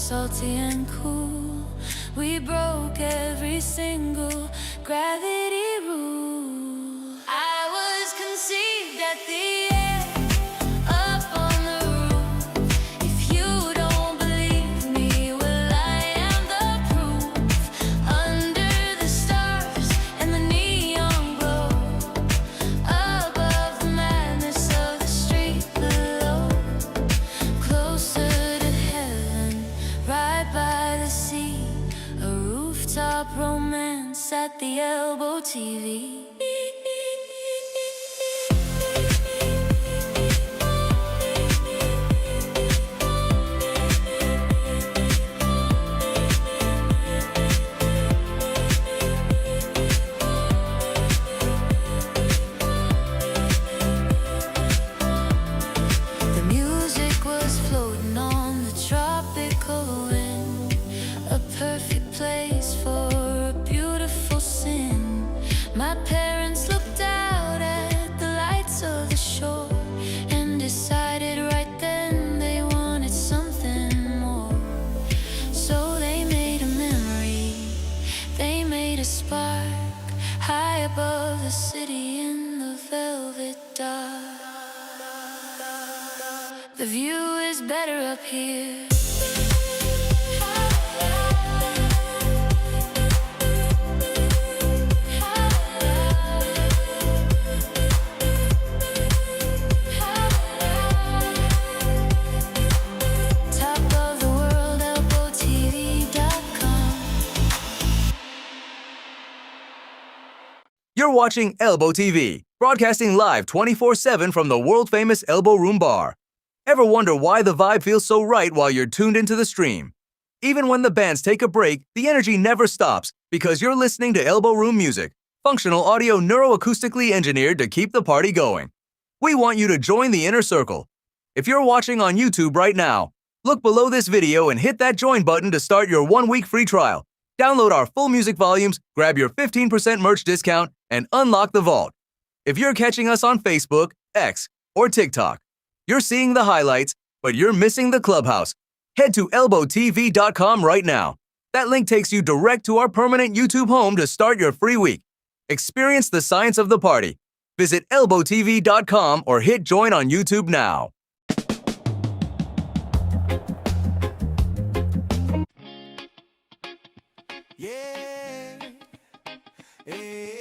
salty and cool. We broke every single gravity rule. I was conceived at the end, up on the roof. If you don't believe me, well, I am the proof. Under the stars and the neon glow, above the madness of the street below, closer to heaven, right by the sea, a rooftop romance at the Elbo TV. The music was floating on the tropical wind, a perfect place for a beautiful sin. My parents looked out at the lights of the shore and decided right then they wanted something more. So they made a memory, they made a spark, high above the city in the velvet dark. The view is better up here. Top of the world, ElboTV.com. You're watching Elbo TV, broadcasting live 24/7 from the world-famous Elbo Room Bar. Ever wonder why the vibe feels so right while you're tuned into the stream? Even when the bands take a break, the energy never stops because you're listening to Elbo Room music, functional audio neuroacoustically engineered to keep the party going. We want you to join the inner circle. If you're watching on YouTube right now, look below this video and hit that join button to start your 1-week free trial. Download our full music volumes, grab your 15% merch discount, and unlock the vault. If you're catching us on Facebook, X, or TikTok, you're seeing the highlights, but you're missing the clubhouse. Head to elbotv.com right now. That link takes you direct to our permanent YouTube home to start your free week. Experience the science of the party. Visit elbotv.com or hit join on YouTube now. Yeah. Yeah.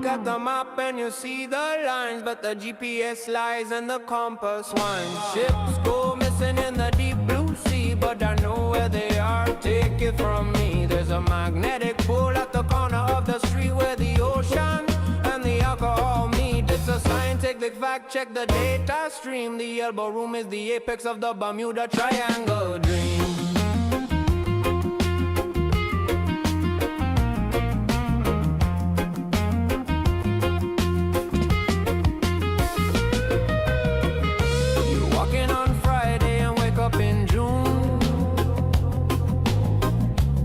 At the map and you see the lines, but the GPS lies and the compass winds. Ships go missing in the deep blue sea, but I know where they are, take it from me. There's a magnetic pull at the corner of the street where the ocean and the alcohol meet. It's a scientific fact, check the data stream. The Elbo Room is the apex of the Bermuda Triangle dream.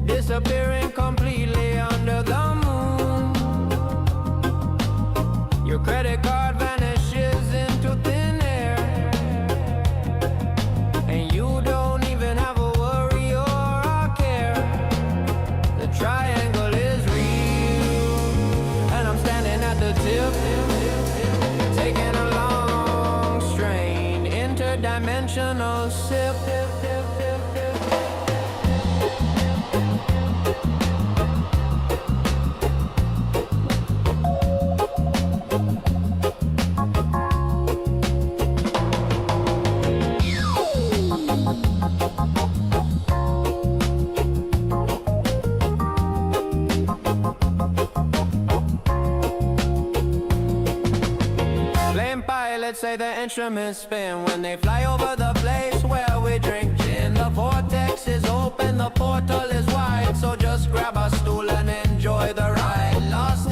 Disappearing completely under the moon. Your credit card vanishes into thin air, and you don't even have a worry or a care. The triangle is real, and I'm standing at the tip, taking a long strain, interdimensional sip. Pilots say the instruments spin when they fly over the place where we drink gin. The vortex is open, the portal is wide, so just grab a stool and enjoy the ride. Lost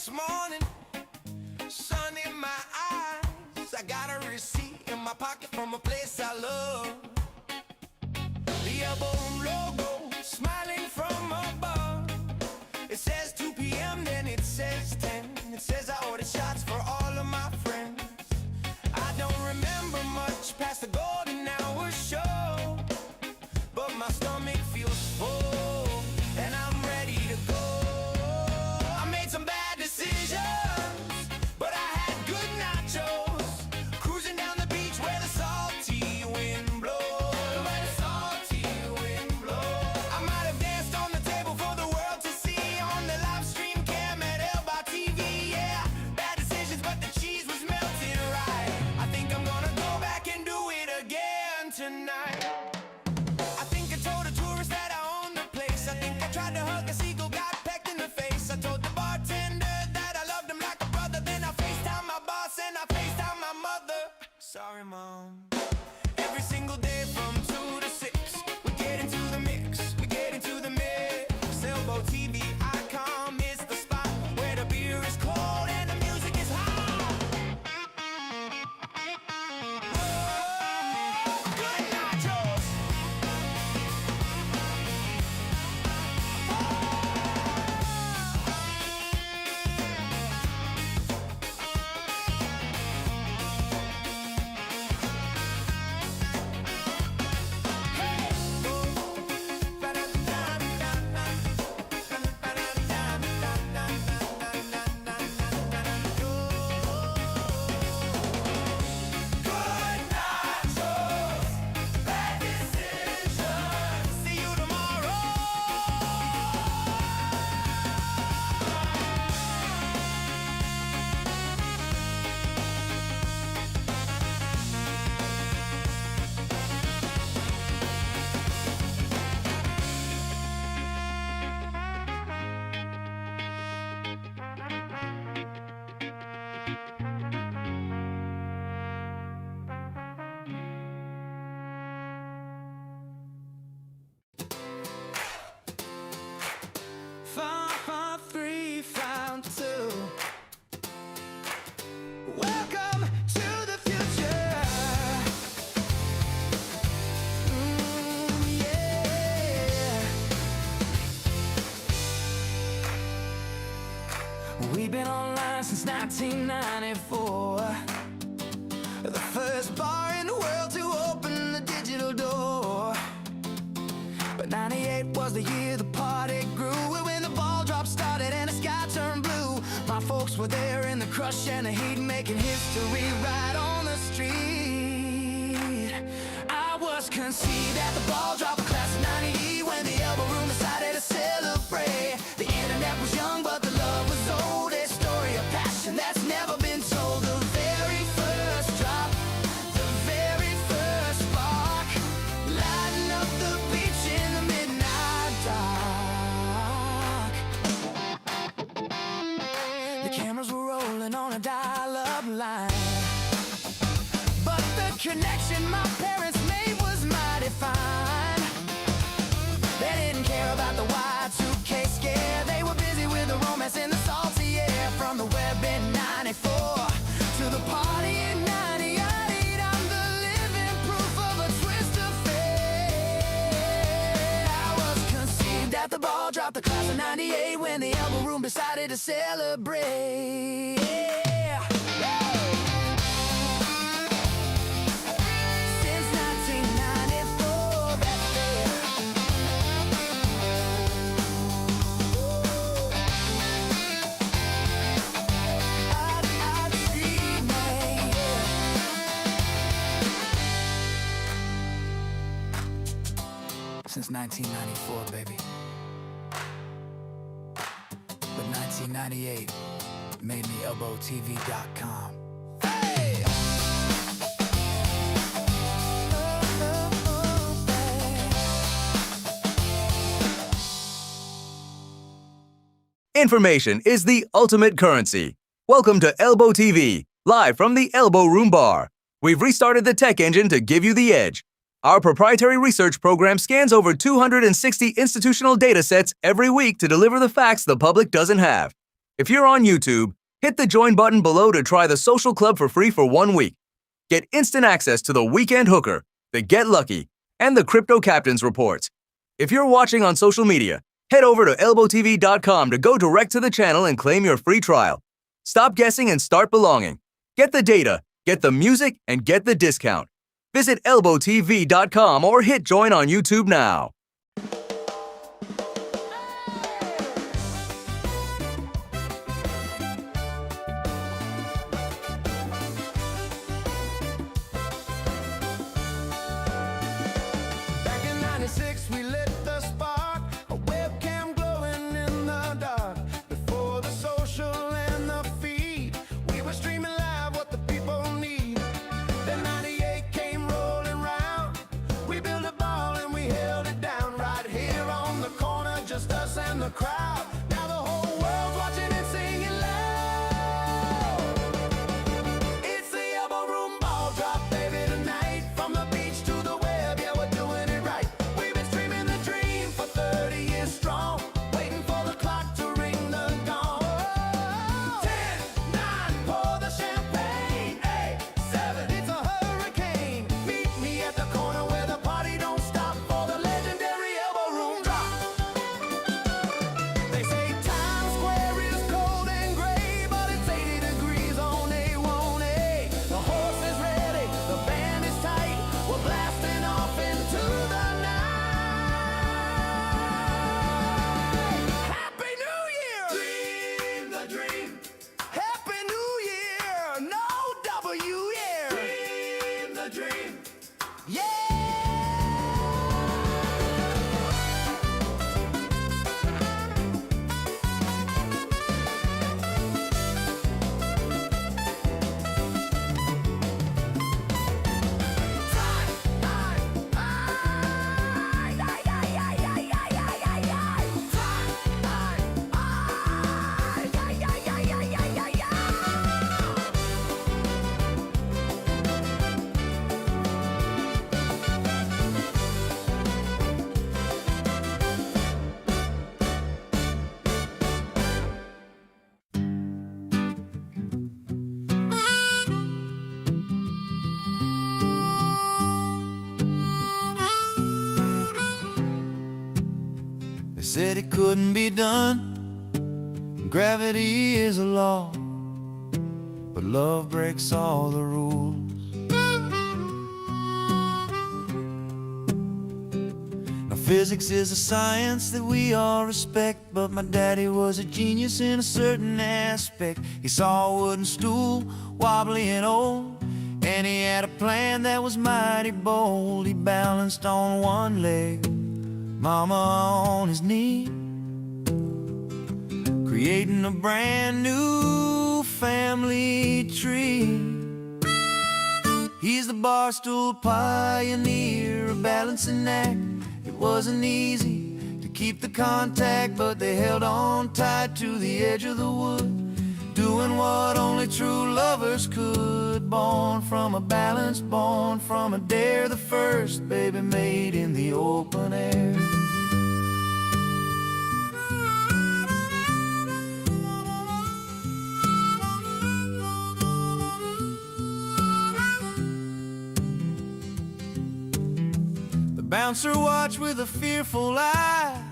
this morning, sun in my eyes. I got a receipt in my pocket from a place I love. The Elbo Room logo, smiling from above. It says 2 p.m., then it says 10. It says I ordered shots for all of my friends. I don't remember much past the golden hour show, but my stomach feels full, and I'm ready to go. I made some bad decisions, but I had good nachos. Cruising down the beach where the salty wind blows. Where the salty wind blows. I might have danced on the table for the world to see on the live stream cam at Elbo TV. Yeah, bad decisions, but the cheese was melted right. I think I'm gonna go back and do it again tonight. I think I told a tourist that I own the place. I think I tried to hug a seagull, got pecked in the face. I told the bartender that I loved him like a brother. Then I FaceTime my boss and I FaceTime my mother. Sorry, Mom. Every single day from 2 to 6, we get into the mix, we get into the mix. Elbo TV icon is the spot where the beer is cold and the music is hot. Oh, good nachos. Good nachos, bad decisions. See you tomorrow. Found 3, found 2. Welcome to the future. Yeah. We've been online since 1994. The first bar in the world to open the digital door. But 98 was the year the party grew. When the ball drop started and the sky turned blue. My folks were there in the crush and the heat, making history right on the street. I was conceived at the ball drop of class of 90 when the Elbo Room decided to celebrate. The internet was young but the love was old. A story of passion that's never been told. The very first drop, the very first spark, lighting up the beach in the midnight dark. The cameras were rolling on a dial-up line, but the connection my parents made was mighty fine. They didn't care about the Y2K scare. They were busy with the romance in the salty air. From the web in 94 to the party in 98, I'm the living proof of a twist of fate. I was conceived at the ball drop, the class of 98, when the Elbo Room decided to celebrate. Yeah. Since 1994, baby. I'd dream, since 1994, baby. But 1998 made me ElboTV.com. Hey! Information is the ultimate currency. Welcome to Elbo TV, live from the Elbo Room Bar. We've restarted the tech engine to give you the edge. Our proprietary research program scans over 260 institutional data sets every week to deliver the facts the public doesn't have. If you're on YouTube, hit the join button below to try the social club for free for 1 week. Get instant access to the Weekend Hooker, the Get Lucky, and the Crypto Captains reports. If you're watching on social media, head over to elbowtv.com to go direct to the channel and claim your free trial. Stop guessing and start belonging. Get the data, get the music, and get the discount. Visit elbowtv.com or hit join on YouTube now. Back in 96, we lit the spark, a webcam glowing in the dark. Before the social and the feed, we were streaming live what the people need. Then 98 came rolling round, we built a ball and we held it down. Right here on the corner, just us and the crowd. Now the whole world's watching and singing loud. It's the Elbo Room ball drop, baby, tonight. From the beach to the web, yeah, we're doing it right. We've been streaming the dream for 30 years strong, waiting for the clock to ring the gong. 10, 9, pour the champagne. 8, 7, it's a hurricane. Meet me at the corner where the party don't stop for the legendary Elbo Room drop. They say Times Square is cold and gray, but it's 80 degrees on A1A. The horse is ready, the band is tight, we're blasting off into the night. Happy New Year! Dream the dream. Happy New Year! No W year! Dream the dream. Yeah! They said it couldn't be done. Gravity is a law, but love breaks all the rules. Now physics is a science that we all respect, but my daddy was a genius in a certain aspect. He saw a wooden stool, wobbly and old, and he had a plan that was mighty bold. He balanced on one leg, mama on his knee, creating a brand new family tree. He's the bar stool pioneer, a balancing act. It wasn't easy to keep the contact, but they held on tight to the edge of the wood, doing what only true lovers could. Born from a balance, born from a dare, the first baby made in the open air. The bouncer watched with a fearful eye,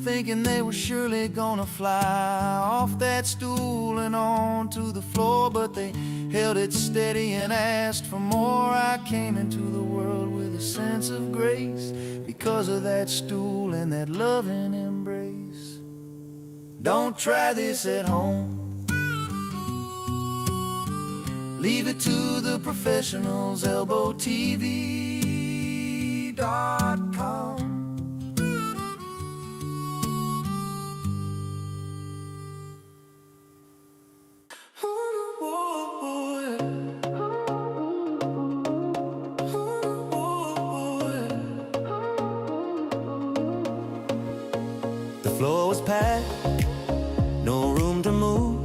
thinking they were surely gonna fly off that stool and onto the floor, but they held it steady and asked for more. I came into the world with a sense of grace because of that stool and that loving embrace. Don't try this at home. Leave it to the professionals, elbowtv.com. The floor was packed, no room to move.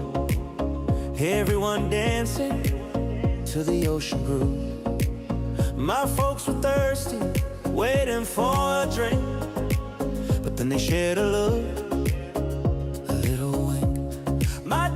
Everyone dancing to the ocean groove. My folks were thirsty, waiting for a drink, but then they shared a look, a little wink. My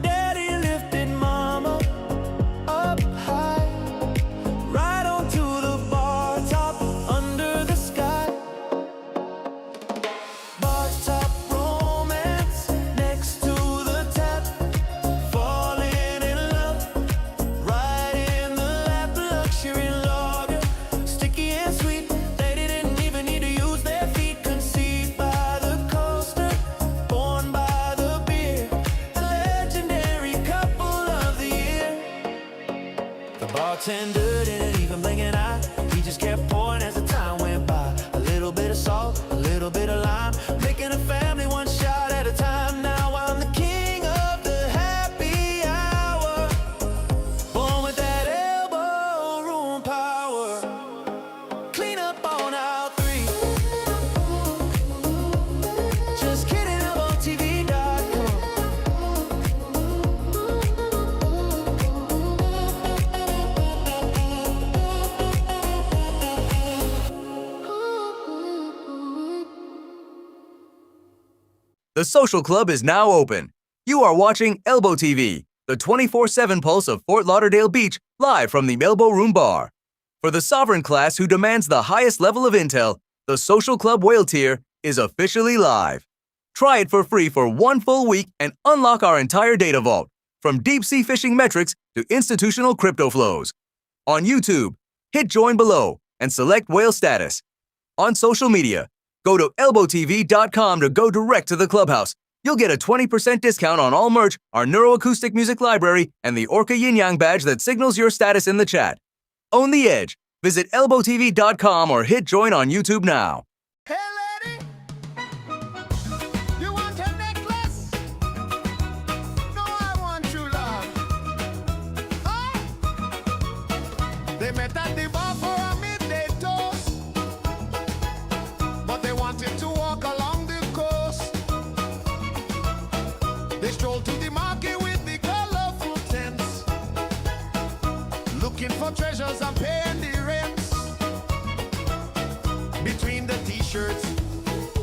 bartender didn't even blink an eye. He just kept pouring as the time went by. A little bit of salt, a little bit of lime, making a family one shot at a time. Now I'm the king of the happy hour, born with that elbow room power. Clean up on aisle 3. Just kidding, ElboTV.com. The Social Club is now open. You are watching Elbo TV, the 24/7 pulse of Fort Lauderdale Beach, live from the Elbo Room Bar. For the sovereign class who demands the highest level of intel, the Social Club Whale tier is officially live. Try it for free for 1 full week and unlock our entire data vault, from deep-sea fishing metrics to institutional crypto flows. On YouTube, hit join below and select whale status. On social media, go to ElboTV.com to go direct to the clubhouse. You'll get a 20% discount on all merch, our neuroacoustic music library, and the Orca Yin Yang badge that signals your status in the chat. Own the edge. Visit ElboTV.com or hit join on YouTube now. Hey lady, you want a necklace? No, I want true love. Oh! They met at the bar for a midday toast, but they wanted to walk along the coast. They strolled to the market with the colorful tents, looking for treasures and paying the rents. Between the t-shirts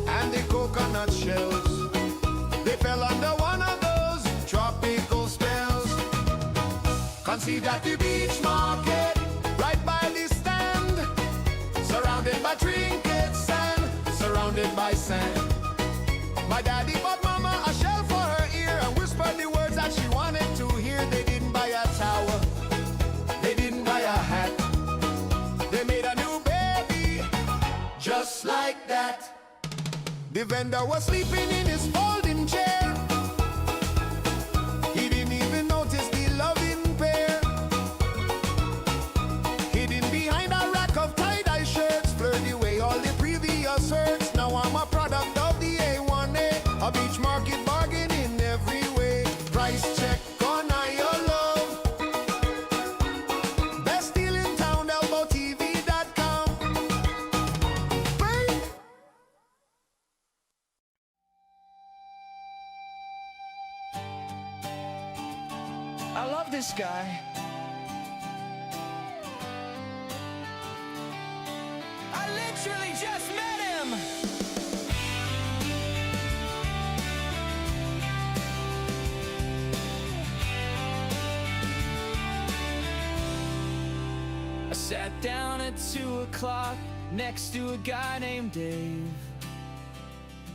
and the coconut shells, they fell under one of those tropical spells. Conceived at the beach market, right by the stand, surrounded by trinkets and surrounded by sand. My daddy bought mama a shell for her ear and whispered the words that she wanted to hear. They didn't buy a towel, they didn't buy a hat, they made a new baby just like that. The vendor was sleeping in his folding chair. He didn't even notice the loving pair, hidden behind a rack of tie-dye shirts, blurred away all the previous hurts. Now I'm a product of the A1A, a beach market bargain in every way. Price check on your love. Best deal in town, ElboTV.com. Bye. I love this guy. I literally just met him. I sat down at 2 o'clock next to a guy named Dave.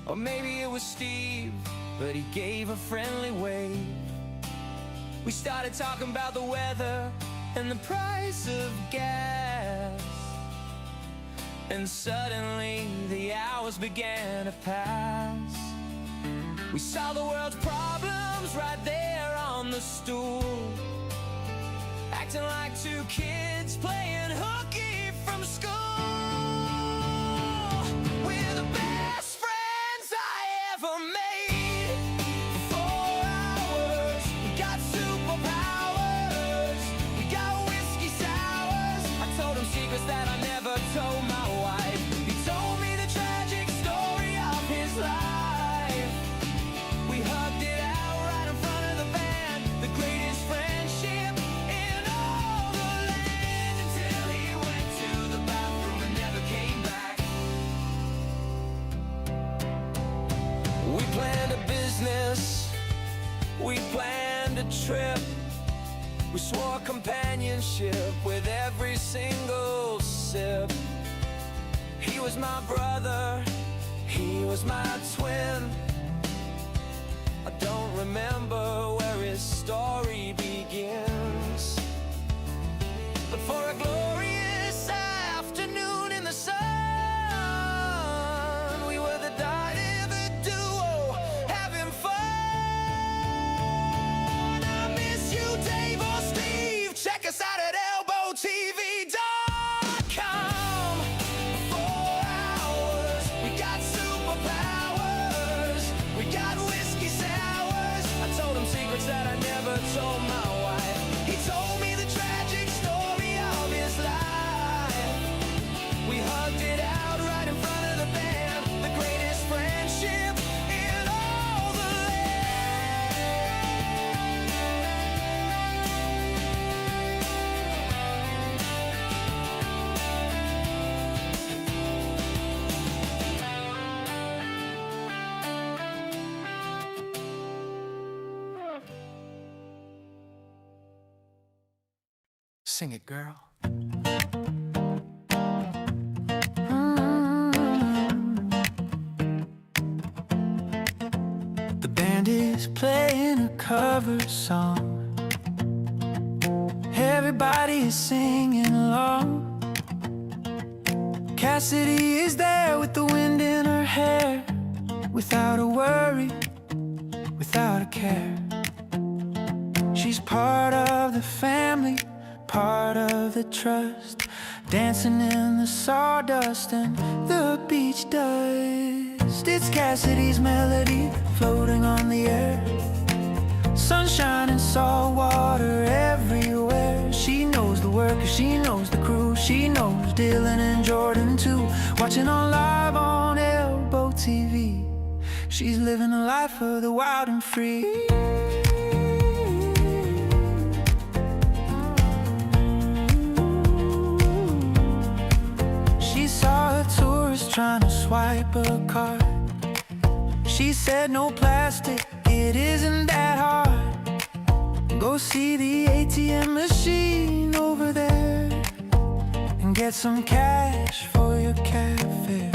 Or maybe it was Steve, but he gave a friendly wave. We started talking about the weather and the price of gas, and suddenly the hours began to pass. We saw the world's problems right there on the stool, acting like 2 kids playing hooky from school. We're the best friends I ever made. For 4 hours, we got superpowers. We got whiskey sours. I told him secrets that I never told my wife. He told me the tragic story of his life. We hugged it out right in front of the band, the greatest friendship in all the land, until he went to the bathroom and never came back. We planned a business, we planned a trip, we swore companionship with every single sip. He was my brother, he was my twin. I don't remember where his story begins, but for a glorious afternoon in the sun, we were the dynamic duo having fun. I miss you, Dave or Steve. Check us out at Elbo Sing it, girl. The band is playing a cover song. Everybody is singing along. Cassidy is there with the wind in her hair, without a worry, without a care. She's part of the family, part of the trust, dancing in the sawdust and the beach dust. It's Cassidy's melody floating on the air, sunshine and salt water everywhere. She knows the workers, she knows the crew, she knows Dylan and Jordan too. Watching on live on Elbo TV, she's living a life of the wild and free. She saw a tourist trying to swipe a card. She said no plastic, it isn't that hard. Go see the ATM machine over there and get some cash for your cab fare.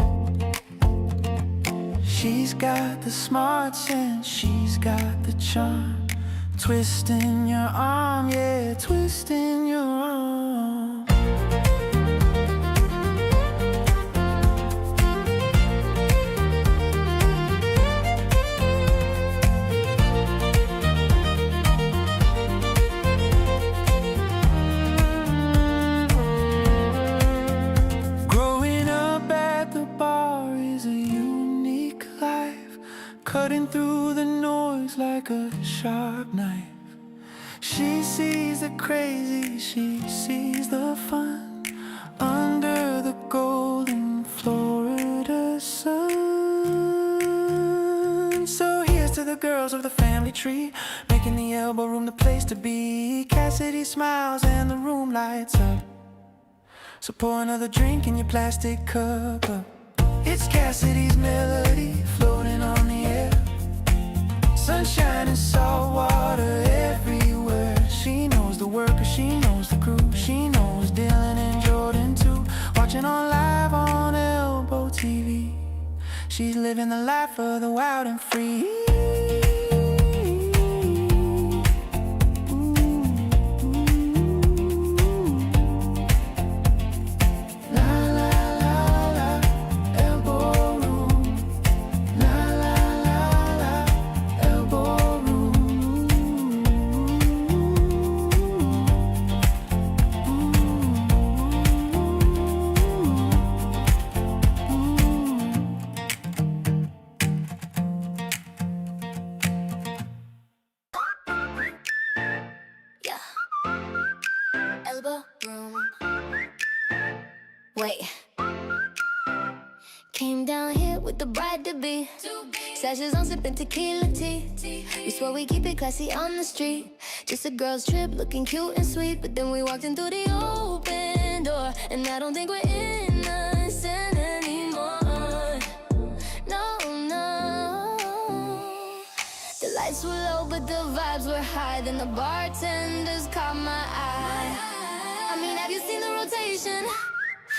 She's got the smarts and she's got the charm, twisting your arm, yeah, twisting your arm. Cutting through the noise like a sharp knife. She sees the crazy, she sees the fun under the golden Florida sun. So here's to the girls of the family tree, making the Elbo Room the place to be. Cassidy smiles and the room lights up, so pour another drink in your plastic cup up. It's Cassidy's melody floating on the air, sunshine and salt water everywhere. She knows the workers, she knows the crew, she knows Dylan and Jordan too. Watching on live on Elbo TV, she's living the life of the wild and free. Elbo Room. Wait. Came down here with the bride to be. Sashes on, sipping tequila tea. We swore we keep it classy on the street. Just a girl's trip, looking cute and sweet. But then we walked in through the open door, and I don't think we're innocent anymore. No, no. The lights were low, but the vibes were high. Then the bartenders caught my eye. I mean, have you seen the rotation?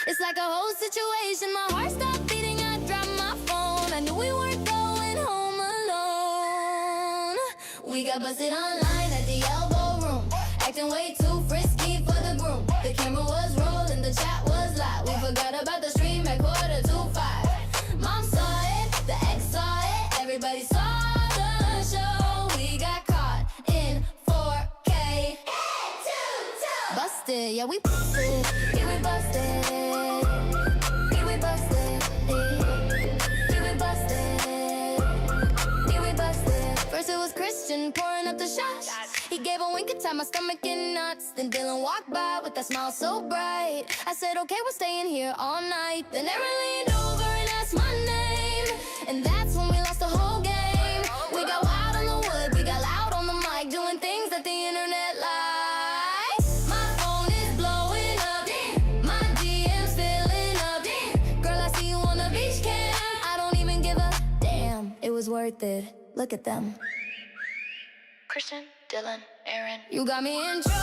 It's like a whole situation. My heart stopped beating, I dropped my phone. I knew we weren't going home alone. We got busted online at the Elbo Room, acting way too frisky for the groom. The camera was rolling, the chat was live. We forgot about the stream at 4:45. Mom saw it, the ex saw it, everybody saw the show. We got caught in 4K. Busted, yeah, we busted. Yeah, we busted. Yeah, we busted. Yeah, we busted. Yeah, we busted. First it was Christian pouring up the shots. He gave a wink and tied my stomach in knots. Then Dylan walked by with that smile so bright. I said, okay, we're staying here all night. Then Aaron leaned over and asked my name, and that's when we lost the whole game. We got wild on the wood, we got loud on the mic, doing things that the internet likes. My phone is blowing up, my DM's filling up. Girl, I see you on the beach cam. I don't even give a damn. It was worth it. Look at them. Christian, Dylan, Aaron. You got me in trouble.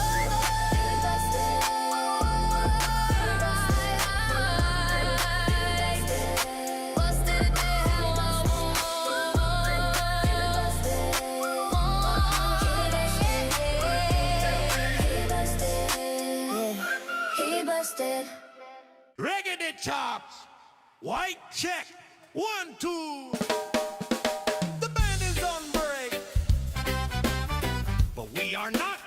Reggae chops, white check, 1, 2. The band is on break, but we are not.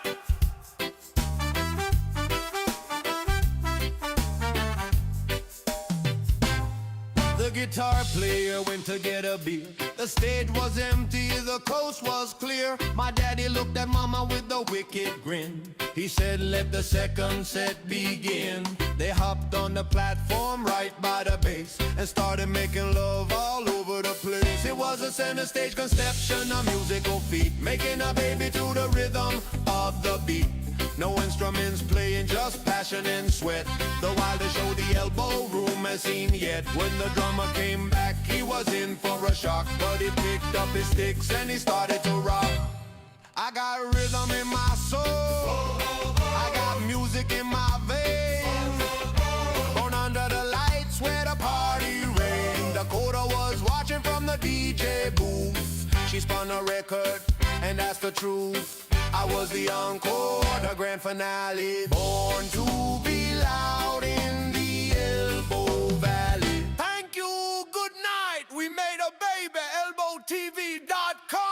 The guitar player went to get a beer. The stage was empty, the coast was clear. My daddy looked at mama with a wicked grin. He said, let the second set begin. They hopped on the platform right by the bass and started making love all over the place. It was a center stage conception, a musical feat, making a baby to the rhythm of the beat. No instruments playing, just passion and sweat. The wildest show the Elbo Room has seen yet. When the drummer came back, he was in for a shock, but he picked up his sticks and he started to rock. I got rhythm in my soul, I got music in my veins. Born under the lights where the party reigned. Dakota was watching from the DJ booth. She spun a record, and that's the truth. I was the encore, the grand finale. Born to be loud in the Elbow Valley. Thank you, good night. We made a baby, ElboTV.com.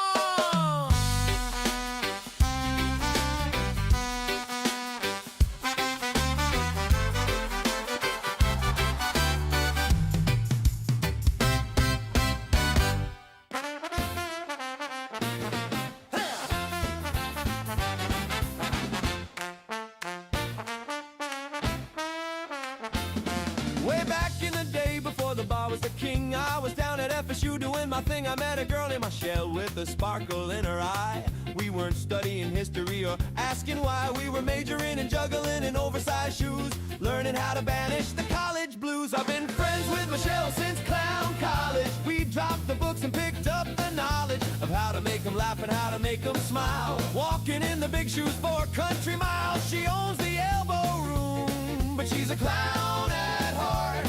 Way back in the day before the bar was the king, I was down at FSU doing my thing. I met a girl named Michelle with a sparkle in her eye. We weren't studying history or asking why. We were majoring in juggling in oversized shoes, learning how to banish the college blues. I've been friends with Michelle since clown college. We dropped the books and picked up the knowledge of how to make them laugh and how to make them smile. Walking in the big shoes for country miles. She owns the Elbo Room, but she's a clown at heart.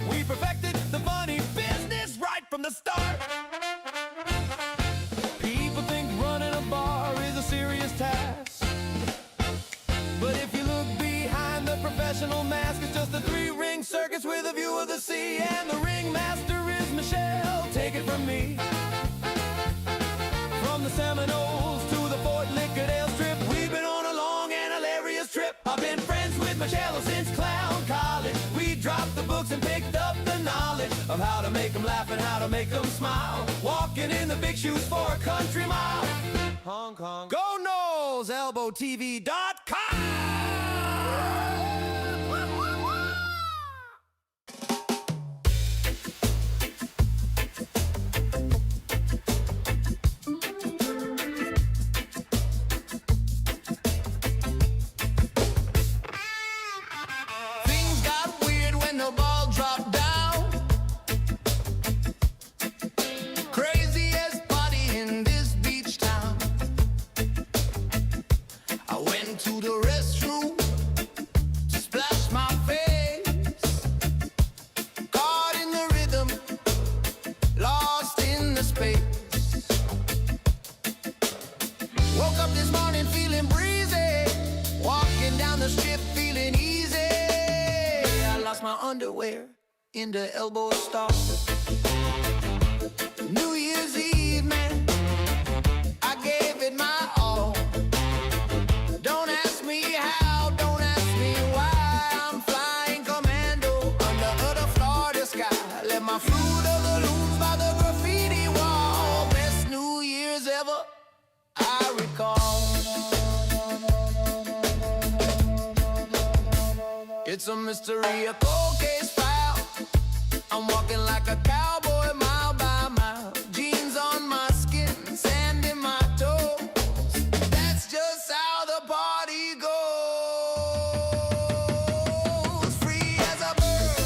We perfected the funny business right from the start. People think running a bar is a serious task, but if you look behind the professional mask, it's just a three-ring circus with a view of the sea. And the ringmaster is Michelle, take it from me. From the Seminoles to the Fort Lauderdale strip, we've been on a long and hilarious trip. I've been friends with Michelle since clown college. We dropped the books and picked up the knowledge of how to make them laugh and how to make them smile. Walking in the big shoes for a country mile. Hong Kong. Go Knowles, ElboTV.com. Woke up this morning feeling breezy, walking down the strip feeling easy. I lost my underwear in the Elbow store. New Year's Eve, man, I gave it my all. Don't ask me how, don't ask me why. I'm flying commando under the Florida sky. Let my Fruit of the Looms by the graffiti wall. Best New Year's ever I recall. It's a mystery, a cold case file. I'm walking like a cowboy mile by mile. Jeans on my skin, sand in my toes. That's just how the party goes. Free as a bird.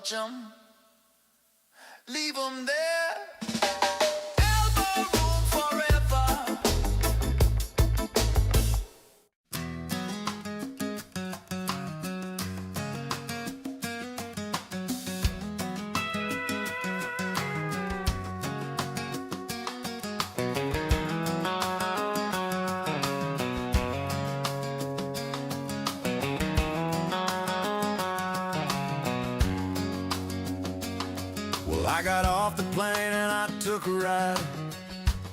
touch 'em, leave 'em there. Elbow room forever. I got off the plane and I took a ride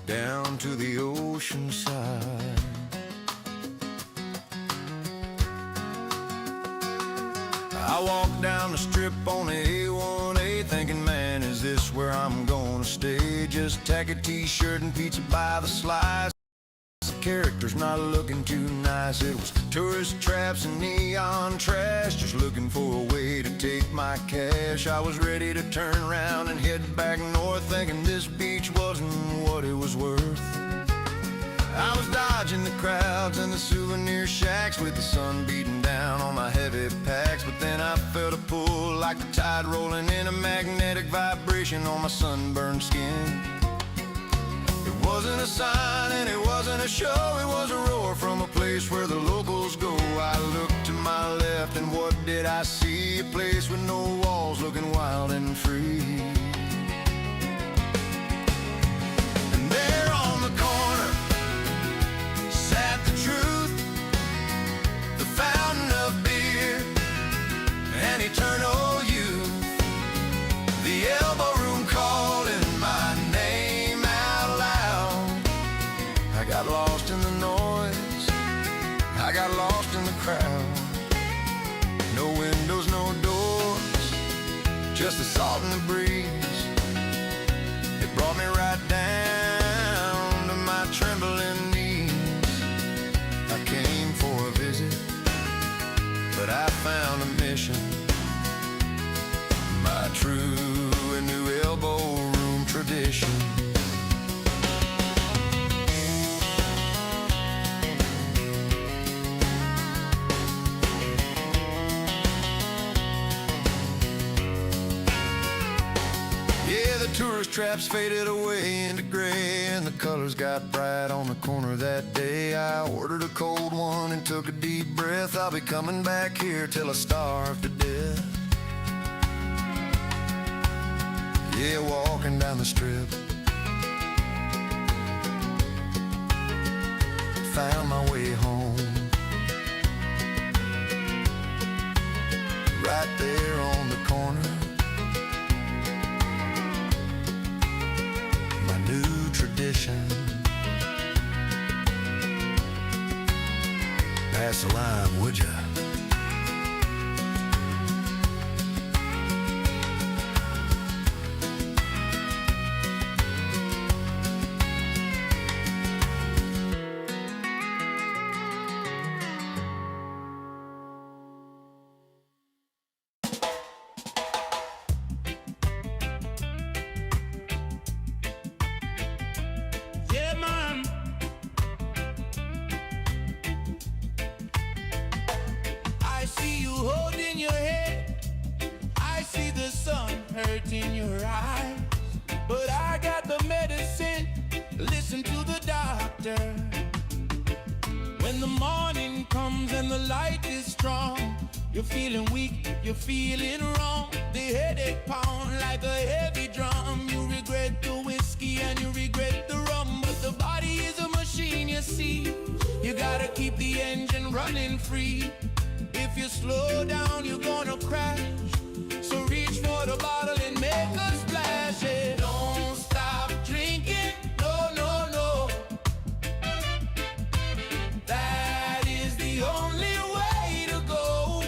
down to the ocean side. I walked down the strip on the A1A thinking, man, is this where I'm gonna stay? Just tacky t-shirt and pizza by the slice. Characters not looking too nice. It was tourist traps and neon trash, just looking for a way to take my cash. I was ready to turn around and head back north, thinking this beach wasn't what it was worth. I was dodging the crowds and the souvenir shacks with the sun beating down on my heavy packs, but then I felt a pull like the tide rolling in, a magnetic vibration on my sunburned skin. It wasn't a sign and it wasn't a show, it was a roar from a place where the locals go. I looked to my left and what did I see? A place with no walls, looking wild and free. And there on the corner sat the truth, the fountain of beer and eternal youth. The Elbow Room calling my name out loud. I got lost in the noise, I got lost in the crowd. No windows, no doors, just the salt and the breeze. It brought me right down to my trembling knees. I came for a visit, but I found a mission. My true and new Elbow Room tradition. Tourist traps faded away into gray and the colors got bright on the corner that day. I ordered a cold one and took a deep breath. I'll be coming back here till I starve to death. Yeah, walking down the strip, found my way home. Right there on the corner, new tradition. Pass the lime, would ya? In your eyes, but I got the medicine. Listen to the doctor. When the morning comes and the light is strong, you're feeling weak, you're feeling wrong. The headache pound like a heavy drum. You regret the whiskey and you regret the rum, but the body is a machine, you see. You gotta keep the engine running free. If you slow down, you're gonna crash. So reach for the bottle and make a splash. Yeah. Don't stop drinking, no, no, no. That is the only way to go.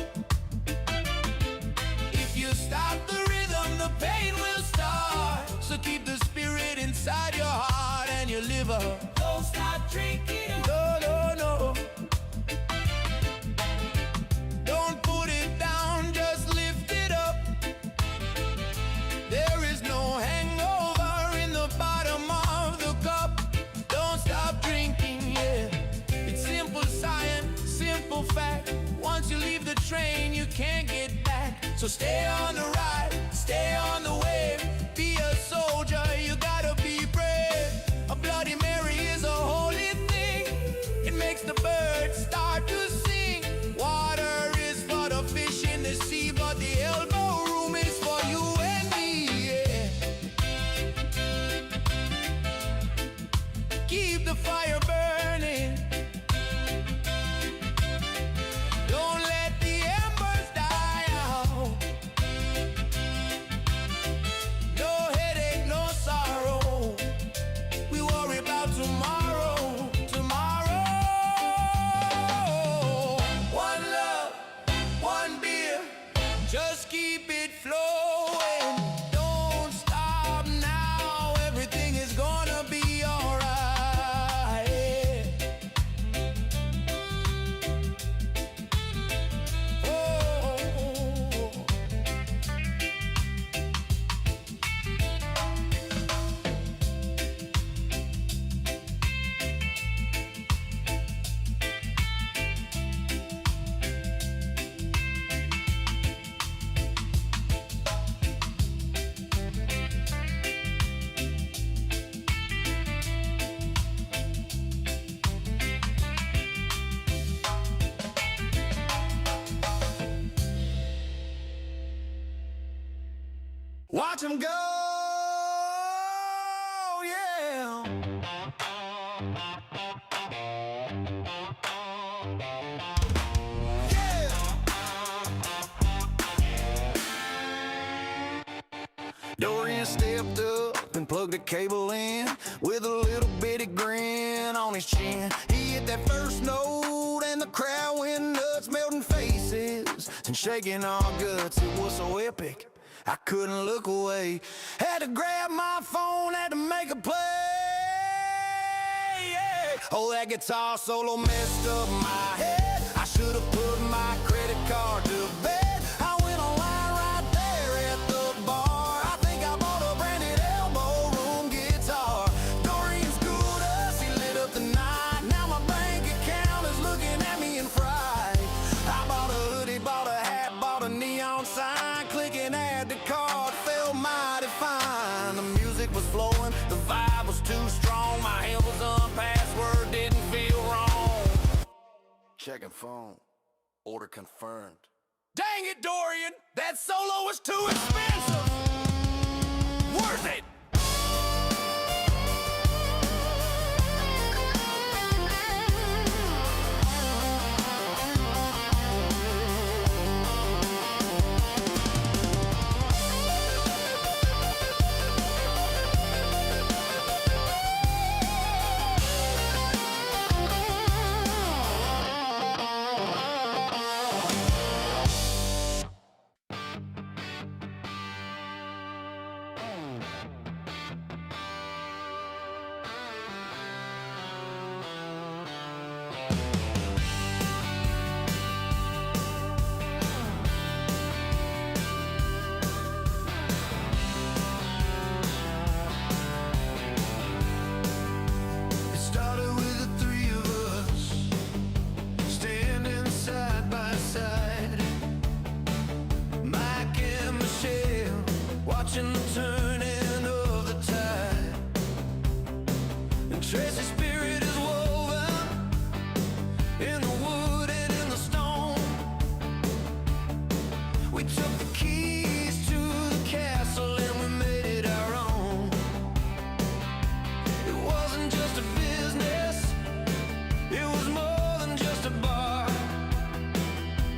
If you stop the rhythm, the pain will start. So keep the spirit inside your heart and your liver. Don't stop drinking, no, no, no. Don't put it down, just lift it up. There is no hangover in the bottom of the cup. Don't stop drinking, yeah. It's simple science, simple fact. Once you leave the train, you can't get back. So stay on the ride, keep the fire burning. Don't let the embers die out. No headache, no sorrow. We worry about tomorrow, tomorrow. One love, one beer, just keep it flowing. Don't stop now, everything is gonna be alright. Oh. Watch him go, yeah. Yeah. Dorian stepped up and plugged a cable in with a little bitty grin on his chin. He hit that first note and the crowd went nuts, melting faces and shaking our guts. It was so epic, I couldn't look away. Had to grab my phone, had to make a play. Yeah. Oh, that guitar solo messed up my head. I should have put my credit card to bed. I went online right there at the bar. I think I bought a branded Elbo Room guitar. Dorian schooled us, he lit up the night. Now my bank account is looking at me in fright. I bought a hoodie, bought a hat, bought a neon sign. Clicking add to cart felt mighty fine. The music was flowing, the vibe was too strong. My hand was on password, didn't feel wrong. Checking phone, order confirmed. Dang it, Dorian, that solo was too expensive. Worth it. Watching the turning of the tide, and Tracy's spirit is woven in the wood and in the stone. We took the keys to the castle and we made it our own. It wasn't just a business, it was more than just a bar.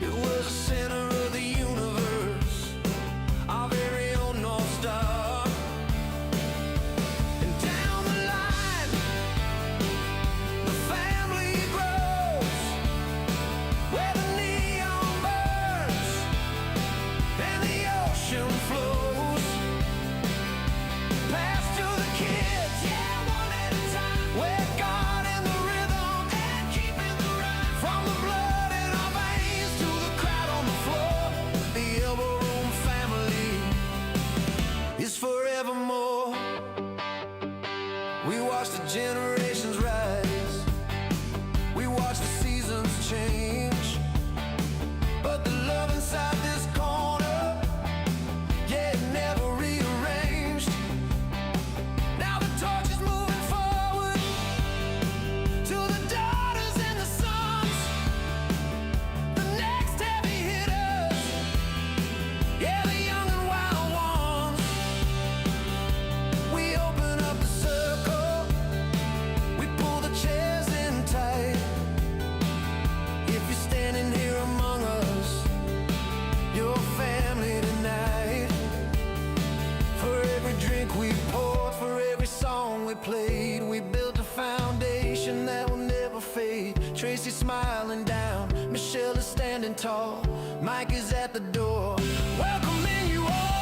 It was the center of the universe, our very own North Star. And down the line, the family grows, where the neon burns and the ocean flows. Pass to the kids, yeah, one at a time. We're God in the rhythm and keeping the rhyme. From the blood in our veins to the crowd on the floor, the Elbo Room family is forevermore. We watch the generations rise, we watch the seasons change, but the love inside this corner, yeah, it never rearranged. Now the torch is moving forward to the daughters and the sons, the next heavy hitters, yeah, the young and wild ones. We open up the circle Tracy's smiling down, Michelle is standing tall, Mike is at the door, welcoming you all.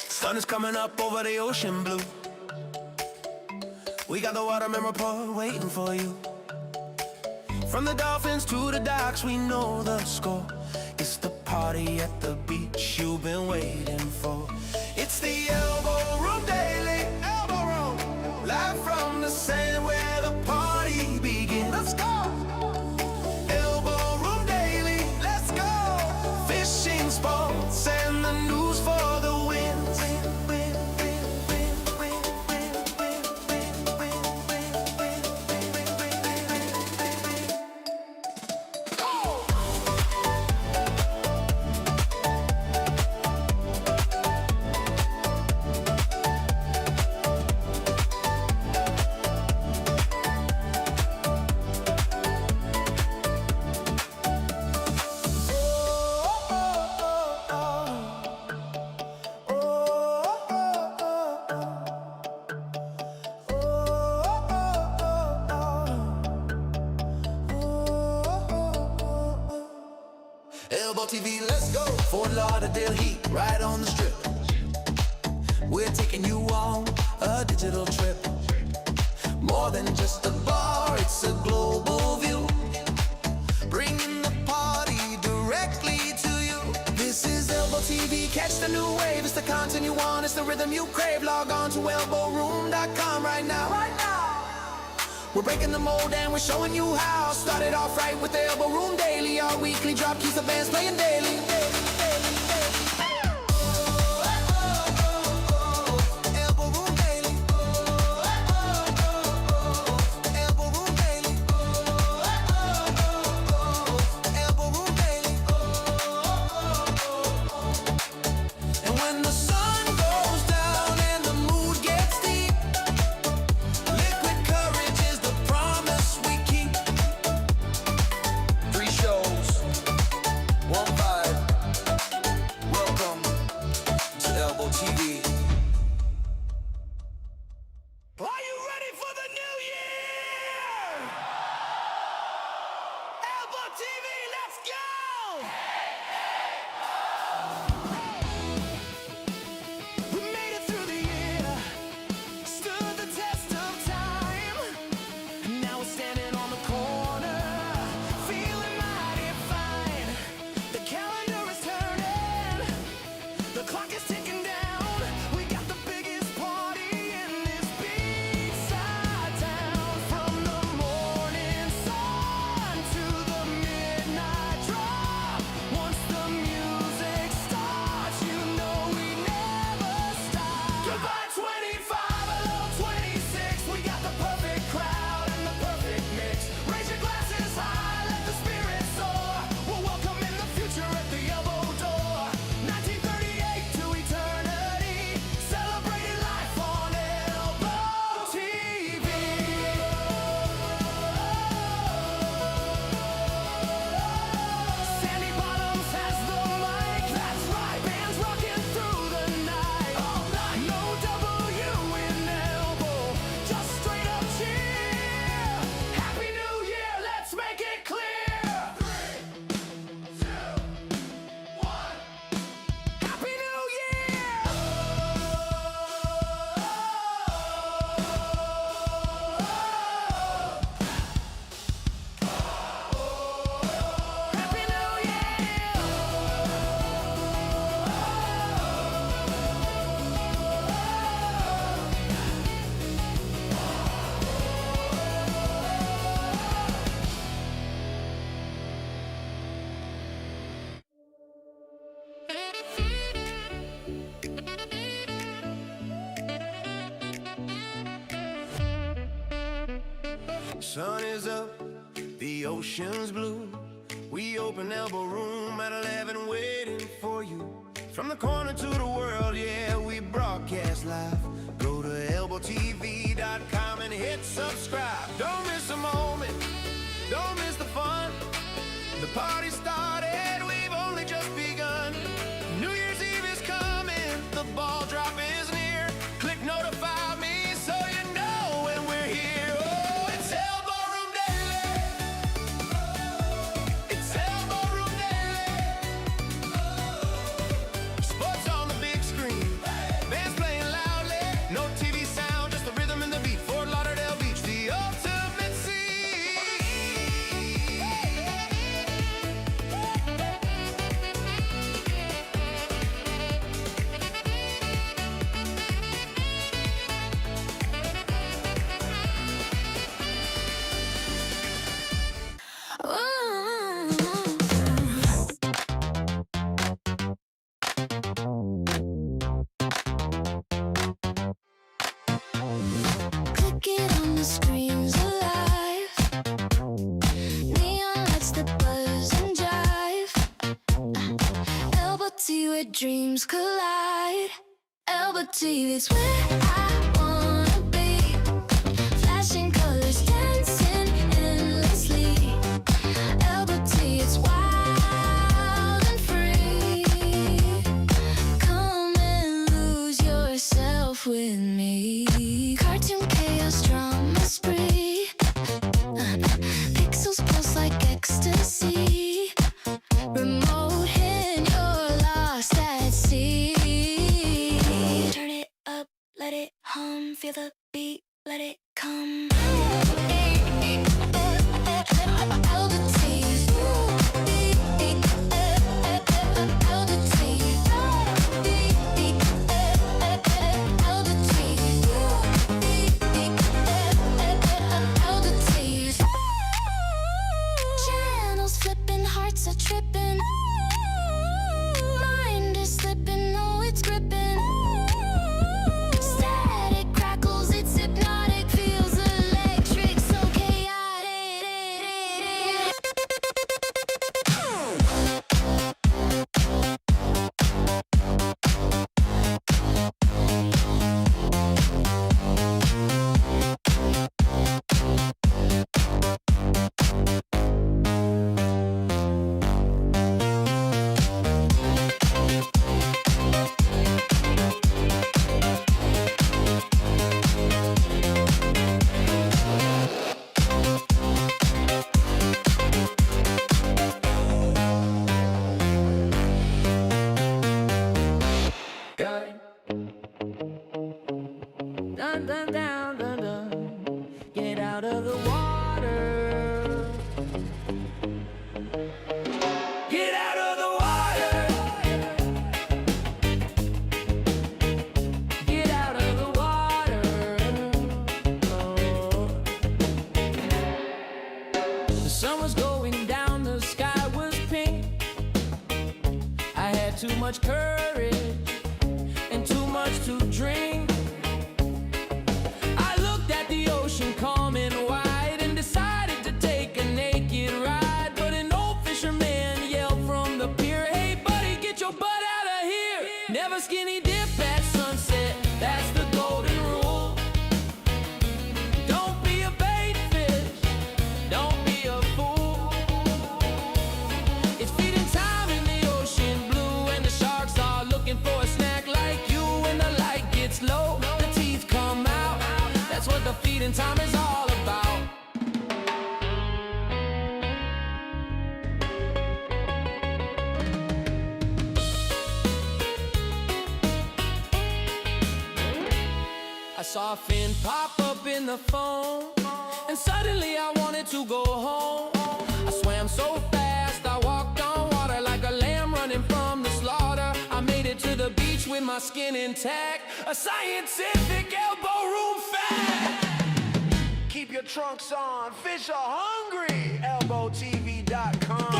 Sun is coming up over the ocean blue. We got the waterman report waiting for you. From the dolphins to the docks, we know the score. It's the party at the beach you've been waiting for. It's the Elbo Room Daily, Elbo Room, live from the sand where the party begins. Let's go! Elbo Room Daily, let's go! Fishing, sports, and the news for the win. Elbo TV, let's go. Fort Lauderdale heat, right on the strip. We're taking you on a digital trip. More than just a bar, it's a global view. Bringing the party directly to you. This is Elbo TV, catch the new wave. It's the content you want, it's the rhythm you crave. Log on to elboroom.com right now. We're breaking the mold and we're showing you how. Started off right with the Elbo Room Daily. Our weekly drop keeps the bands playing daily. Elbo Room Daily. Elbo Room Daily. Elbo Room Daily. And when the sun goes down and the mood gets deep, liquid courage is the promise we keep. 3 shows, 1 vibe. sun is up, the ocean's blue. We open Elbo Room at 11 waiting for you. From the corner to the world, yeah, we broadcast live. Go to elbotv.com and hit subscribe. Don't miss a moment, don't miss the fun. The party started, we've only just begun. New Year's Eve is coming, the ball drop is near. Click notify me so you know when we're here. Oh, it's Elbo Room Daily. It's Elbo Room Daily. Sports on the big screen, bands playing loudly. No TV sound, just the rhythm and the beat. Fort Lauderdale Beach, the ultimate scene. Click it on the screens alive. Neon lights that buzz and jive. Elbow T where dreams collide. Elbow TV is where I wanna be. Flashing colors dancing endlessly. Elbow T, it's wild and free. Come and lose yourself with me. Cartoon chaos, drama spree. Pixels pulse like ecstasy. Remote hand, you're lost at sea. Turn it up, let it hum. Feel the beat, let it come. Channels flipping, hearts are tripping. Mind is slipping, no, it's gripping. Static crackles, it's hypnotic, feels electric, so chaotic. Dun, dun, down, dun, dun. Get out of the water. Get out of the water. Get out of the water. Oh. The sun was going down, the sky was pink. I had too much courage and too much to drink. I looked at the ocean calm and wide and decided to take a naked ride. But an old fisherman yelled from the pier, "Hey buddy, get your butt out of here. Never skinny dip at sunset, that's the golden rule. Don't be a bait fish, don't be a fool. It's feeding time in the ocean blue, and the sharks are looking for a snack like you. When the light gets low, the teeth come out. That's what the feeding time is all about." I saw a fin pop up in the foam, and suddenly I wanted to go home. I swam so fast, I walked on water like a lamb running from the slaughter. I made it to the beach with my skin intact, a scientific Elbo Room fact. Keep your trunks on, fish are hungry. elbotv.com.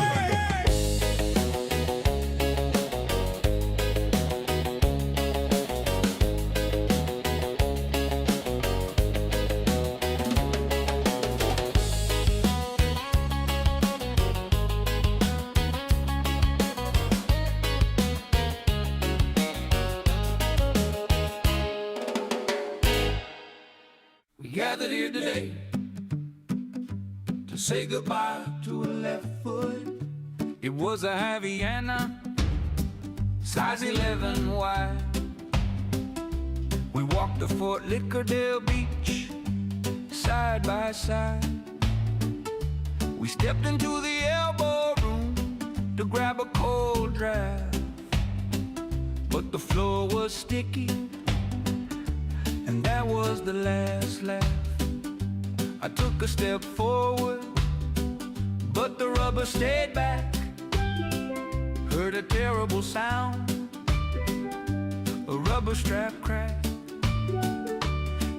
gathered here today to say goodbye to a left foot. It was a Havana, size 11 wide. We walked to Fort Lauderdale beach, side by side. We stepped into the Elbo Room to grab a cold draft, but the floor was sticky, and that was the last laugh. I took a step forward, but the rubber stayed back. Heard a terrible sound, a rubber strap crack.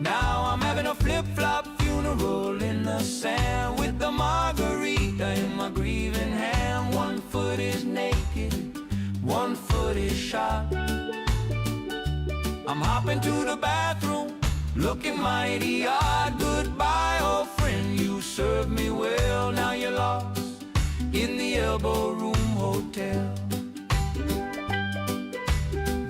Now I'm having a flip-flop funeral in the sand, with the margarita in my grieving hand. One foot is naked, one foot is shot. I'm hopping to the bathroom, looking mighty odd. Goodbye, old friend, you served me well. Now you're lost in the Elbo Room Hotel.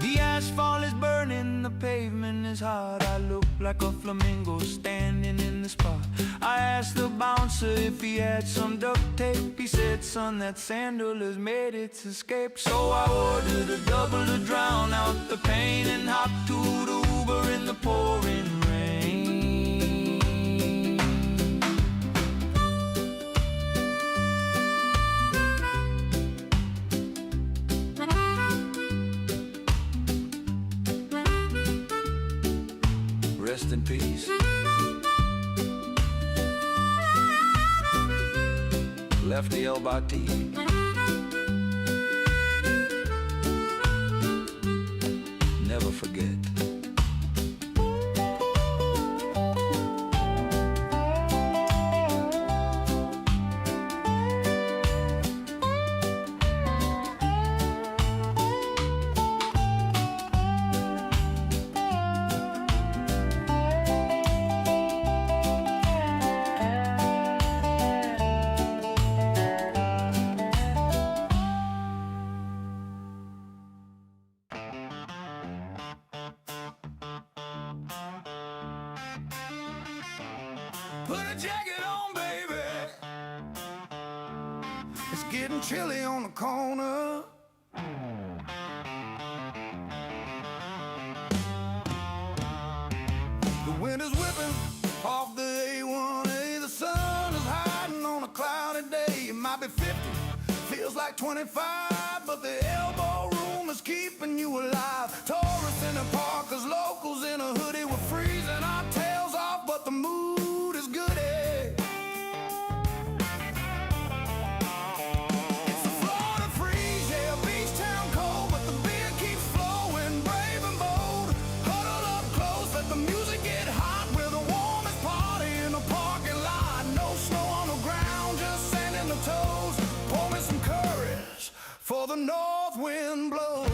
The asphalt is burning, the pavement is hard. I look like a flamingo standing in the spot. I asked the bouncer if he had some duct tape. He said, son, that sandal has made its escape. So I ordered a double to drown out the pain, and hopped to the Uber in the pouring rain. Rest in peace. Lefty Elbati. Never forget. Put a jacket on, baby. It's getting chilly on the corner. The wind is whipping off the A1A. The sun is hiding on a cloudy day. It might be 50, feels like 25, but the Elbo Room is keeping you alive. Tourists in the park, 'cause locals in a hoodie. We're freezing our tails off, but the mood is goody. It's a Florida freeze, yeah, beach town cold, but the beer keeps flowing, brave and bold. Huddle up close, let the music get hot. We're the warmest party in the parking lot. No snow on the ground, just sand in the toes. Pour me some courage, for the north wind blows.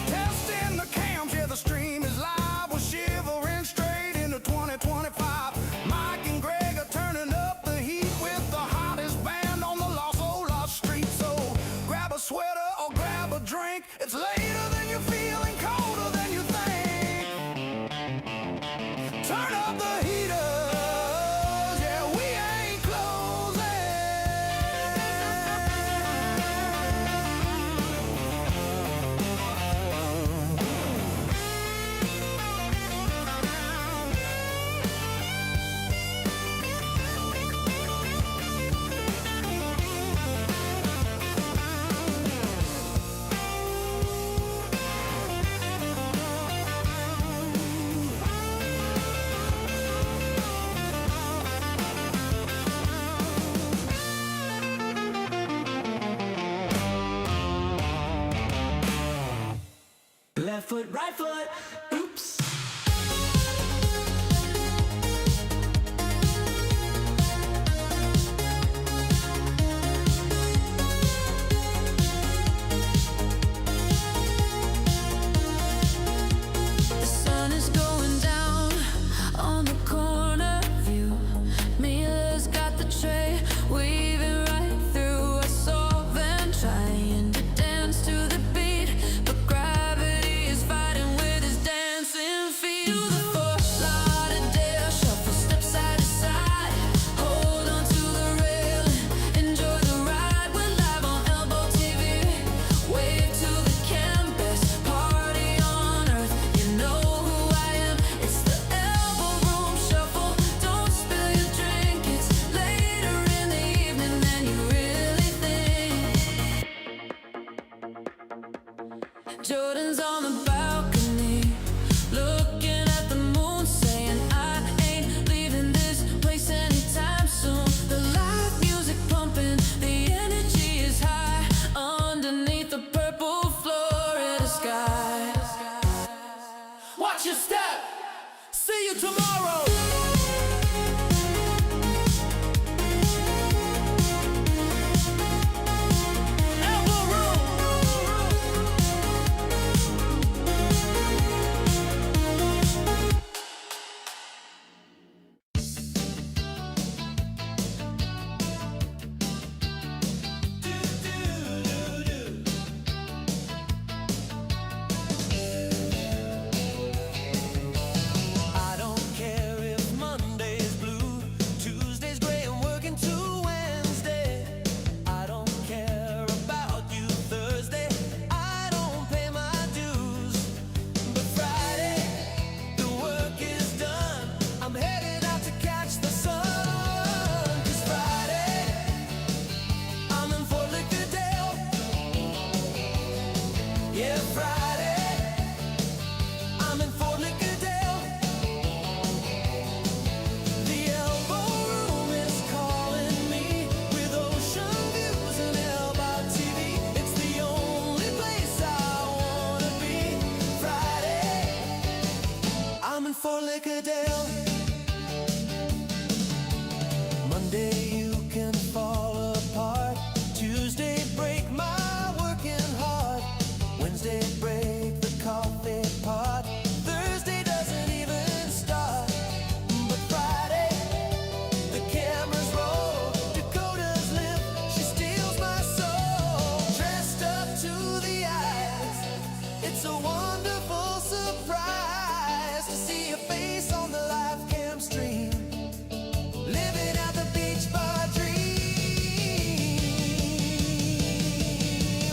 Testing the cams, yeah, the stream is live. We're shivering straight into 2025. Mike and Greg are turning up the heat with the hottest band on the lost street. So grab a sweater or grab a drink. It's later than you're feeling, colder than you think. Turn up the heaters, yeah, we ain't closing. Left foot, right foot, oops. The sun is going down on the corner view. Mila's got the tray, weaving right through us all, then trying to dance to the beat, but gravity is fighting tomorrow. Elbo Room. I don't care if Monday's blue, Tuesday's gray, and working to Wednesday. I don't care about you Thursday, I don't pay my dues. But Friday, the work is done, I'm headed out to catch the sun. 'Cause Friday, I'm in Fort Lauderdale. Yeah, Friday, I'm in Fort Lauderdale. The Elbo Room is calling me with ocean views and Elbo TV. It's the only place I wanna be. Friday, I'm in Fort Lauderdale. Monday you can fall apart. Tuesday break my working heart. Wednesday break the coffee pot. Thursday doesn't even start. But Friday, the cameras roll. Dakota's lip, she steals my soul. Dressed up to the eyes, it's a wonderful surprise to see your face on the live cam stream. Living out the beach bar dream.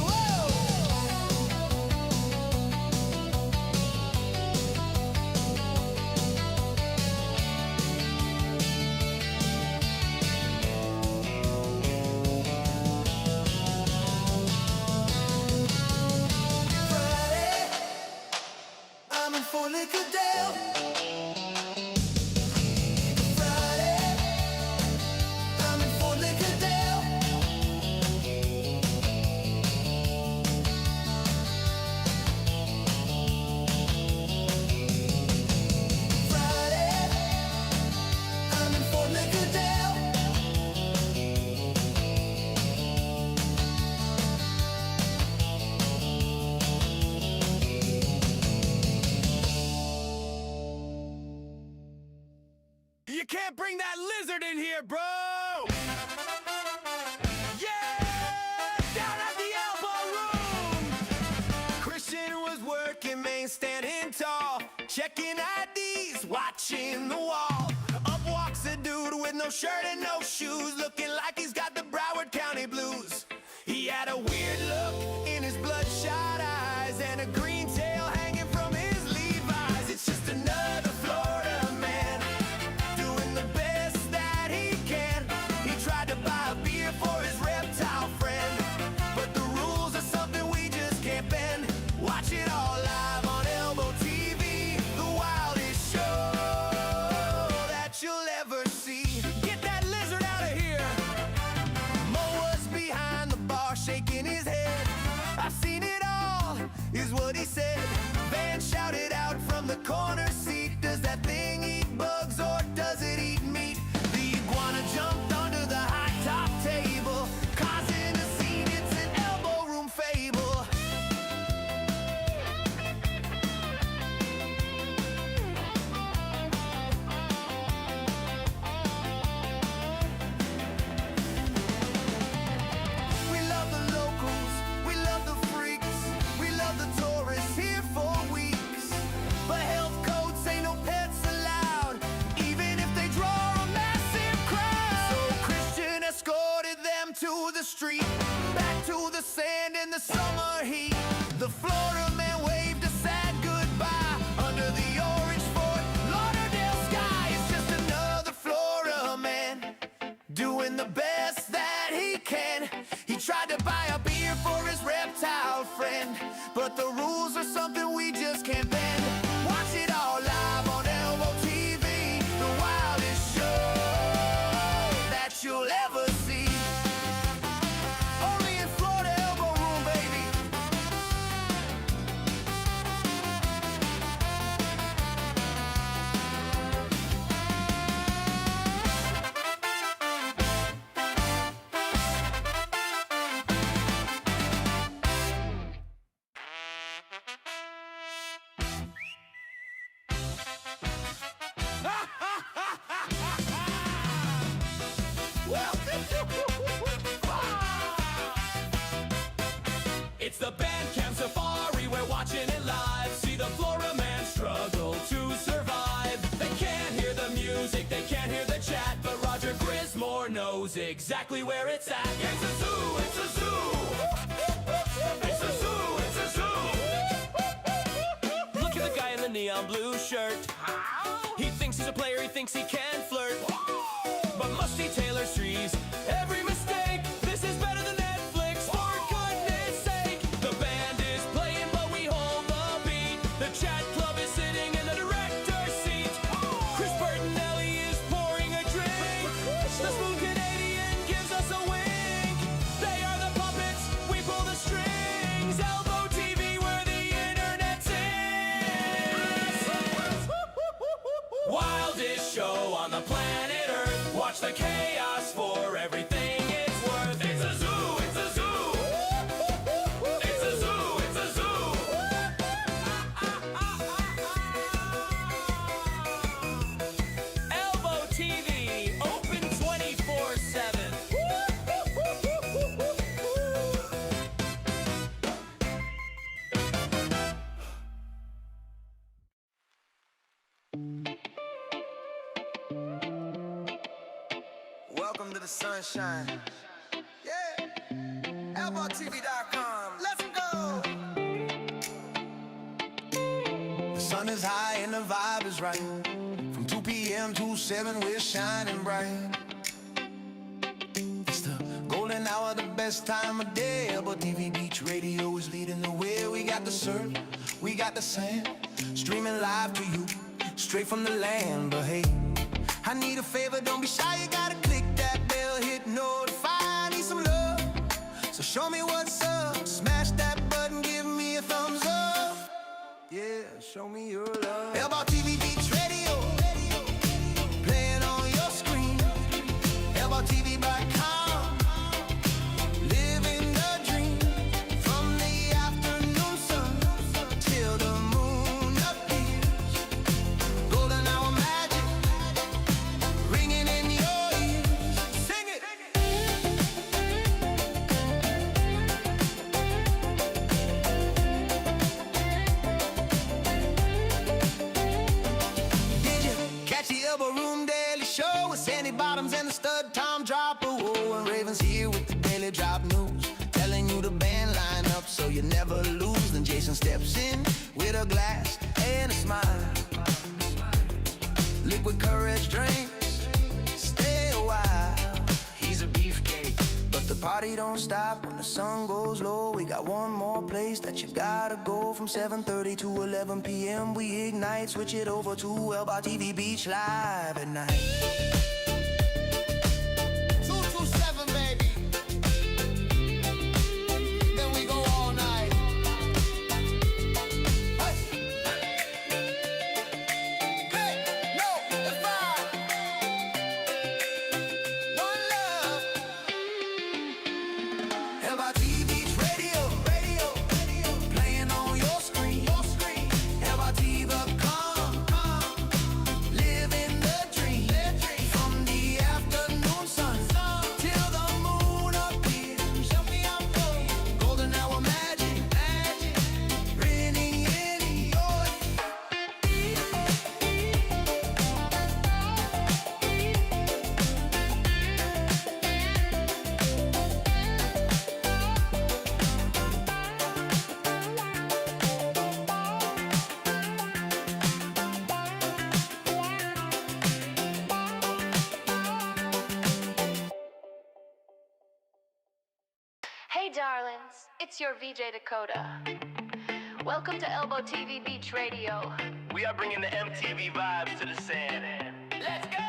Whoa! Friday, I'm in Fort Lauderdale. Friday, I'm in Fort Lauderdale. Friday, I'm in Fort Lauderdale. You can't bring that lizard in here, bro! Yeah! Down at the Elbo Room! Christian was working, man, standing tall, checking IDs, watching the wall. Up walks a dude with no shirt and no shoes, looking like he's got the Broward County blues. He had a weird look in his bloodshot eyes and a green tail hanging from his Levi's. It's just another Florida man doing the best that he can. He tried to buy a beer for his reptile friend, but the rules are something we just can't bend. Watch it all live on Elbo TV, the wildest show that you'll ever see. Get that lizard out of here! Mo was behind the bar shaking his head. I've seen it all, is what he said. Van shouted out from the corner seat, does that thing eat bugs or does it eat meat? The iguana jumped under the high top table, causing a scene, it's an Elbo Room fable. We love the locals, we love the freaks, we love the tourists here for weeks. But health codes say no pets allowed, even if they draw a massive crowd. So Christian escorted them to the street, back to the sand in the summer heat. The Florida man waved a sad goodbye under the orange Fort Lauderdale sky. It's just another Florida man doing the best that he can. He tried to buy a beer for his reptile friend, but the rules are something we just can't bend. Watch it all live on Elbo TV, the wildest show that you'll ever see. Only in Florida, Elbo Room, baby. It's the Bandcamp Safari, we're watching it live. See the Flora man struggle to survive. They can't hear the music, they can't hear the chat, but Roger Grismore knows exactly where it's at. It's a zoo, it's a zoo. It's a zoo, it's a zoo. Look at the guy in the neon blue shirt. He thinks he's a player, he thinks he can flirt. But must he tailor trees? Every mistake, this is better than Netflix, for goodness sake. The band is playing, but we hold the beat. The chat club is sitting in the director's seat. Chris Bertinelli is pouring a drink. The smooth Canadian gives us a wink. They are the puppets, we pull the strings. Elbo TV, where the internet sings. Wildest show on the planet Earth. Watch the chaos for everything it's worth. It's a zoo, it's a zoo. It's a zoo, it's a zoo. Elbo TV, open 24/7. Welcome to the sunshine. Yeah. ElboTV.com. Let's go. The sun is high and the vibe is right. From 2 p.m. to 7, we're shining bright. It's the golden hour, the best time of day. Elbo TV Beach Radio is leading the way. We got the surf, we got the sand, streaming live to you, straight from the land. But hey, I need a favor, don't be shy, you gotta click that bell, hit notify, I need some love. So show me what's up, smash that button, give me a thumbs up. Yeah, show me your love. Elbo TV Beach Radio, playing on your screen. ElboTV.com, living the dream. From the afternoon sun till the moon appears. Golden hour magic ringing in your ears. Sing it. Did you catch the Elbo Room Daily Show with Sandy Bottoms and the stud Tom Dropper? Whoa, and Raven's here with the daily drop news, telling you the band line up so you never lose. Then Jason steps in with a glass and a smile. Liquid courage drinks, stay a while. He's a beefcake, but the party don't stop when the sun goes low. We got one more place that you gotta go. From 7:30 to 11 p.m. we ignite. Switch it over to Elbo TV Beach Live at night. 227, baby. Then we go all night. Hey, no, it's fine. One love. Elbo TV Beach Radio, playing on your screen. ElboTV.com, living the dream. From the afternoon sun till the moon appears. Show me I'm gold. Golden hour magic, ringing in your Hey darlings, it's your VJ Dakota. Welcome to Elbo TV Beach Radio. We are bringing the MTV vibes to the sand. Let's go!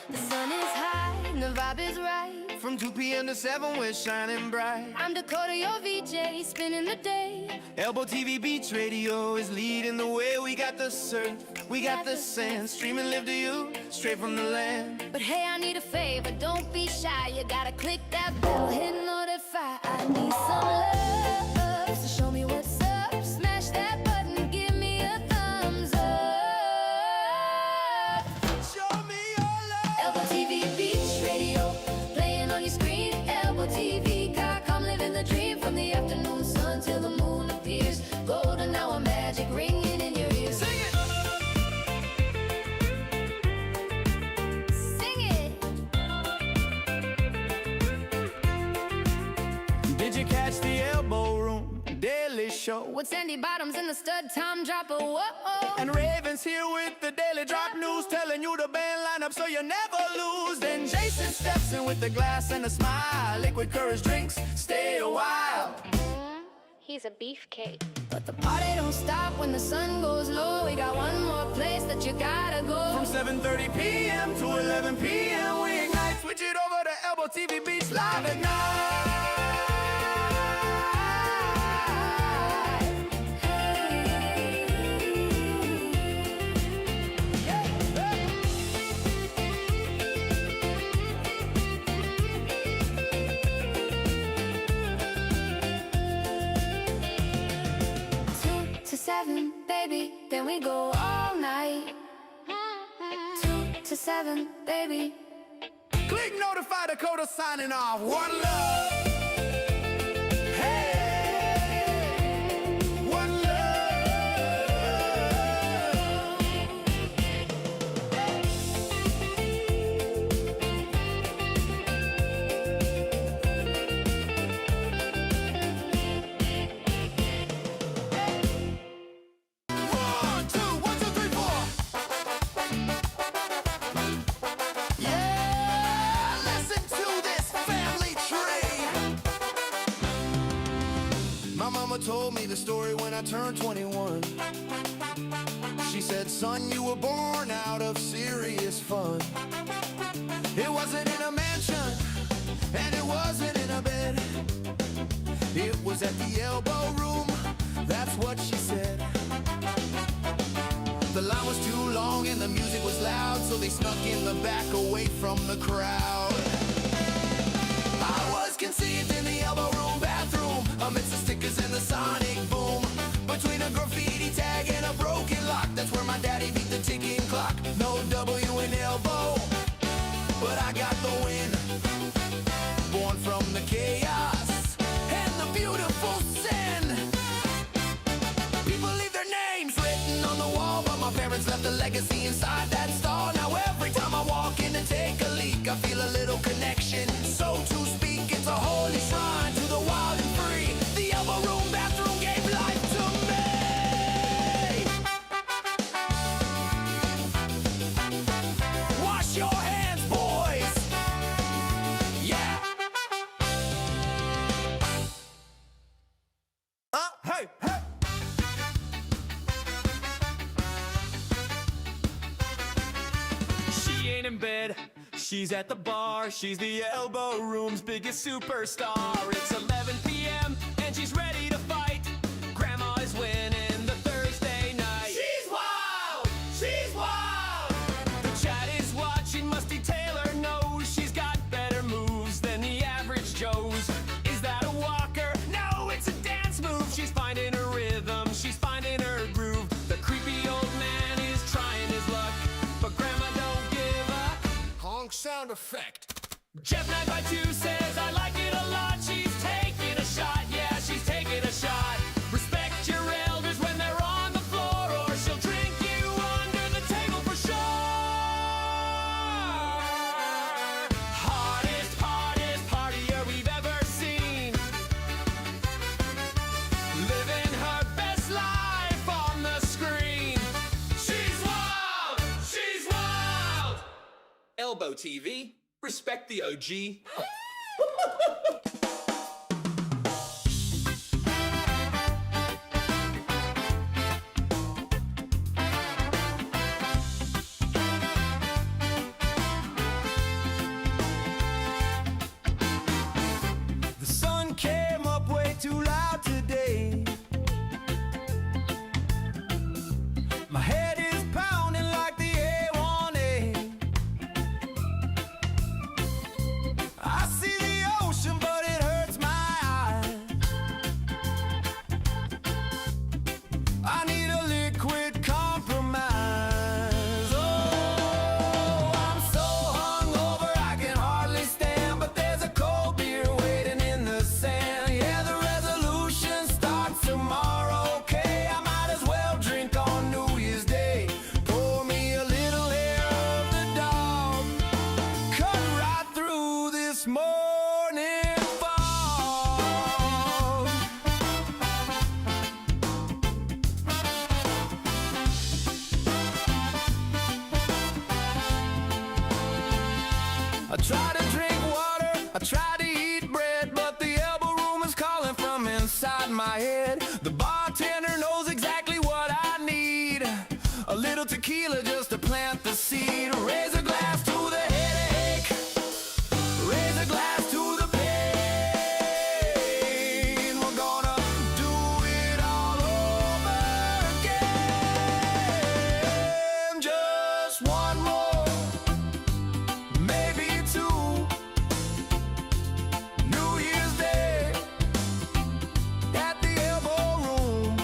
The sun is high and the vibe is right. From 2 p.m. to 7, we're shining bright. I'm Dakota, your VJ, spinning the day. Elbo TV Beach Radio is leading the way. We got the surf, we got the sand, streaming live to you, straight from the land. But hey, I need a favor, don't be shy. You gotta click that bell, hit notify. I need some love, so show me what's up. Smash that button, give me a thumbs up. Show me your love. Elbo TV Beach Radio. show. With Sandy Bottoms in the stud Tom dropper, whoa. And Raven's here with the daily drop news, telling you the band lineup so you never lose. Then Jason steps in with the glass and a smile. Liquid courage drinks, stay a while. He's a beefcake. But the party don't stop when the sun goes low. We got one more place that you gotta go. From 7:30 p.m. to 11 p.m. we ignite. Switch it over to Elbo TV Beach Live at night. 7, baby, then we go all night. 2 to 7, baby. Click notify Dakota signing off. One love. Hey, one love. 1, 2, 1, 2, 3, 4. Yeah, listen to this family tree. My mama told me the story when I turned 21. She said, son, you were born out of serious fun. It wasn't in a mansion, and it wasn't in a bed. It was at the Elbo Room, that's what she said. The line was too long and the music was loud, so they snuck in the back away from the crowd. I was conceived in the Elbo Room bathroom, amidst the stickers and the sonic boom. Between a graffiti tag and a broken lock, that's where my daddy beat the ticking clock. No W in elbow, but I got the win. Born from the chaos and the beautiful sin. People leave their names written on the wall, but my parents left a legacy inside that stall. Now every time I walk in and take a leak, I feel a little connection. So to speak, it's a holy shrine to the wild and free. The Elbow Room bathroom gave life to me. Wash your hands, boys. Yeah. Hey, hey. She ain't in bed, she's at the bar. She's the Elbow Room's biggest superstar. It's 11 p.m. and she's ready to fight. Grandma is winning the Thursday night. She's wild. She's wild. The chat is watching, Musty Taylor knows she's got better moves than the average Joe's. Is that a walker? No, it's a dance move. She's finding her rhythm, she's finding her groove. The creepy old man is trying his luck, but Grandma don't give up. Honk sound effect. Jeff Knight by 2 says, I like it a lot. She's taking a shot, yeah, she's taking a shot. Respect your elders when they're on the floor, or she'll drink you under the table for sure. Hardest partier we've ever seen. Living her best life on the screen. She's wild, she's wild. Elbow TV, respect the OG. The sun came up way too loud today. My head is pounding like the A1A. I see the ocean, but it hurts my eyes. I need a liquid compromise. Oh, I'm so hungover I can hardly stand, but there's a cold beer waiting in the sand. Yeah, the resolution starts tomorrow. Okay, I might as well drink on New Year's Day. Pour me a little hair of the dog, cut right through this morning fog. tried to eat bread, but the elbow room is calling from inside my head. The bartender knows exactly what I need. A little tequila just to plant the seed. Raise a glass to the headache. Raise a glass to the pain. We're gonna do it all over again. Just one more, maybe two. New Year's Day at the Elbo Room.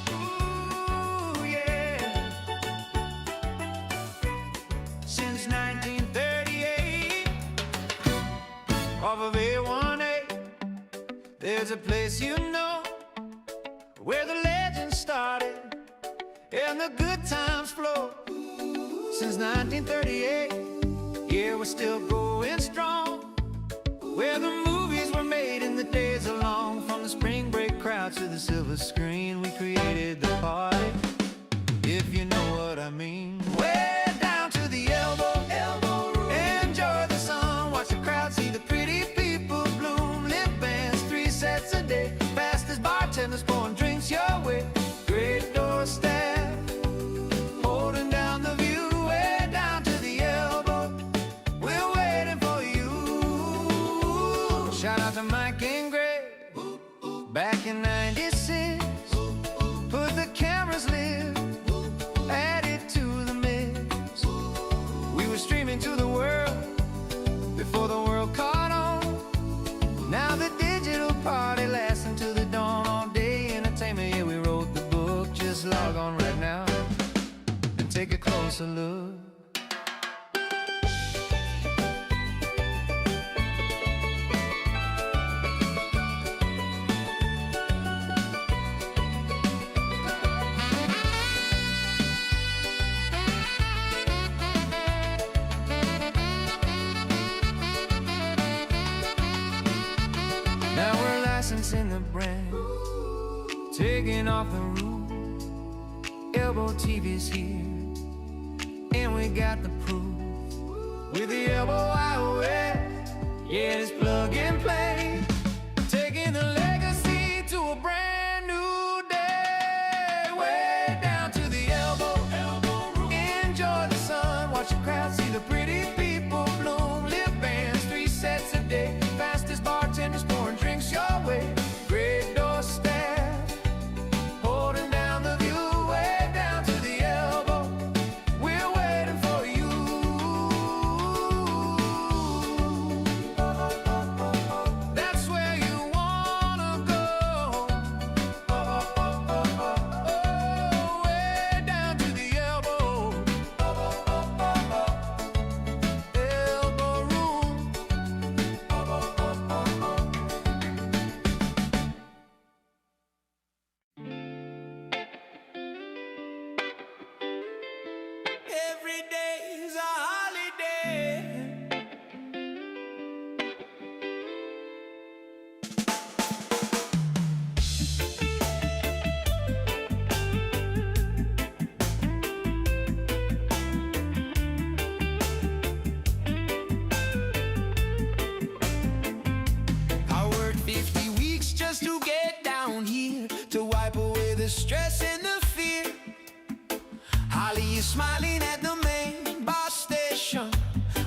Ooh, yeah. Since 1938, off of A1A, there's a place you know where the legend started and the good times flow. Since 1938, yeah, we're still going strong. Where the movies were made and the days are long. From the spring break crowd to the silver screen, we created the party, if you know what I mean. Way down to the elbow room. Enjoy the sun, watch the crowd see the pretty people bloom. Live bands, 3 sets a day. Fastest bartenders pouring drinks your way. Great door staff, holding down the view. Way down to the elbow, we're waiting for you. Shout out to Mike and Greg, back in 96. Put the cameras lit, added to the mix. We were streaming to the world before the world caught on. Now the digital party lasts until the dawn. All day entertainment, yeah, we wrote the book. Just log on right now and take a closer look. Now we're licensing the brand, taking off the roof. Elbo TV's here, and we got the proof. With the Elbo iOS, yeah, it's plug and play. Taking the legacy to a brand new day. Way down to the elbow room. Enjoy the sun, watch the crowd see the pretty people bloom. Live bands, 3 sets a day. Fastest bartenders pouring drinks your way. Great door staff, holding down the view. Way down to the elbow, we're waiting for you. That's where you wanna go. Way down to the elbow. Elbo Room. Every day's a holiday. I worked 50 weeks just to get down here, to wipe away the stress and the fear. Holly is smiling at the main bus station.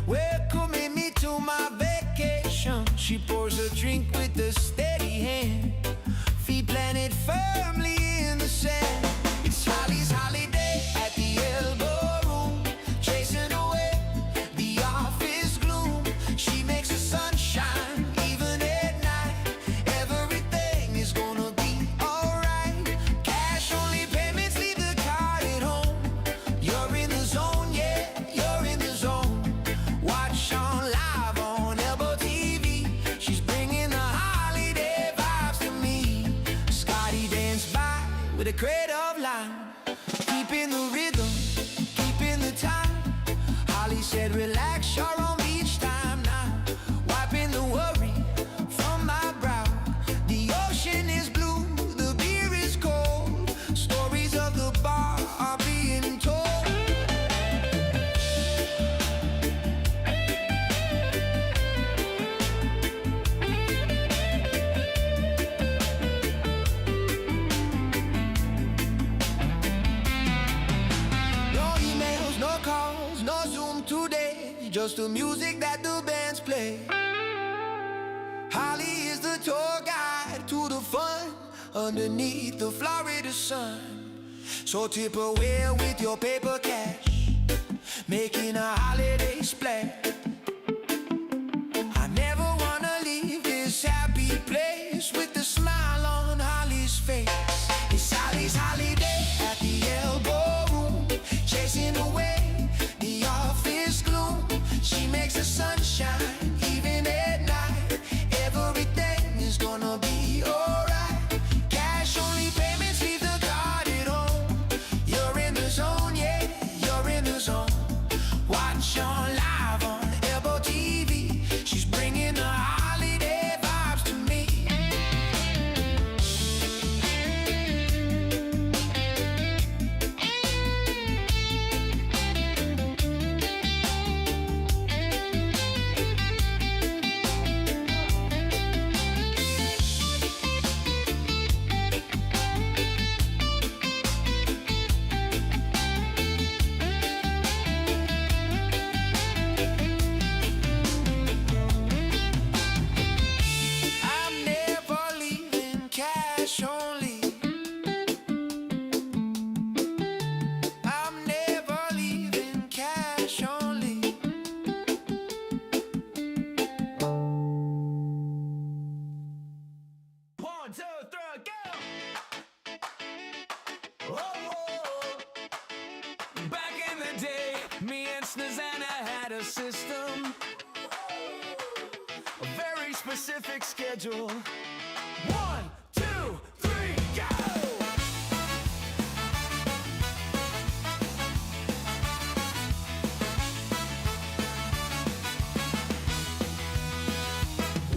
Welcome me to my vacation. She pours a drink with a steady hand, feet planted firmly in the sand. It's Holly's holiday at the Elbo Room, chasing away the office gloom. She makes the sun shine even at night. Everything is gonna be alright. Cash only payments, leave the card at home. You're in the zone, yeah, you're in the zone. Watch on live on Elbo TV. She's bringing the holiday with a crate of lime. Keeping the rhythm, keeping the time. Holly said, relax, you're on beach time now. Wiping the worry from my brow. The ocean is blue, the beer is cold. Stories of the bar are being told. Just the music that the bands play. Holly is the tour guide to the fun underneath the Florida sun. So tip a whale with your paper cash, making a holiday splash. I never wanna leave this happy place with a smile on Holly's face. It's Holly's holiday at the Elbo Room, chasing away the office gloom. She makes the sun shine, even at night. Everything is gonna be alright. Cash only payments, leave the card at home. You're in the zone, yeah, you're in the zone. Watch on live on Elbo TV. She's bringing the holiday vibes to me. System, a very specific schedule. 1, 2, 3, go!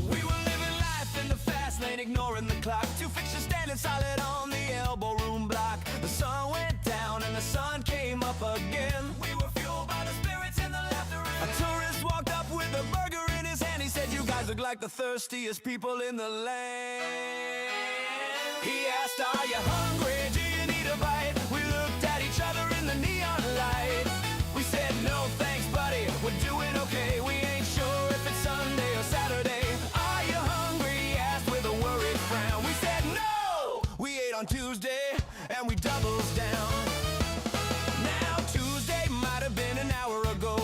We were living life in the fast lane, ignoring the clock. 2 fixtures standing solid on the Elbo Room block. The sun went down and the sun came up again. We were fueled by the spirits and the laughter. A tourist walked up with a burger in his hand. He said, you guys look like the thirstiest people in the land. He asked, are you hungry? Do you need a bite? We looked at each other in the neon light. We said, no thanks, buddy, we're doing okay. We ain't sure if it's Sunday or Saturday. Are you hungry? He asked with a worried frown. We said, no! We ate on Tuesday and we doubles down. Now Tuesday might have been an hour ago,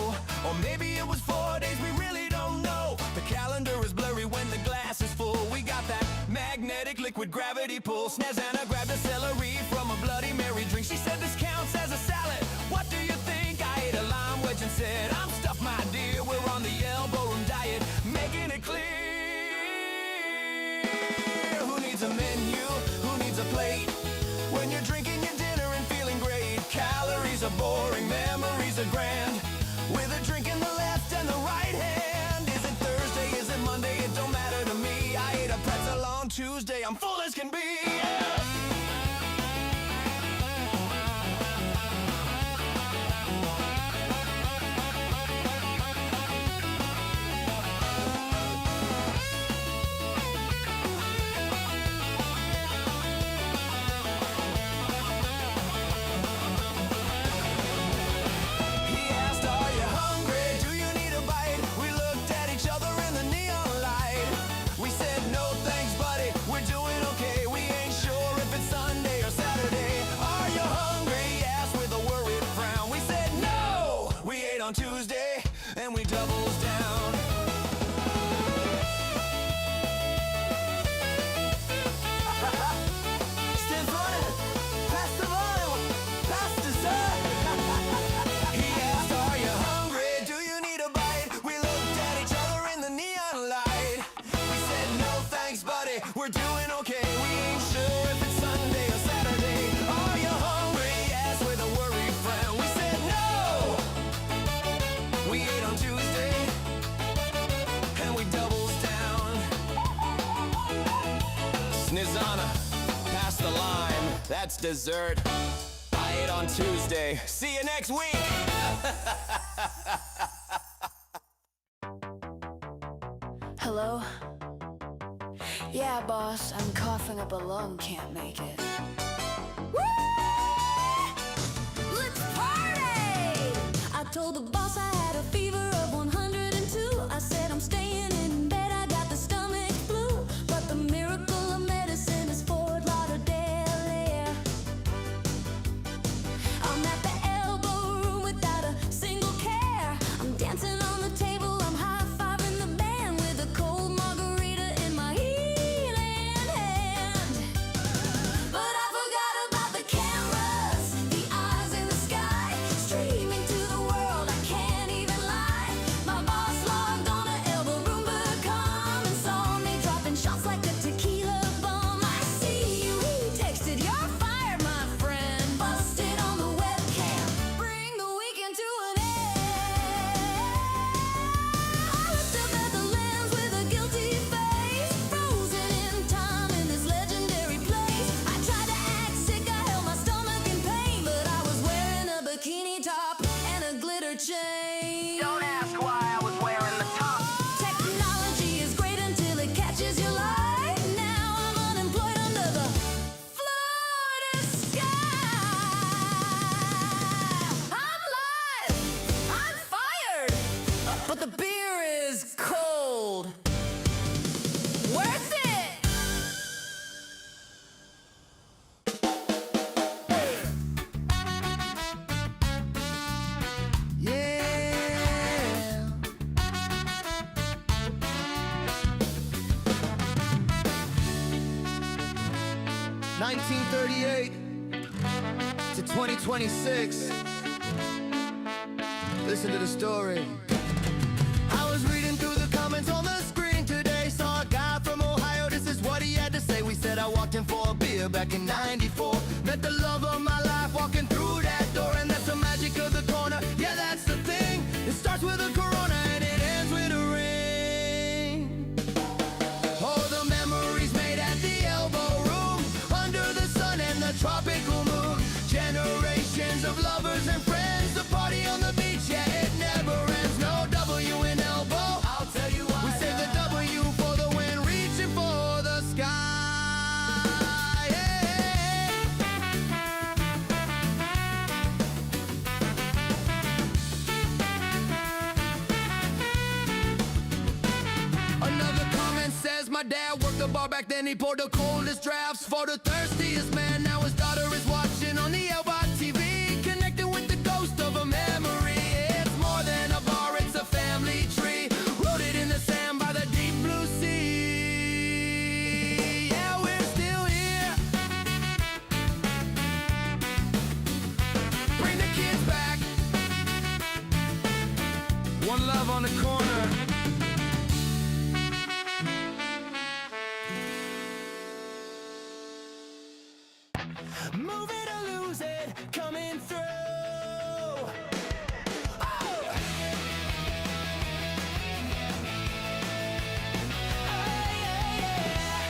or maybe it was 4 days, we really don't know. The calendar is blurry when the glass is full. We got that magnetic liquid gravity pull. Snezana grabbed a celery from a Bloody Mary drink. She said this counts as a salad. What do you think? I ate a lime wedge and said, I'm stuffed, my dear. We're on the Elbo Room diet, making it clear. Who needs a menu? Who needs a plate? When you're drinking your dinner and feeling great. Calories are boring, memories are grand. With a drink in the left and the right hand. Is it Thursday? Is it Monday? It don't matter to me. I ate a pretzel on Tuesday. I'm full as can be. He Nizana, pass the lime, that's dessert. I ate on Tuesday. See you next week! Hello? Yeah, boss, I'm coughing up a lung, can't make it. Woo! Let's party! I told the boss I had a fever of 102. I said I'm staying in bed, I got the stomach flu. But the miracle of medicine is Fort Lauderdale, yeah. I'm at the Elbo Room without a single care. I'm dancing on the table, I'm high-fiving the band with a cold margarita in my healing hand. But I forgot about the cameras, the eyes in the sky, streaming to the world, I can't even lie. My boss logged on to elbowroom.com and saw me dropping shots like a tequila bomb. I see you, he texted, you're fired, my friend. Busted on the webcam, bring the weekend to an end. I looked up at the lens with a guilty face, frozen in time in this legendary place. I tried to act sick, I held my stomach in pain, but I was wearing a bikini top and a glitter chain. Don't ask why I was wearing the top. Technology is great until it catches your lie. Now I'm unemployed under the Florida sky. I'm live, I'm fired, but the beer is cold. Worth it! Yeah. 1938 to 2026. Listen to the story. I was reading through the comments on the screen today. Saw a guy from Ohio, this is what he had to say. We said I walked in for a beer back in '94. Met the love of my life walking through that door. And that's the magic of the corner, yeah, that's the thing. It starts with a Corona and it ends with a ring. Oh, the memories made at the Elbo Room, under the sun and the tropical moon. Generations of lovers and friends, the party on the beach, yeah, it never ends. No W in elbow, I'll tell you why. We save the W for the win, reaching for the sky. Yeah. Another comment says my dad worked the bar back then. He poured the coldest drafts for the thirstiest man. Now his daughter is watching on the Elbo TV, connecting with the ghost of a memory. It's more than a bar, it's a family tree, rooted in the sand by the deep blue sea. Yeah, we're still here. Bring the kids back. One love on the corner. Move it or lose it, coming through. Oh! Oh, yeah, yeah.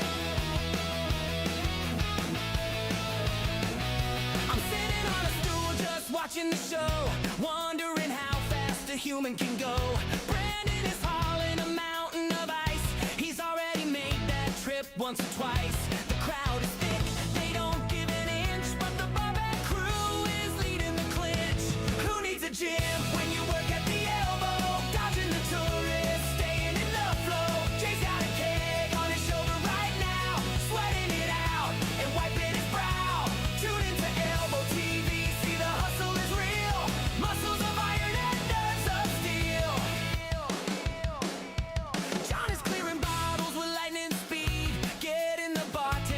I'm sitting on a stool just watching the show, wondering how fast a human can go. Brandon is hauling a mountain of ice. He's already made that trip once or twice. The crowd is thick, they don't give an inch, but the barback crew is leading the clinch. Who needs a gym when you work at the Elbow? Dodging the tourists, staying in the flow. Jay's got a keg on his shoulder right now, sweating it out and wiping his brow. Tune into Elbow TV, see the hustle is real. Muscles of iron and nerves of steel. John is clearing bottles with lightning speed, getting the bartender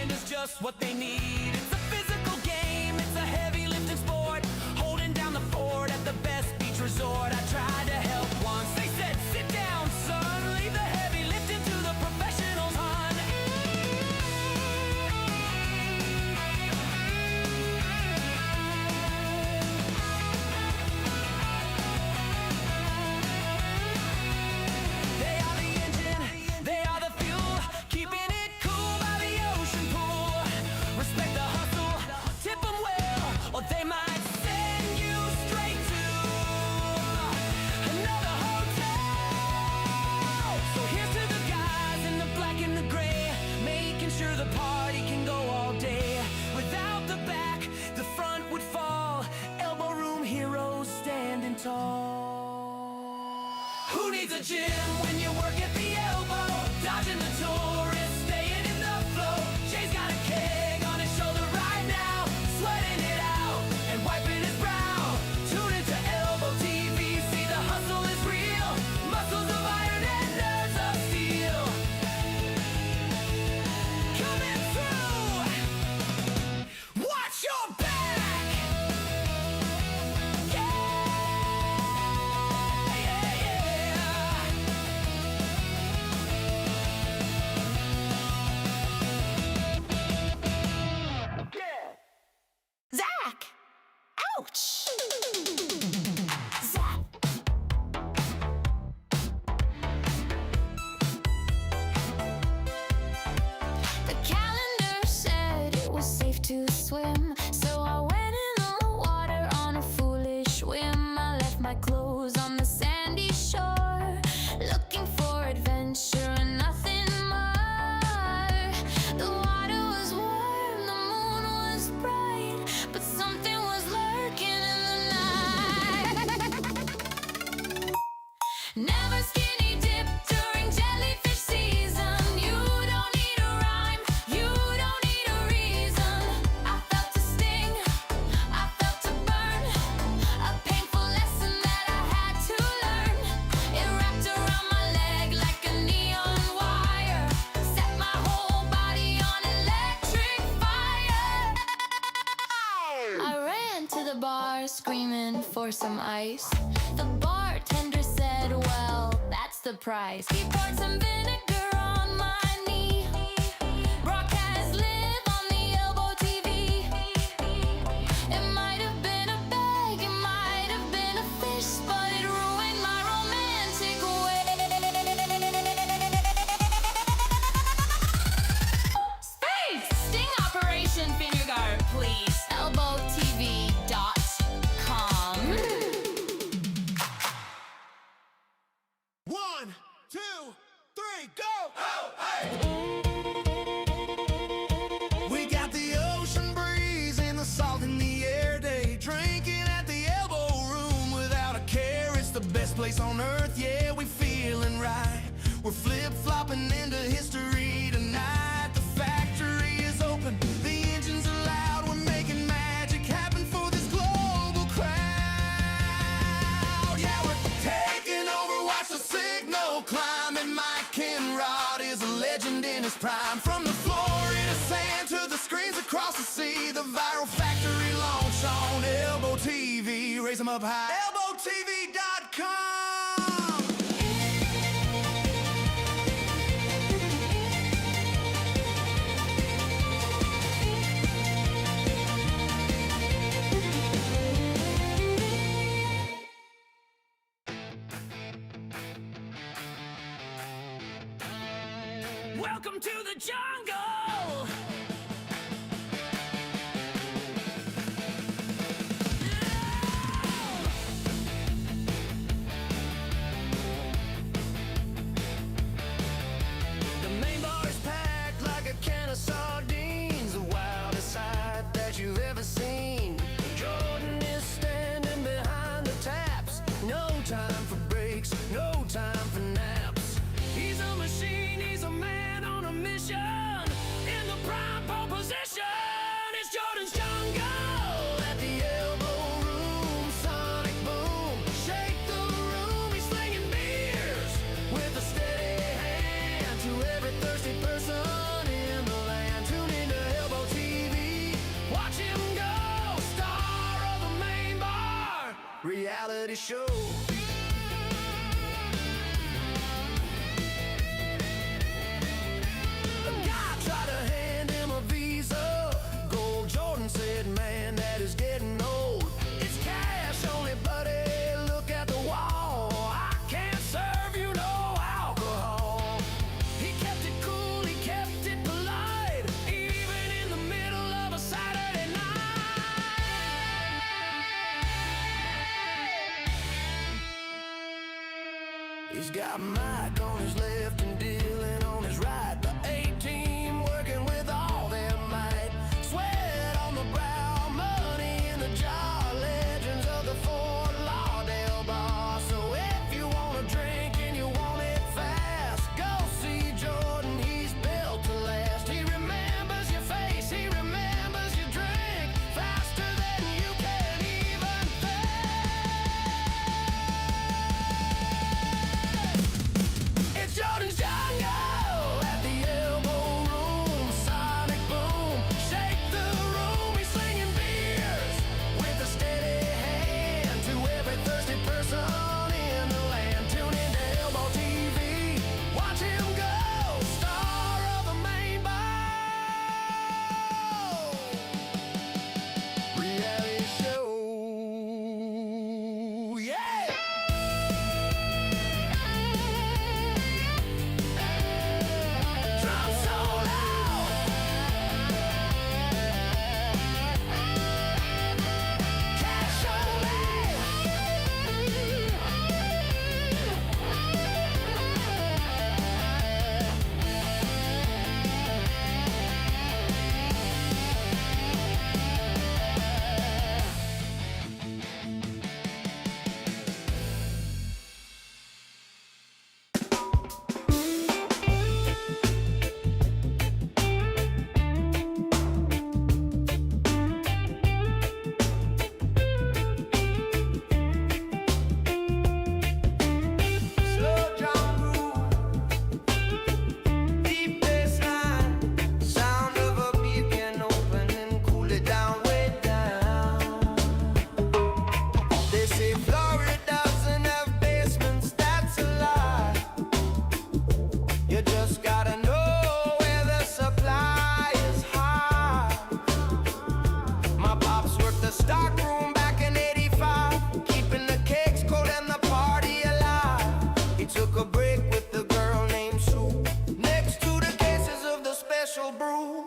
needs a gym when you work at the Elbow? Dodging the tourists, staying in the flow. Jay's got a keg on his shoulder right now, sweating it out and wiping his brow. Tune into Elbo TV, see the hustle is real. Muscles of iron and nerves of steel. Coming through, watch your back. Zach! Ouch! Zach! The calendar said it was safe to swim, so I went in the water on a foolish whim. I left my clothes on the sandy shore, looking for adventure and nothing more. The water was warm, the moon was bright, but something was lurking in the night. Never skinny dip during jellyfish season. You don't need a rhyme, you don't need a reason. I felt a sting, I felt a burn, a painful lesson that I had to learn. It wrapped around my leg like a neon wire, set my whole body on electric fire. I ran to the bar screaming for some ice. The bartender said, well, that's the price. He poured some vinegar on my knee. Broadcast live on the Elbo TV. It might have been a bag, it might have been a fish, but it ruined my romantic way. Space! Sting Operation Vinegar, please. ElboTV.com. 1, 2, 3, go! We got the ocean breeze and the salt in the air day. Drinking at the Elbo Room without a care. It's the best place on earth, yeah, we feeling right. We're flip-flopping into history tonight. The factory is open, the engines are loud. We're making magic happen for this global crowd. Yeah, we're taking over, watch the signal climb. And Mike Kenrod is a legend in his prime. From the Florida sand to the screens across the sea, the viral factory launch on Elbo TV. Raise them up high. ElboTV.com. Welcome to the jungle. The main bar is packed like a can of sardines, the wildest sight that you've ever seen. Jordan is standing behind the taps, no time for breaks, no time for naps. He's a machine, he's a man on a mission, in the prime pole position. It's Jordan's jungle at the Elbo Room. Sonic boom, shake the room. He's slinging beers with a steady hand to every thirsty person in the land. Tune into Elbo TV, watch him go. Star of the main bar reality show. A guy tried to hand him a visa. Gold Jordan said, man, that is getting old. It's cash only, buddy, look at the wall. I can't serve you no alcohol. He kept it cool, he kept it polite, even in the middle of a Saturday night. He's got Mike on his left and Dylan on his right. The A-team working with all their might. Sweat on the brow, money in the jar. Legends of the Fort Lauderdale bar. So if you wanna drink in your stock room back in '85, keeping the cakes cold and the party alive. He took a break with the girl named Sue, next to the cases of the special brew.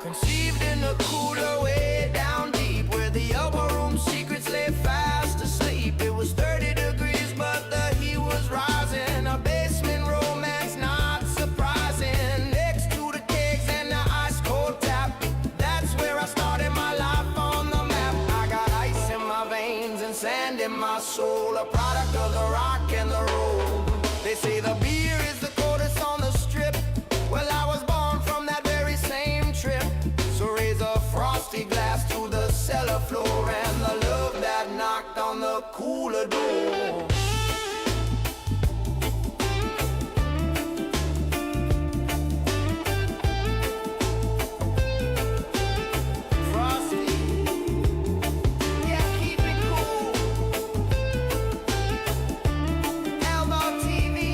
Conceived in a cooler way down deep, where the Elbo Room secrets lay fast asleep. It was 30 degrees, but the heat was rising. A basement romance, not surprising. Next to the kegs and the ice cold tap, that's where I started my life on the map. I got ice in my veins and sand in my soul, a product of the rock and the roll. They say the beer is the coldest on the strip. Well, I was born from that very same trip. So raise a frosty glass to the cellar floor and the love that knocked on the cooler door. Frosty, yeah, keep it cool. Elbo TV.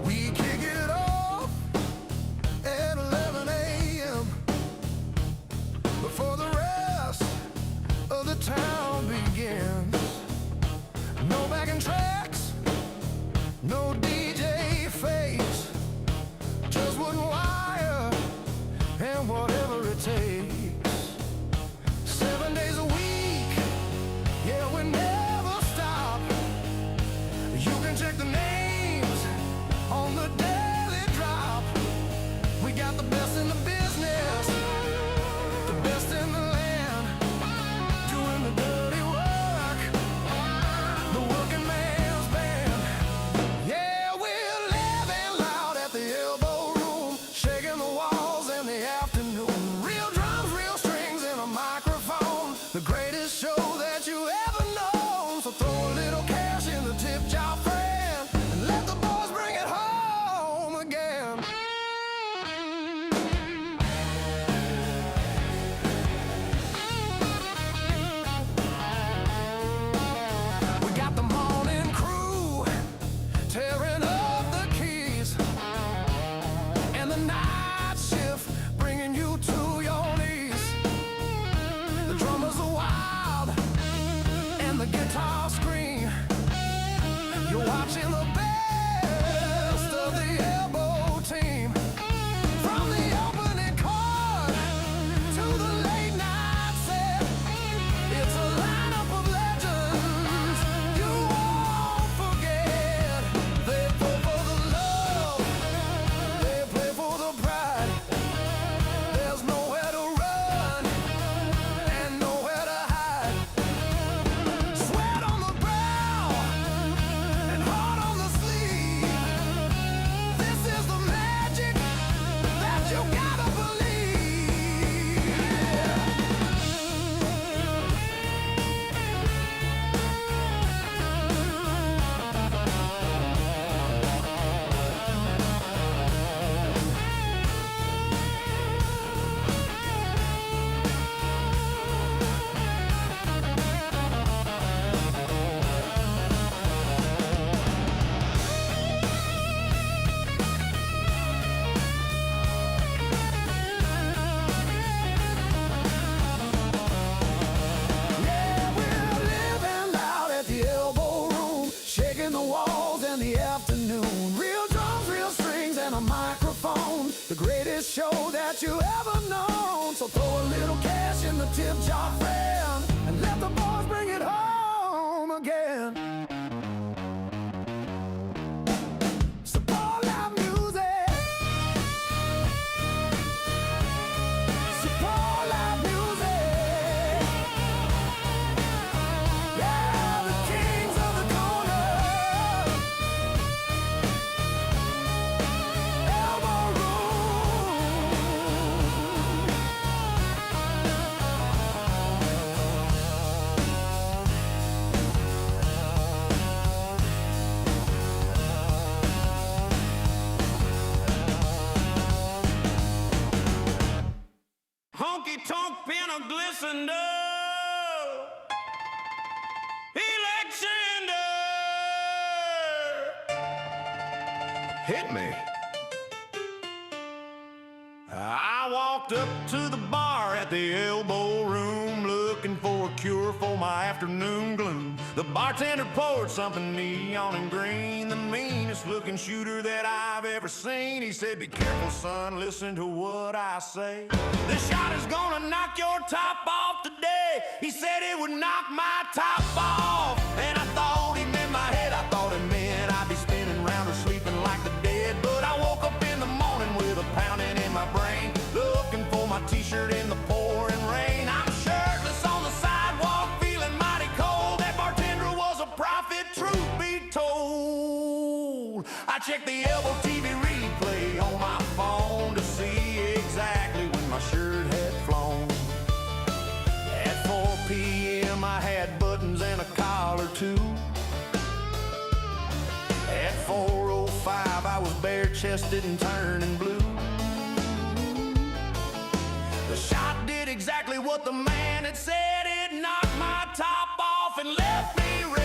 We kick it off at 11 a.m. before the rest of the town begins. No backing tracks, no DJ face, just wooden wire and whatever it takes. 7 days a week, yeah, we never stop. You can check the names on the daily drop. We got the best in the business, the best in the land, doing the dirty work, the working man's band. Yeah, we're living loud at the Elbo Room, shaking the walls in the afternoon. Real drums, real strings, and a microphone, the greatest show that you ever known. So throw a little cash in the tip jar, friend, and let the boys bring it home again. greatest show that you ever known. So throw a little cash in the tip jar, friend, and let the boys bring it home again. Support live music. Support live music. Yeah, the kings of the corner. Elbo Room. Honky tonk pin of glisten election hit me. I walked up to the bar at the Elbo Room, looking for a cure for my afternoon gloom. The bartender poured something neon and green, the meanest looking shooter that I've ever seen. He said, "Be careful, son, listen to what I say. This shot is gonna knock your top off today." He said it would knock my top off, and I thought he meant my head. I thought it meant I'd be spinning round or sleeping like the dead. But I woke up in the morning with a pounding in my brain, looking for my t-shirt in the pouring rain. I'm shirtless on the sidewalk, feeling mighty cold. That bartender was a prophet, truth be told. I checked the Elbo TV replay on my phone to see exactly when my shirt had flown. At 4 p.m. I had buttons and a collar too. At 4:05 I was bare-chested and turning blue. The shot did exactly what the man had said. It knocked my top off and left me red.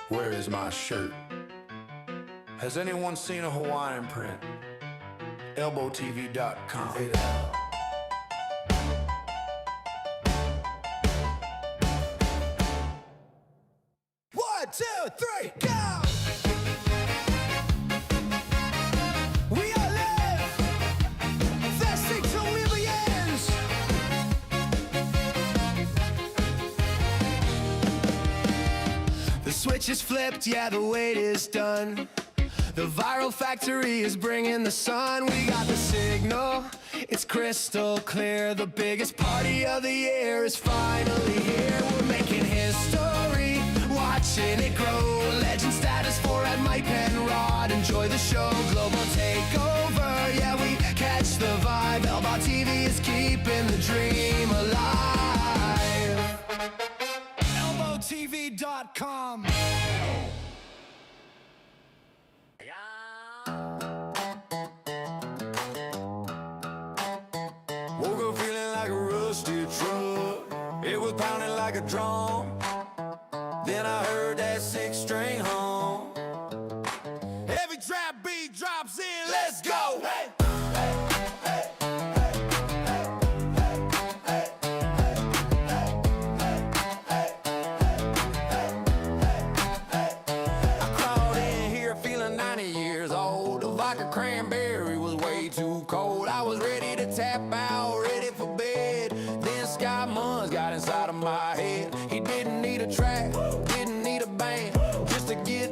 Where is my shirt? Has anyone seen a Hawaiian print? ElboTV.com. One, two, three, go! We all live, thirsty till we begins. The switch is flipped, yeah, the wait is done. The viral factory is bringing the sun. We got the signal, it's crystal clear. The biggest party of the year is finally here. We're making history, watching it grow. Legend status for at Mike Penrod. Enjoy the show, global takeover. Yeah, we catch the vibe. Elbo TV is keeping the dream alive. ElboTV.com. Woke up feeling like a rusty truck. It was pounding like a drum. Then I heard that 6-string hum. Every trap beat drops in, let's go. Hey! Cranberry was way too cold. I was ready to tap out, ready for bed. Then Scott Munns got inside of my head. He didn't need a track, didn't need a band, just to get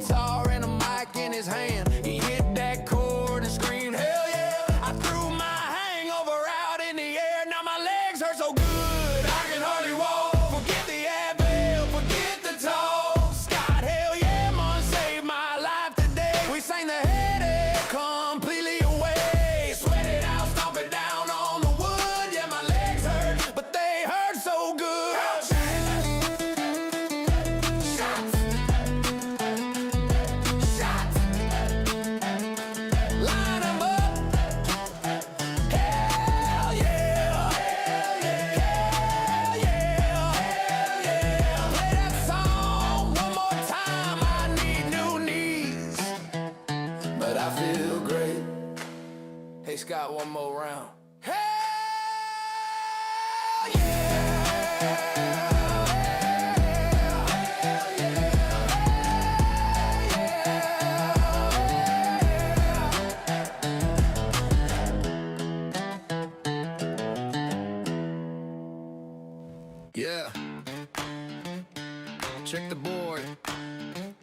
Check the board.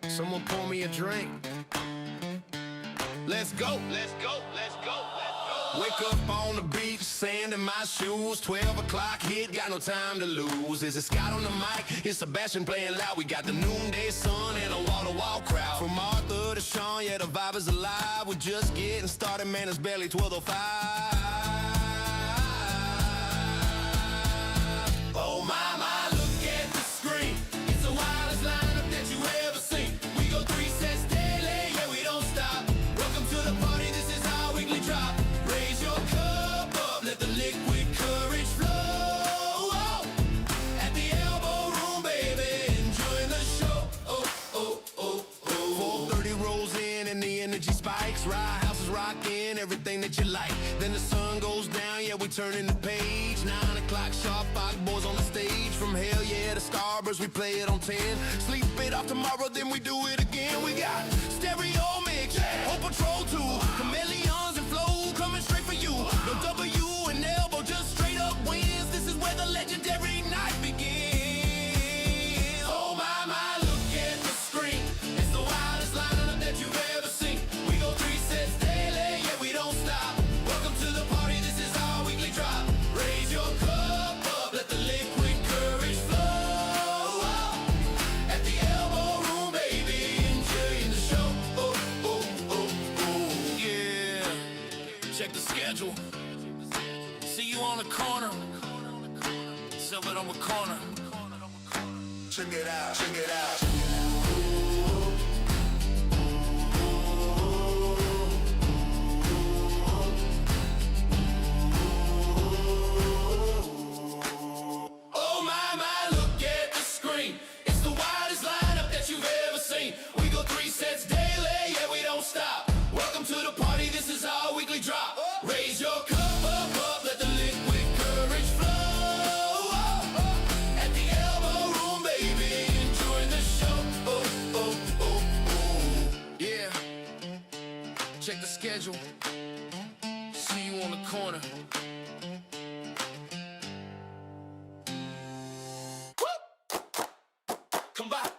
Someone pour me a drink. Let's go. Let's go. Let's go. Wake up on the beach, sand in my shoes. 12 o'clock hit, got no time to lose. Is it Scott on the mic? It's Sebastian playing loud. We got the noonday sun and a wall-to-wall crowd. From Arthur to Sean, yeah, the vibe is alive. We're just getting started, man, it's barely 12:05. Oh my, look at the screen. It's the wildest lineup that you ever seen. We go 3 sets daily, yeah, we don't stop. Welcome to the party, this is our weekly drop. Raise your cup up, let the liquid courage flow. At the Elbo Room, baby, enjoying the show. 4:30 rolls in and the energy spikes. Ride house is rocking, everything that you like. Then the sun goes down, yeah, we turning the page. 9 o'clock sharp, 5 boys on the stage. From hell, yeah, to Starburst, we play it on 10. Sleep it off tomorrow, then we do it again. We got stereo mix, Whole Patrol 2, chameleons and flow coming straight for you. No W and elbow, just straight up wins. This is where the legendary night begins. Oh my, look at the screen. It's the wildest lineup that you've ever seen. We go 3 sets daily, yeah, we don't stop. Welcome to the party, this is our weekly drop. Raise your cup up, let the liquid courage flow. At the Elbo Room, baby, enjoying the show. Yeah. Check the schedule. See you on the corner. Silver on the corner. Check it out, check it out. Oh my, look at the screen. It's the wildest lineup that you've ever seen. We go 3 sets daily, yeah, we don't stop. Welcome to the party, this is our weekly drop. Raise your cup up, let the liquid courage flow. At the Elbo Room, baby, enjoying the show. Yeah. Check the schedule. See you on the corner. Come by.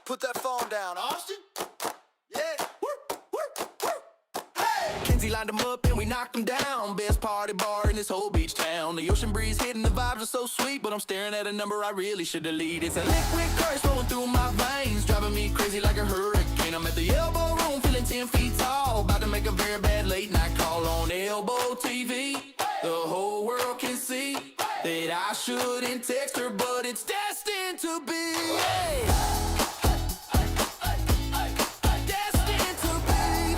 Put that phone down, Austin. Yeah. Hey! Kenzie lined them up and we knocked them down. Best party bar in this whole beach town. The ocean breeze hitting, the vibes are so sweet, but I'm staring at a number I really should delete. It's a liquid courage flowing through my veins, driving me crazy like a hurricane. I'm at the Elbo Room, feeling 10 feet tall, about to make a very bad late night call on Elbo TV. The whole world can see that I shouldn't text her, but it's destined to be. Hey! Destined to be.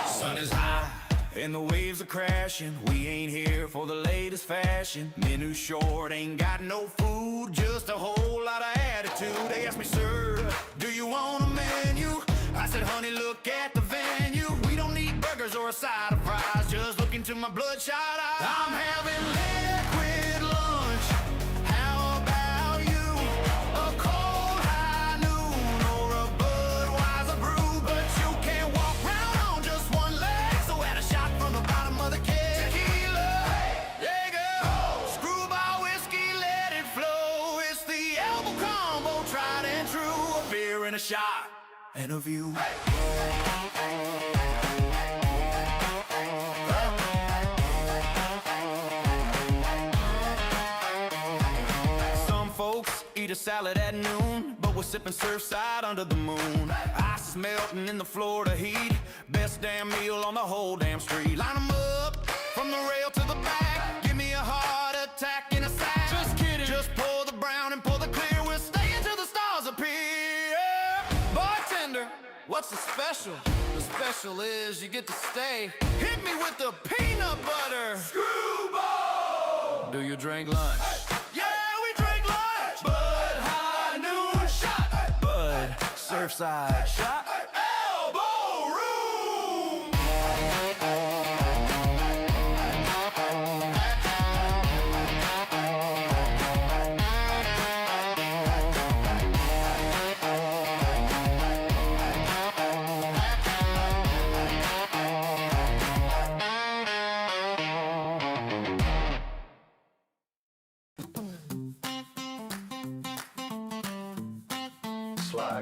Sun is high and the waves are crashing. We ain't here for the latest fashion. Men who short ain't got no food, just a whole lot of attitude. They asked me, sir, do you want a menu? I said, honey, look at the venue. We don't need burgers or a side of fries, just look into my bloodshot eyes. I'm having liquid lunch. How about you? A cold high noon or a Budweiser brew, but you can't walk round on just one leg. So add a shot from the bottom of the keg. Tequila, Jaeger, screwball whiskey, let it flow. It's the Elbow combo, tried and true. A beer and a shot and a view. Some folks eat a salad at noon, but we're sipping Surfside under the moon. Ice is melting in the Florida heat. Best damn meal on the whole damn street. Line 'em up from the rail to the back. Give me a heart attack in a sack. Just kidding. Just pour the brown and pour the clear. We'll stay until the stars appear. Bartender, what's the special? The special is you get to stay. Hit me with the peanut butter. Screwball! Do you drink lunch? Yeah, we drink lunch. Bud High Noon shot. Bud Surfside shot. Elbo Room.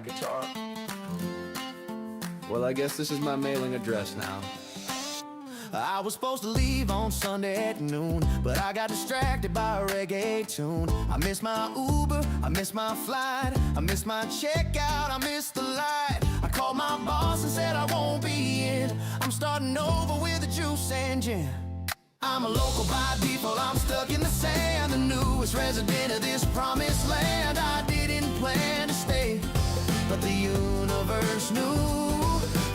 guitar. Well, I guess this is my mailing address now. I was supposed to leave on Sunday at noon, but I got distracted by a reggae tune. I missed my Uber, I missed my flight, I missed my checkout, I missed the light. I called my boss and said I won't be in. I'm starting over with a juice and gin. I'm a local by default, I'm stuck in the sand, the newest resident of this promised land. I didn't plan to stay, but the universe knew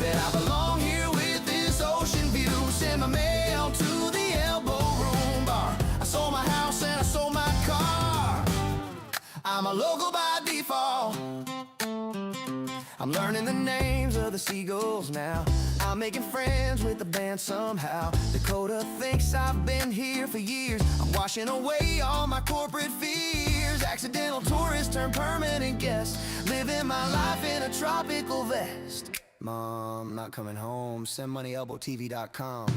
that I belong here with this ocean view. Send my mail to the Elbo Room bar. I sold my house and I sold my car. I'm a local by default. I'm learning the names of the seagulls now. I'm making friends with the band somehow. Dakota thinks I've been here for years. I'm washing away all my corporate fears. Accidental tourist turned permanent guest, living my life in a tropical vest. Mom, not coming home. Send money, elbowtv.com.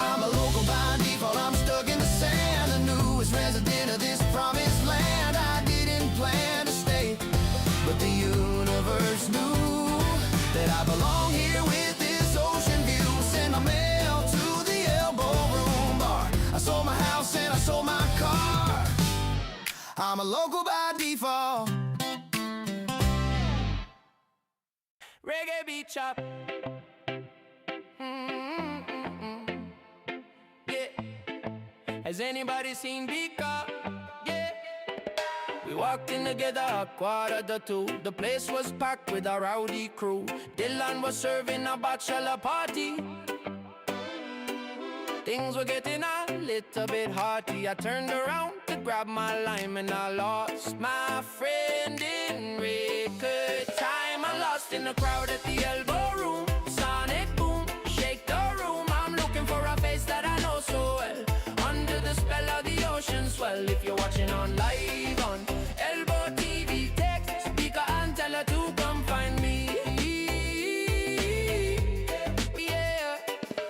I'm a local by default. I'm stuck in the sand, the newest resident of this promised land. I didn't plan to stay, but the universe knew that I belong here with this ocean view. Send my mail to the Elbo Room bar. I sold my house and I sold my car. I'm a local by default. Reggae beat chop. Yeah. Has anybody seen Bika? Yeah. We walked in together at 1:45. The place was packed with a rowdy crew. Dylan was serving a bachelor party. Things were getting a little bit hearty. I turned around to grab my lime and I lost my friend in record time. I lost in the crowd at the Elbo Room. Sonic boom, shake the room. I'm looking for a face that I know so well. Under the spell of the ocean swell. If you're watching on live on Elbo TV, text speaker and tell her to come find me.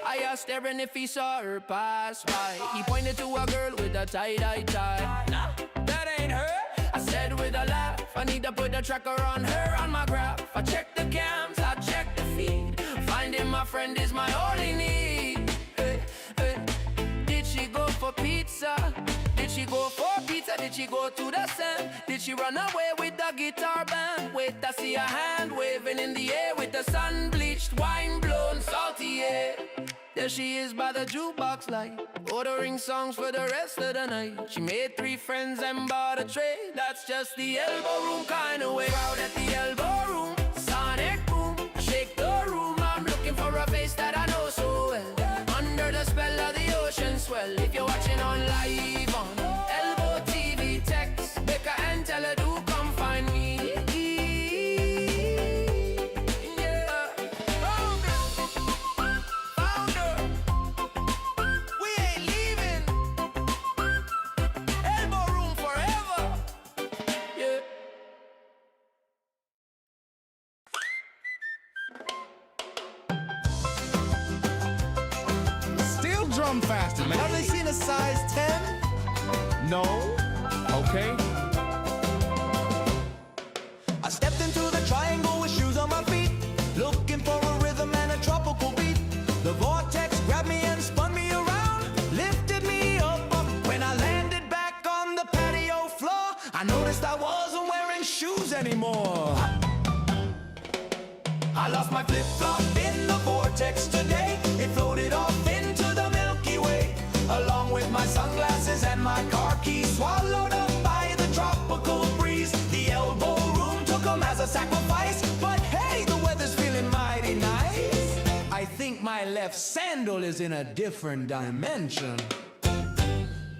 I asked Aaron if he saw her pass by. He pointed to a girl with a tie-dye tie. Nah, that ain't her, I said with a laugh. I need to put a tracker on her on my graph. I check the cams, I check the feed. Finding my friend is my only need. Did she go for pizza? Did she go for pizza? Did she go to the sand? Did she run away with the guitar band? Wait, I see a hand waving in the air with the sun-bleached, wine-blown, salty air. There she is by the jukebox light, ordering songs for the rest of the night. She made 3 friends and bought a tray. That's just the Elbo Room kind of way. Crowd at the Elbo Room, sonic boom, shake the room. I'm looking for a face that I know so well. Under the spell of the ocean swell. If you're watching on live on Elbo TV, text Becca and tell her to come find me. Drum faster, man. Have they seen a size 10? No. Okay. I stepped into the triangle with shoes on my feet, looking for a rhythm and a tropical beat. The vortex grabbed me and spun me around, lifted me up when I landed back on the patio floor. I noticed I wasn't wearing shoes anymore. I lost my flip-flop in the vortex today. It floated off into the Milky Way, along with my sunglasses and my car keys, swallowed up by the tropical breeze. The Elbo Room took them as a sacrifice, but hey, the weather's feeling mighty nice. I think my left sandal is in a different dimension,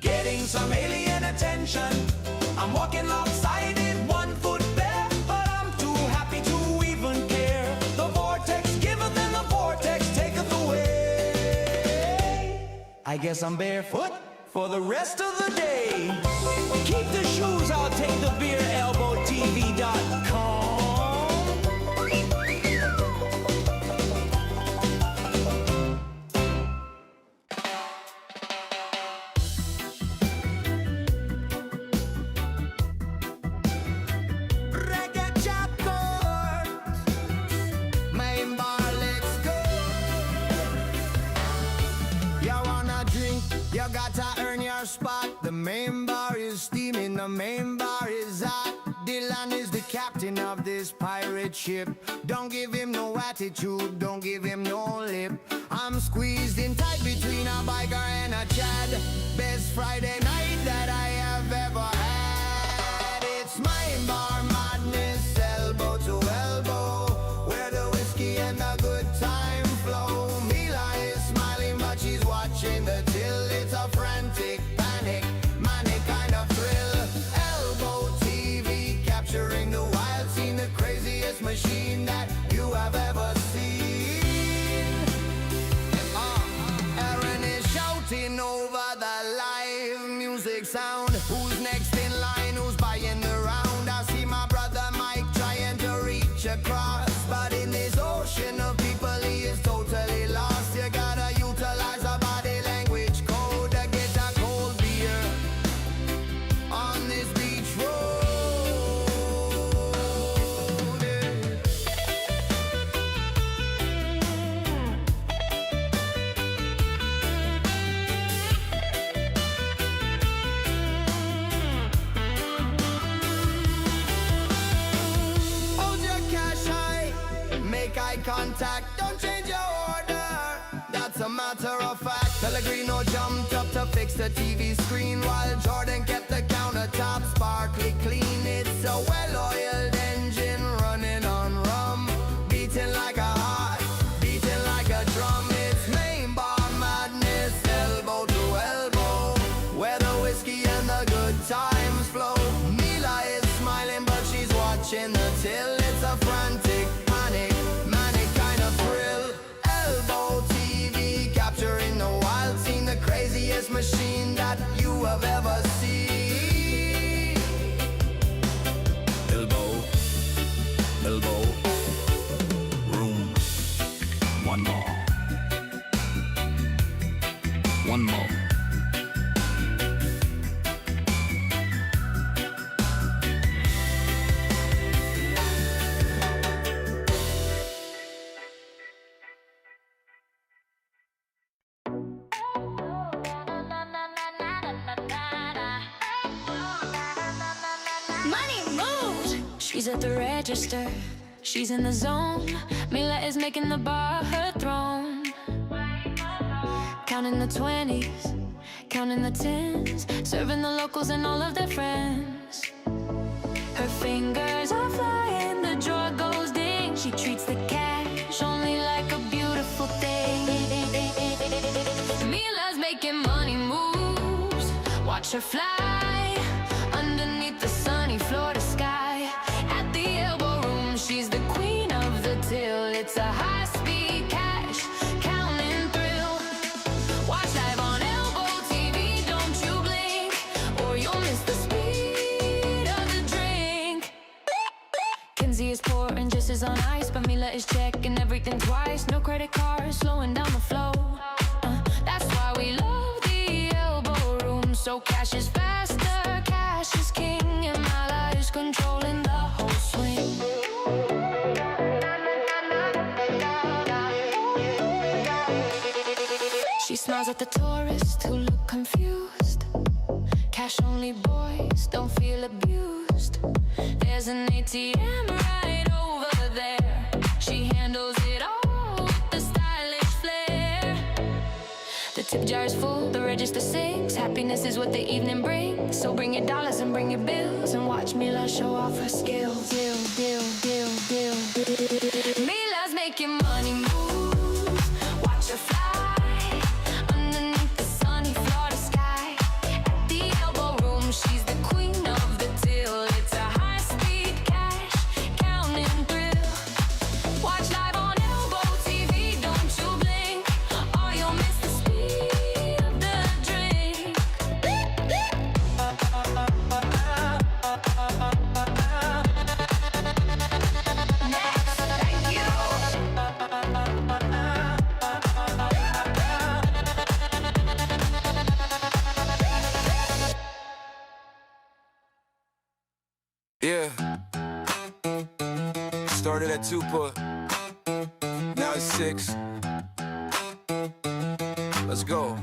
getting some alien attention. I'm walking lopsided, 1 foot bare, but I'm too happy to even care. The vortex giveth and the vortex taketh away. I guess I'm barefoot for the rest of the day. Keep the shoes, I'll take the beer. elbowtv.com. Reggae chop, of this pirate ship. Don't give him no attitude, don't give him no lip. I'm squeezed in tight between a biker and a Chad. Best Friday night that I have ever had. It's my bar madness, elbow to elbow, where the whiskey and the good time flow. Mila is smiling but she's watching the till. It's a frantic panic, manic kind of thrill. Elbow TV capturing the wild scene, the craziest machine that you have ever seen. Aaron is shouting over the live music sound. Who's next in line? Who's buying the round? I see my brother Mike trying to reach across, but in this ocean of people he is totally lost. You gotta utilize a body language code to get a cold beer on this beach road. Hold your cash high, make eye contact, don't change your order. That's a matter of fact. Pellegrino jumped up to fix the TV screen, while Jordan kept the countertop sparkly clean. It's a well-oiled engine running on rum, beating like a heart, beating like a drum. It's main bar madness, elbow to elbow, where the whiskey and the good times flow. Mila is smiling but she's watching the till. It's a frantic panic, manic kind of thrill. Elbow TV capturing the wild scene, the craziest machine that you have ever seen. Elbow, elbow, room. One more. One more. Money moves. She's at the register, she's in the zone. Mila is making the bar her throne. Counting the 20s, counting the 10s, serving the locals and all of their friends. Her fingers are flying, the drawer goes ding. She treats the cash only like a beautiful thing. Mila's making money moves, watch her fly underneath the sunny Florida sky. At the Elbo Room, she's the queen of the till. It's a high-speed cash counting thrill. Watch live on Elbo TV, don't you blink, or you'll miss the speed of the drink. Kenzie is pouring just as on ice, but Mila is checking everything twice. No credit cards, slowing down the flow. That's why we love the Elbo Room. So cash is faster, cash is king, and Mila is controlling the whole swing. She smiles at the tourists who look confused. Cash only boys don't feel abused. There's an ATM right over there. She handles it all with the stylish flair. The tip jar is full, the register sings. Happiness is what the evening brings. So bring your dollars and bring your bills, and watch Mila show off her skills. Deal, deal, deal, deal. Mila's making money moves, watch her fly underneath the sunny Florida sky. At the Elbo Room, she's the queen of the till. It's a high-speed cash counting thrill. Watch live on Elbo TV, don't you blink, or you'll miss the speed of the drink. Next, thank you. Yeah. Started at 2 put. Now it's 6. Let's go.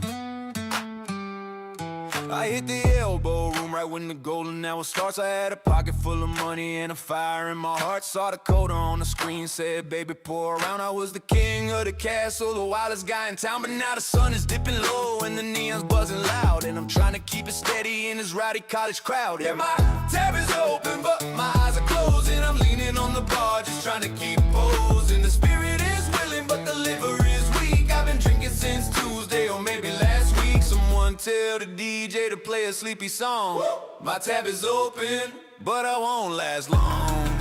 I hit the Elbo Room right when the golden hour starts. I had a pocket pocket full of money and a fire in my heart. Saw the coder on the screen, said, baby, pour around. I was the king of the castle, the wildest guy in town. But now the sun is dipping low and the neon's buzzing loud, and I'm trying to keep it steady in this rowdy college crowd. Yeah, my tab is open, but my eyes are closed, and I'm leaning on the bar, just trying to keep posing. The spirit is willing, but the liver is weak. I've been drinking since Tuesday or maybe last week. Someone tell the DJ to play a sleepy song. Woo! My tab is open, but I won't last long.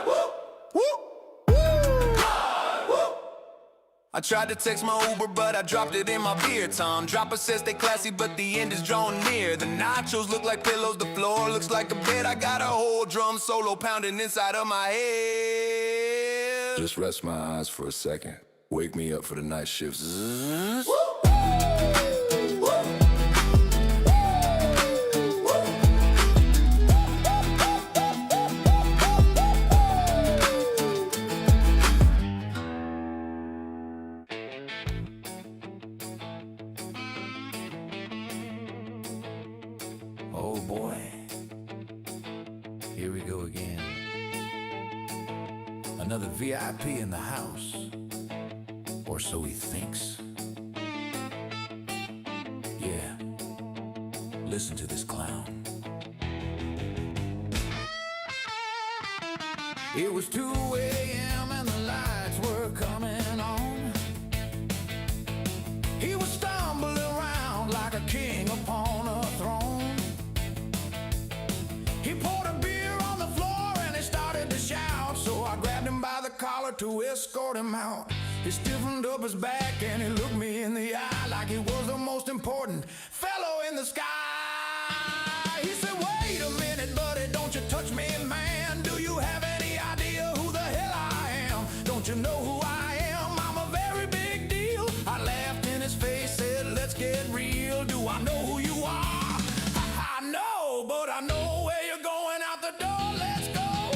Woo! Woo! I tried to text my Uber, but I dropped it in my beer tongue. Dropper says stay classy, but the end is drawing near. The nachos look like pillows, the floor looks like a bed. I got a whole drum solo pounding inside of my head. Just rest my eyes for a second. Wake me up for the night shifts. Oh boy, here we go again. Another VIP in the house, or so he thinks. Yeah, listen to this clown. It was 2 a.m. and the lights were coming on. He was stumbling around like a king upon a throne. He poured a beer on the floor and he started to shout. So I grabbed him by the collar to escort him out. He stiffened up his back and he looked me in the eye like he was the most important fellow in the sky. He said, wait a minute, buddy, don't you touch me, man. Do you have any idea who the hell I am? Don't you know who I am? I'm a very big deal. I laughed in his face, said, let's get real. Do I know who you are? I know, but I know where you're going out the door. Let's go.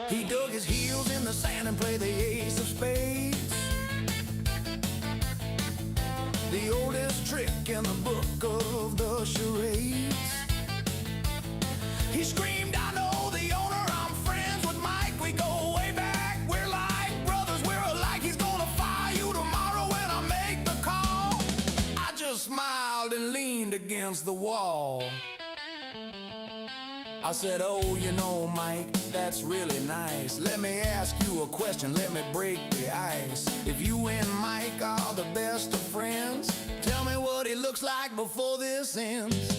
He dug his heels in the sand and played the ace of spades. The oldest trick in the book of the charades. He screamed, I know the owner, I'm friends with Mike. We go way back, we're like brothers, we're alike. He's gonna fire you tomorrow when I make the call. I just smiled and leaned against the wall. I said, oh, you know, Mike, that's really nice. Let me ask you a question, let me break the ice. If you and Mike are the best of friends, tell me what he looks like before this ends.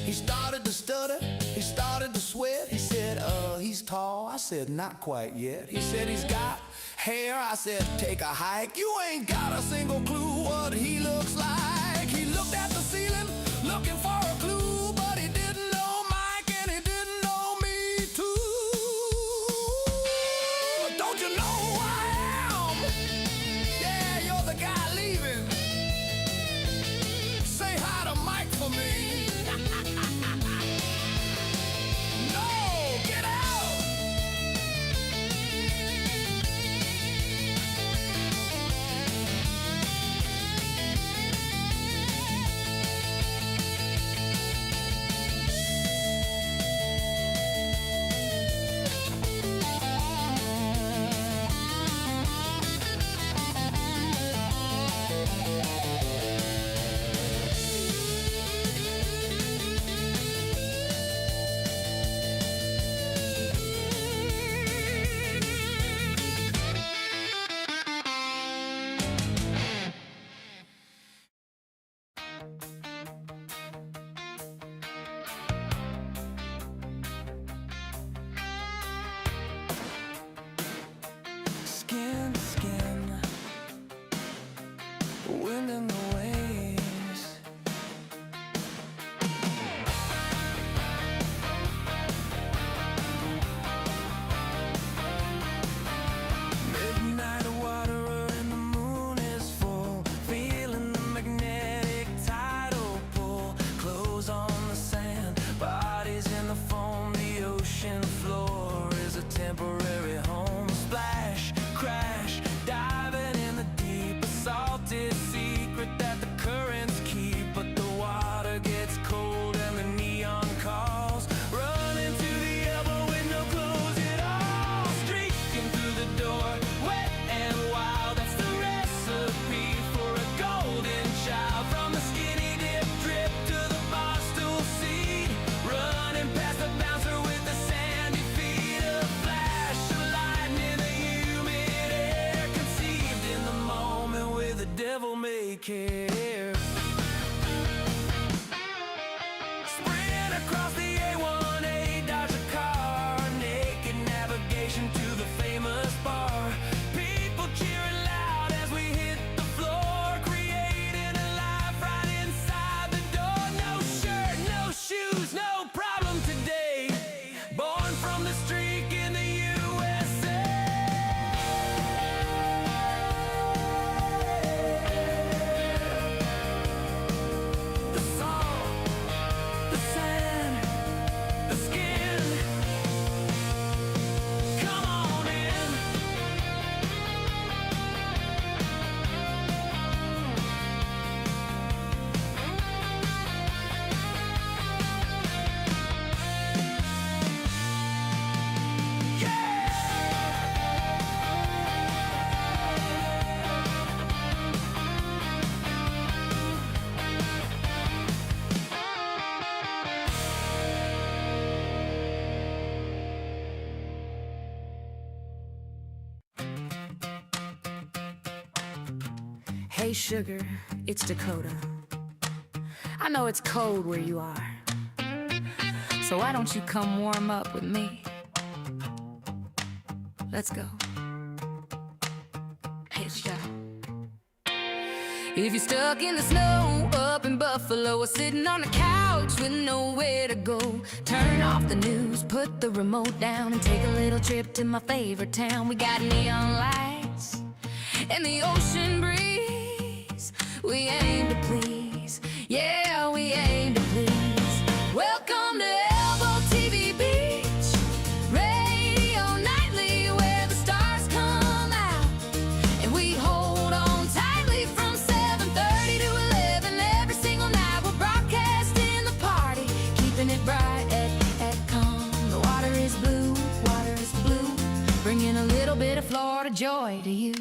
He started to stutter, he started to sweat. He said, he's tall. I said, not quite yet. He said, he's got hair. I said, take a hike. You ain't got a single clue what he looks like. He looked at the ceiling, looking for a clue, but he didn't know Mike and he didn't know me too. Don't you know who I am? Yeah, you're the guy leaving. Say hi to Mike for me. No, get out. care. Sprint across the A1A, dodge a car, naked navigation to the famous bar. People cheering loud as we hit the floor, creating a life right inside the door. No shirt, no shoes, no problem today. Born from the streak in the USA. The salt, the sand, the skin. Come on in. Hey sugar, it's Dakota. I know it's cold where you are, so why don't you come warm up with me? Let's go. Hey, shot. If you're stuck in the snow up in Buffalo or sitting on the couch with nowhere to go, turn off the news, put the remote down and take a little trip to my favorite town. We got neon lights and the ocean breeze. We aim to please, yeah, we aim to please. Welcome to Elbo TV Beach, radio nightly where the stars come out, and we hold on tightly from 7:30 to 11 every single night. We're broadcasting the party, keeping it bright at calm. The water is blue, bringing a little bit of Florida joy to you.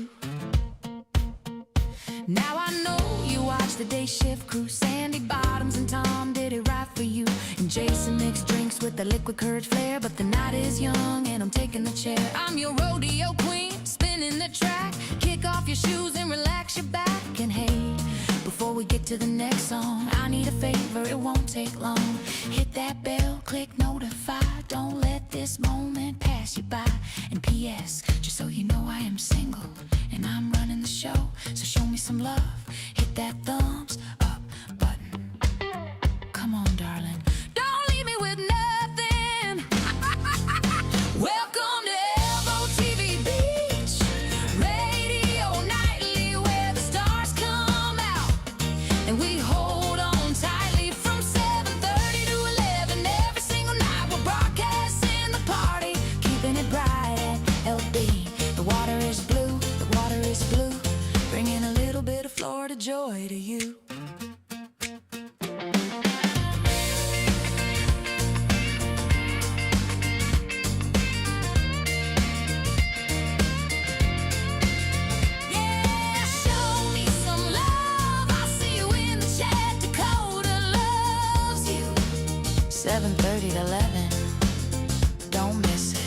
Now I know you watch the day shift crew, Sandy Bottoms and Tom did it right for you, and Jason mixed drinks with the liquid courage flair. But the night is young and I'm taking the chair. I'm your rodeo queen, spinning the track. Kick off your shoes and relax your back. And hey, before we get to the next song, I need a favor, it won't take long. Hit that bell, click notify, don't let this moment pass you by. And P.S., just so you know I am single and I'm running the show, so show me some love, hit that thumbs up button. Come on, darling, don't leave me with nothing. Welcome to Elbo TV Beach, radio nightly where the stars come out, and we hold on tightly from 7:30 to 11 every single night. We're broadcasting the party, keeping it bright at LB. The water is blue, bringing a little bit of Florida joy to you. Yeah, show me some love. I see you in the chat. Dakota loves you. 7:30 to 11. Don't miss it.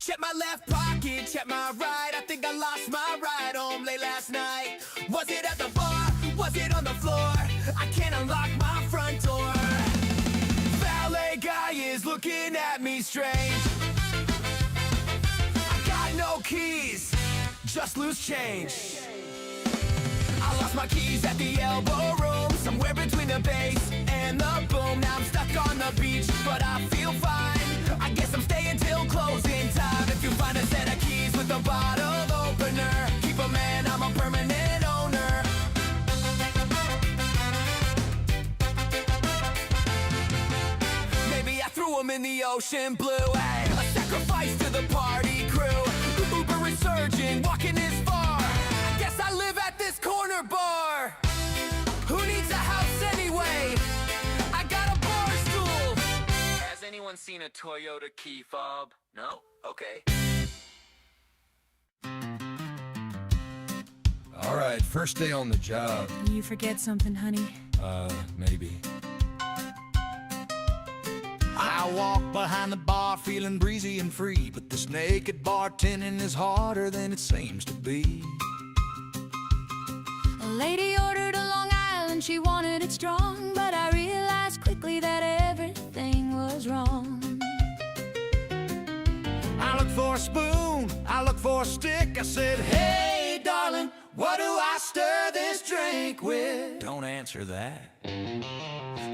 Check my left pocket, check my right. I think I lost my ride home late last night. Was it at the bar? Was it on the floor? I can't unlock my front door. Valet guy is looking at me strange. I got no keys, just loose change. I lost my keys at the Elbo Room, somewhere between the bass and the boom. Now I'm stuck on the beach, but I feel fine. I guess I'm staying till closing time. If you find a set of keys with a bottle opener, keep 'em, man, I'm a permanent owner. Maybe I threw 'em in the ocean blue. Hey, a sacrifice to the party crew. Uber resurgent, walking this far. I guess I live at this corner bar. Who needs a house anyway? I got a bar stool. Has anyone seen a Toyota key fob? No? Okay. All right, first day on the job. You forget something, honey? Maybe. I I walk behind the bar feeling breezy and free, but this naked bartending is harder than it seems to be. A lady ordered a Long Island, she wanted it strong, but I realized quickly that everything was wrong. I look for a spoon, I look for a stick. I said, hey darling, what do I stir this drink with? Don't answer that.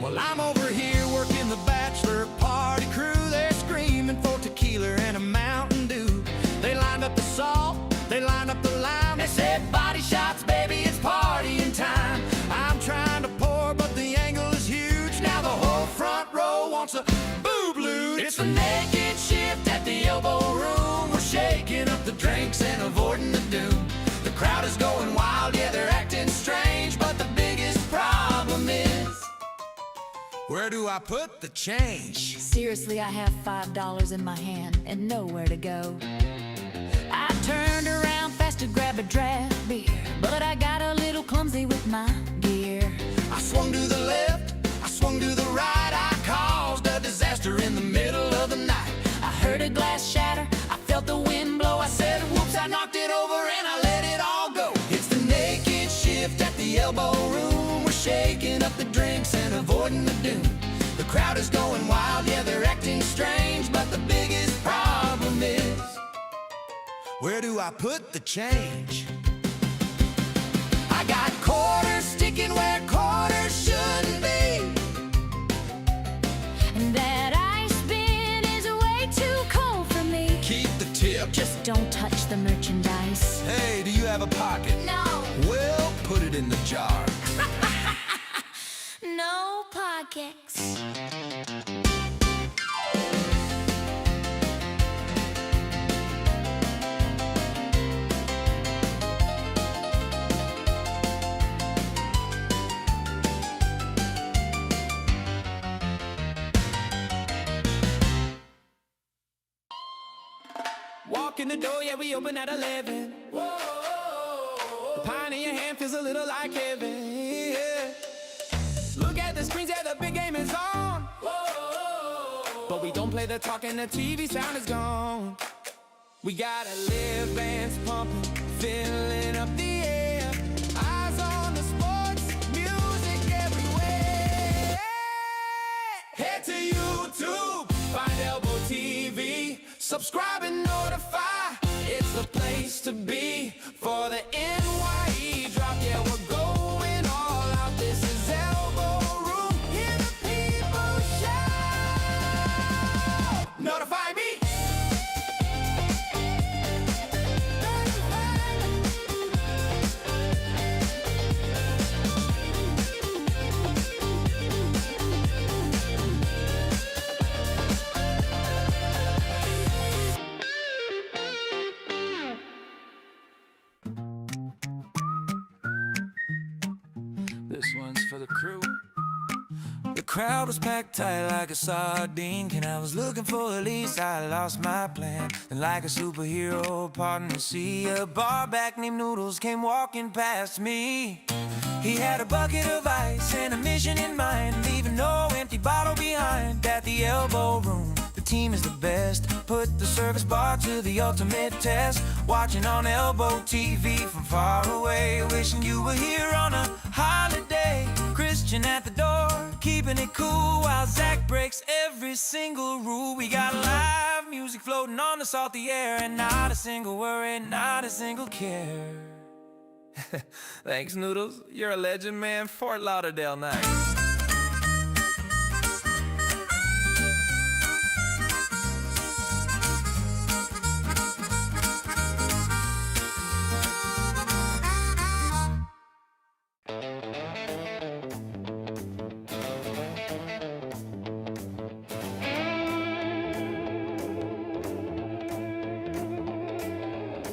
Well, I'm over here working the bachelor party crew. They're screaming for tequila and a Mountain Dew. They lined up the salt, they lined up the lime. They said, body shots, baby, it's partying time. I'm trying to pour, but the angle is huge. Now the whole front row wants a boob loot. It's the naked shift at the Elbo Room. We're shaking up the drinks and avoiding the doom. The crowd is going wild, yeah, they're acting strange, but the biggest problem is, where do I put the change? Seriously, I have $5 in my hand and nowhere to go. I turned around fast to grab a draft beer, but I got a little clumsy with my gear. I swung to the left, I swung to the right. I caused a disaster in the middle of the night. I heard a glass shatter, I felt the wind blow. I said, whoops, I knocked it over and I let it all go. It's the naked shift at the Elbo Room. We're shaking up the drinks and avoiding the doom. The crowd is going wild, yeah, they're acting strange, but the biggest problem is, where do I put the change? I got quarters sticking where quarters shouldn't be. And that ice bin is way too cold for me. Keep the tip. Just don't touch the merchandise. Hey, do you have a pocket? No. Well, put it in the jar. No pockets. Walk in the door, yeah, we open at 11. Whoa, the pine in your hand feels a little like heaven. Yeah. Look at the screens, yeah, the big game is on. Whoa, but we don't play the talk and the TV sound is gone. We gotta live bands pumping, filling up the air. Eyes on the sports, music everywhere. Head to YouTube, find Elbo TV. Subscribe and notify, it's the place to be for the NYE drop. Yeah, we're going all out. This is Elbo Room. Hear the people shout. Notify me. This one's for the crew. The crowd was packed tight like a sardine. And I was looking for Elise, I lost my plan. And like a superhero parting the sea, a bar back named Noodles came walking past me. He had a bucket of ice and a mission in mind, leaving no empty bottle behind. At the Elbo Room, the team is the best. Put the service bar to the ultimate test. Watching on Elbo TV from far away, wishing you were here on a holiday. Christian at the door, keeping it cool while Zach breaks every single rule. We got live music floating on the salty air, and not a single worry, not a single care. Thanks, Noodles. You're a legend, man. Fort Lauderdale night.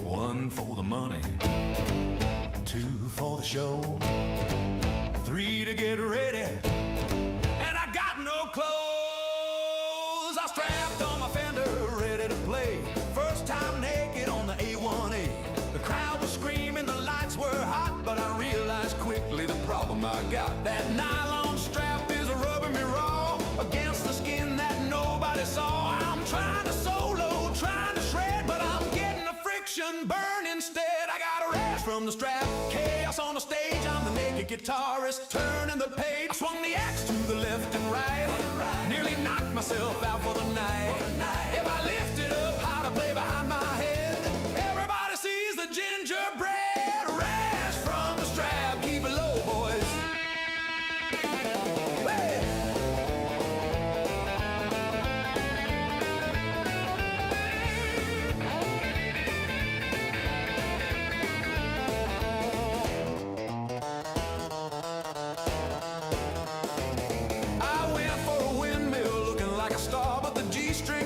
One for the money, two for the show, three to get ready, and I got no clothes. I strapped on my fender, ready to play. First time naked on the A1A. The crowd was screaming, the lights were hot, but I realized quickly the problem I got. That nylon strap is rubbing me raw against the skin that nobody from the strap. Chaos on the stage, I'm the naked guitarist, turning the page. I swung the axe to the left and right, nearly knocked myself out for the night. If I lifted up how to play behind my head, everybody sees the gingerbread rash from the strap. Keep it low, boys. Hey!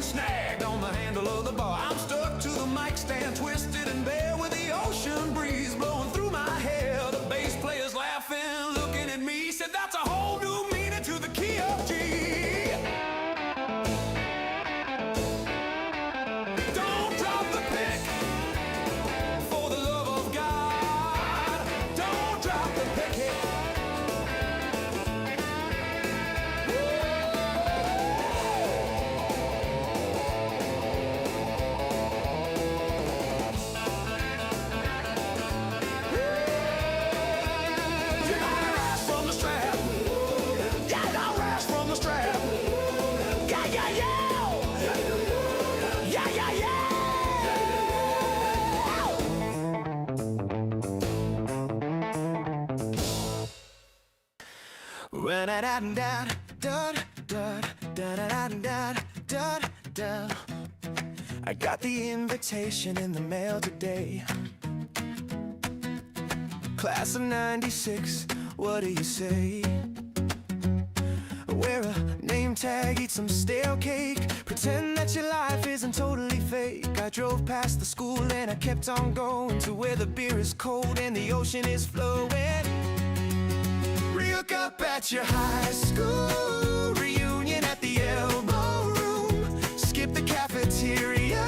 Snagged on the handle of the bar. I'm stuck to the mic stand, twisted and bare, with the ocean breeze blowing through my hair. The bass player's laughing, looking at me, said that's a whole new meaning to the key of G. Don't drop the pick, for the love of God. Don't drop the pick. I got the invitation in the mail today. Class of '96, what do you say? Wear a name tag, eat some stale cake, pretend that your life isn't totally fake. I drove past the school and I kept on going to where the beer is cold and the ocean is flowing. Look up at your high school reunion at the Elbo Room. Skip the cafeteria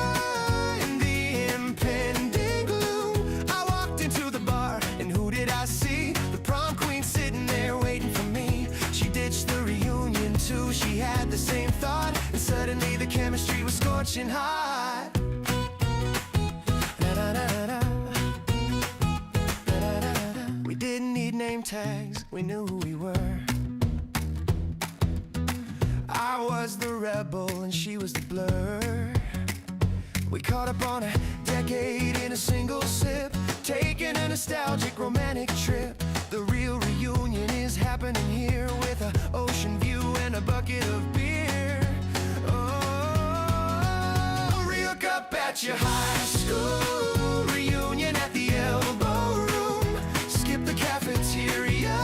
in the impending gloom. I walked into the bar and who did I see? The prom queen sitting there waiting for me. She ditched the reunion too, she had the same thought, and suddenly the chemistry was scorching hot. We didn't need name tags, we knew who we were. I was the rebel and she was the blur. We caught up on a decade in a single sip, taking a nostalgic romantic trip. The real reunion is happening here, with an ocean view and a bucket of beer. Oh, look up at your high school reunion at the Elbo Room. Skip the cafeteria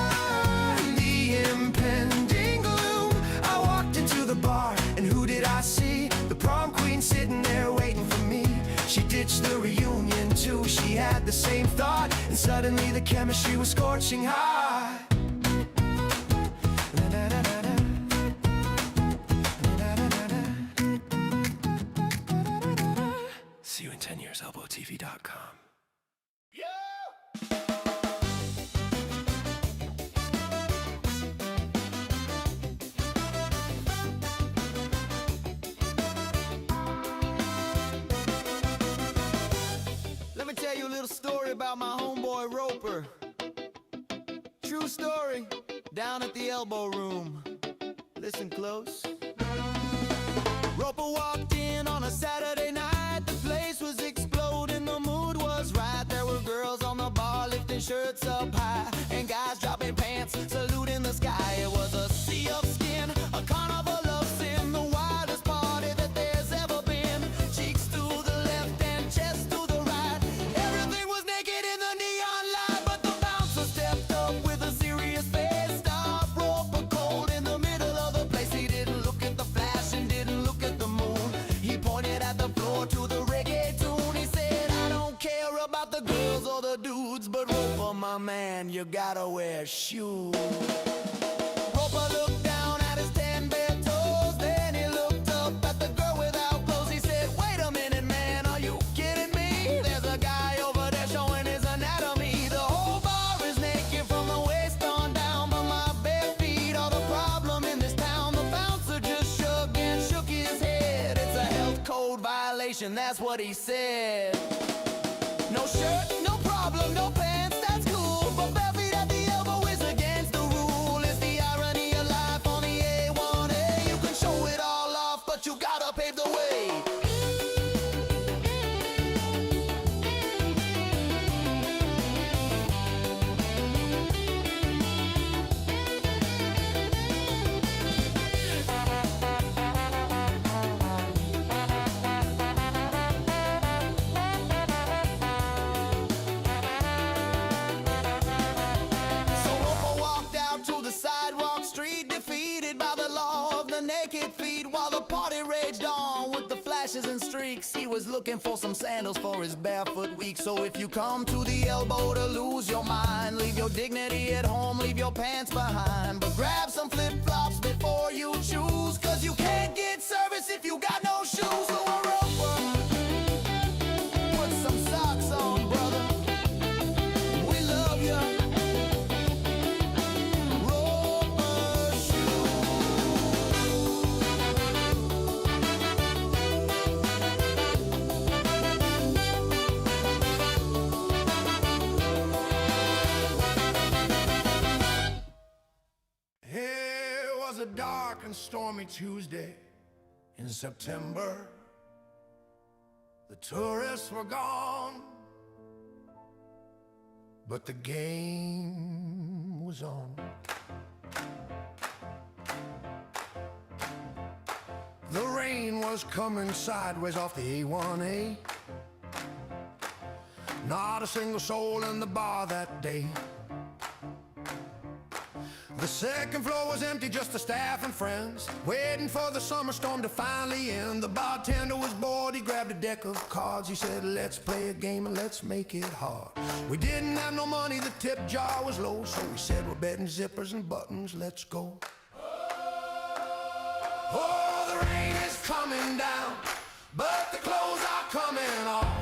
in the impending gloom. I walked into the bar and who did I see? The prom queen sitting there waiting for me. She ditched the reunion too, she had the same thought, and suddenly the chemistry was scorching hot. See you in 10 years, ElboTV.com. Let me tell you a little story about my homeboy Roper. True story, down at the Elbo Room. Listen close. Roper walked in on a Saturday night. The place was exploding, the mood was right. There were girls on the bar lifting shirts up high, and guys dropping pants, saluting the sky. It was a sea of skin, a carnival of sin, the wildest party that there's ever been. Cheeks to the left and chest to the right, everything was naked in the neon light. But the bouncer stepped up with a serious face, stopped Roper cold in the middle of the place. He didn't look at the flash and didn't look at the moon. He pointed at the floor to the reggae tune. He said, I don't care about the girls or the dudes, but Roper, my man, you gotta wear shoes. Roper looked down at his 10 bare toes, then he looked up at the girl without clothes. He said, wait a minute, man, are you kidding me? There's a guy over there showing his anatomy. The whole bar is naked from the waist on down, but my bare feet are the problem in this town. The bouncer just shrugged and shook his head. It's a health code violation, that's what he said. No shirt, no problem. problem, no pants, that's cool. But bare feet at the elbow is against the rule. It's the irony of life on the A1A. You can show it all off, but you gotta pave the way. So Roper walked out to the sidewalk street, defeated by the law of the naked feet. While the party raged on with the flashes and streaks, he was looking for some sandals for his barefoot week. So if you come to the elbow to lose your mind, leave your dignity at home, leave your pants behind. But grab some flip-flops before you choose, cause you can't get service if you got no shoes. So a Roper, put some socks on, brother. We love you. Roper It was a dark and stormy Tuesday in September. The tourists were gone, but the game was on. The rain was coming sideways off the A1A. Not a single soul in the bar that day. The second floor was empty, just the staff and friends, waiting for the summer storm to finally end. The bartender was bored, he grabbed a deck of cards. He said, let's play a game and let's make it hard. We didn't have no money, the tip jar was low, so we said, we're betting zippers and buttons, let's go. Oh, the rain is coming down, but the clothes are coming off.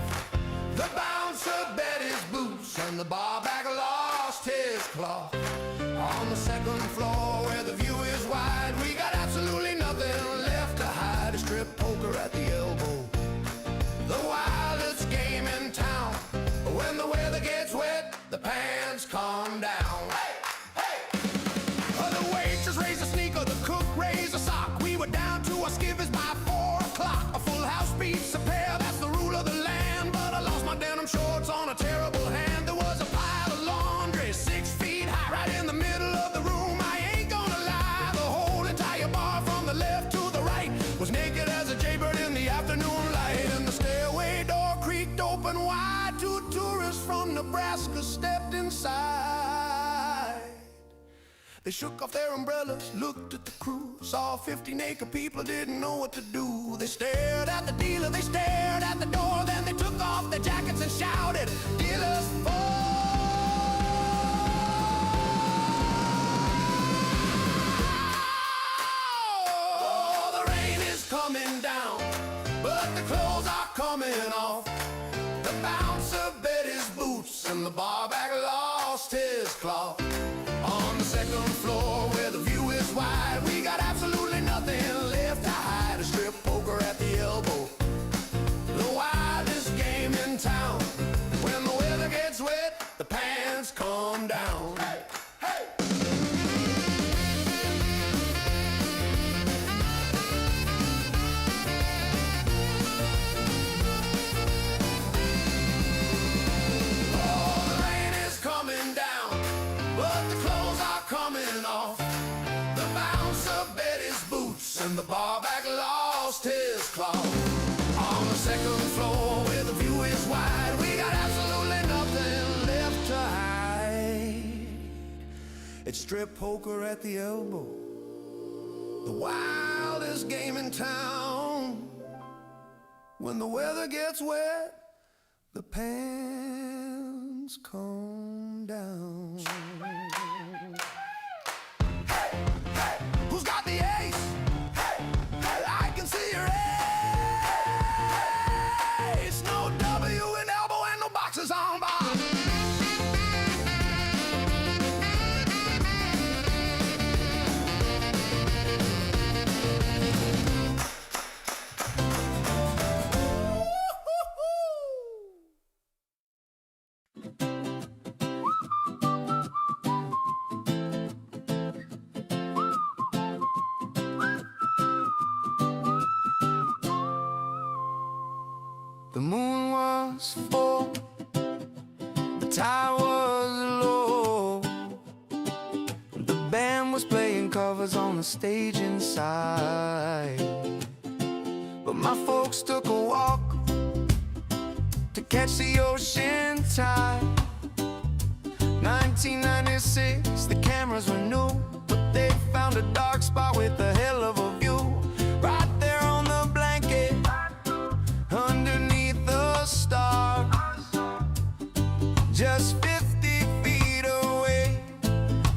The bouncer bet his boots and the barback lost his cloth. On the second floor where the view is wide, we got absolutely nothing left to hide. A strip poker at the elbow, the wildest game in town. When the weather gets wet, the pants come down. Hey, hey! The waitress raised a sneaker, the cook raised a sock. We were down to our skivvies by 4 o'clock. A full house beats a pair, that's the rule of the land. But I lost my denim shorts on a terrible hand. There was a pile of laundry 6 feet high, right in the middle of the room. I ain't gonna lie, the whole entire bar from the left to the right was naked as a jaybird in the afternoon light. And the stairway door creaked open wide. 2 tourists from Nebraska stepped inside. They shook off their umbrellas, looked at the crew, saw 50 naked people, didn't know what to do. They stared at the dealer, they stared at the door, then they took off their jackets and shouted, dealers for. Oh, the rain is coming down, but the clothes are coming off. The bouncer bet his boots and the barback lost his cloth. On the second floor where the view is wide, we got absolutely nothing left to hide. A strip poker at the elbow, the wildest game in town. When the weather gets wet, the pants come down. Hey, hey! Oh, the rain is coming down, but the clothes are coming off. The bouncer bet his boots and the barback lost his cloth. On the second floor where the view is wide, we got absolutely nothing left to hide. It's strip poker at the elbow, the wildest game in town. When the weather gets wet, the pants come down. Hey, hey, who's got the ace? Hey, hey, I can see your ace. No W in elbow and no boxes on bar. The moon was full, the tide was low. The band was playing covers on the stage inside. But my folks took a walk to catch the ocean tide. 1996, the cameras were new, but they found a dark spot with a hell of a view. Right there on the blanket, underneath the stars, just 50 feet away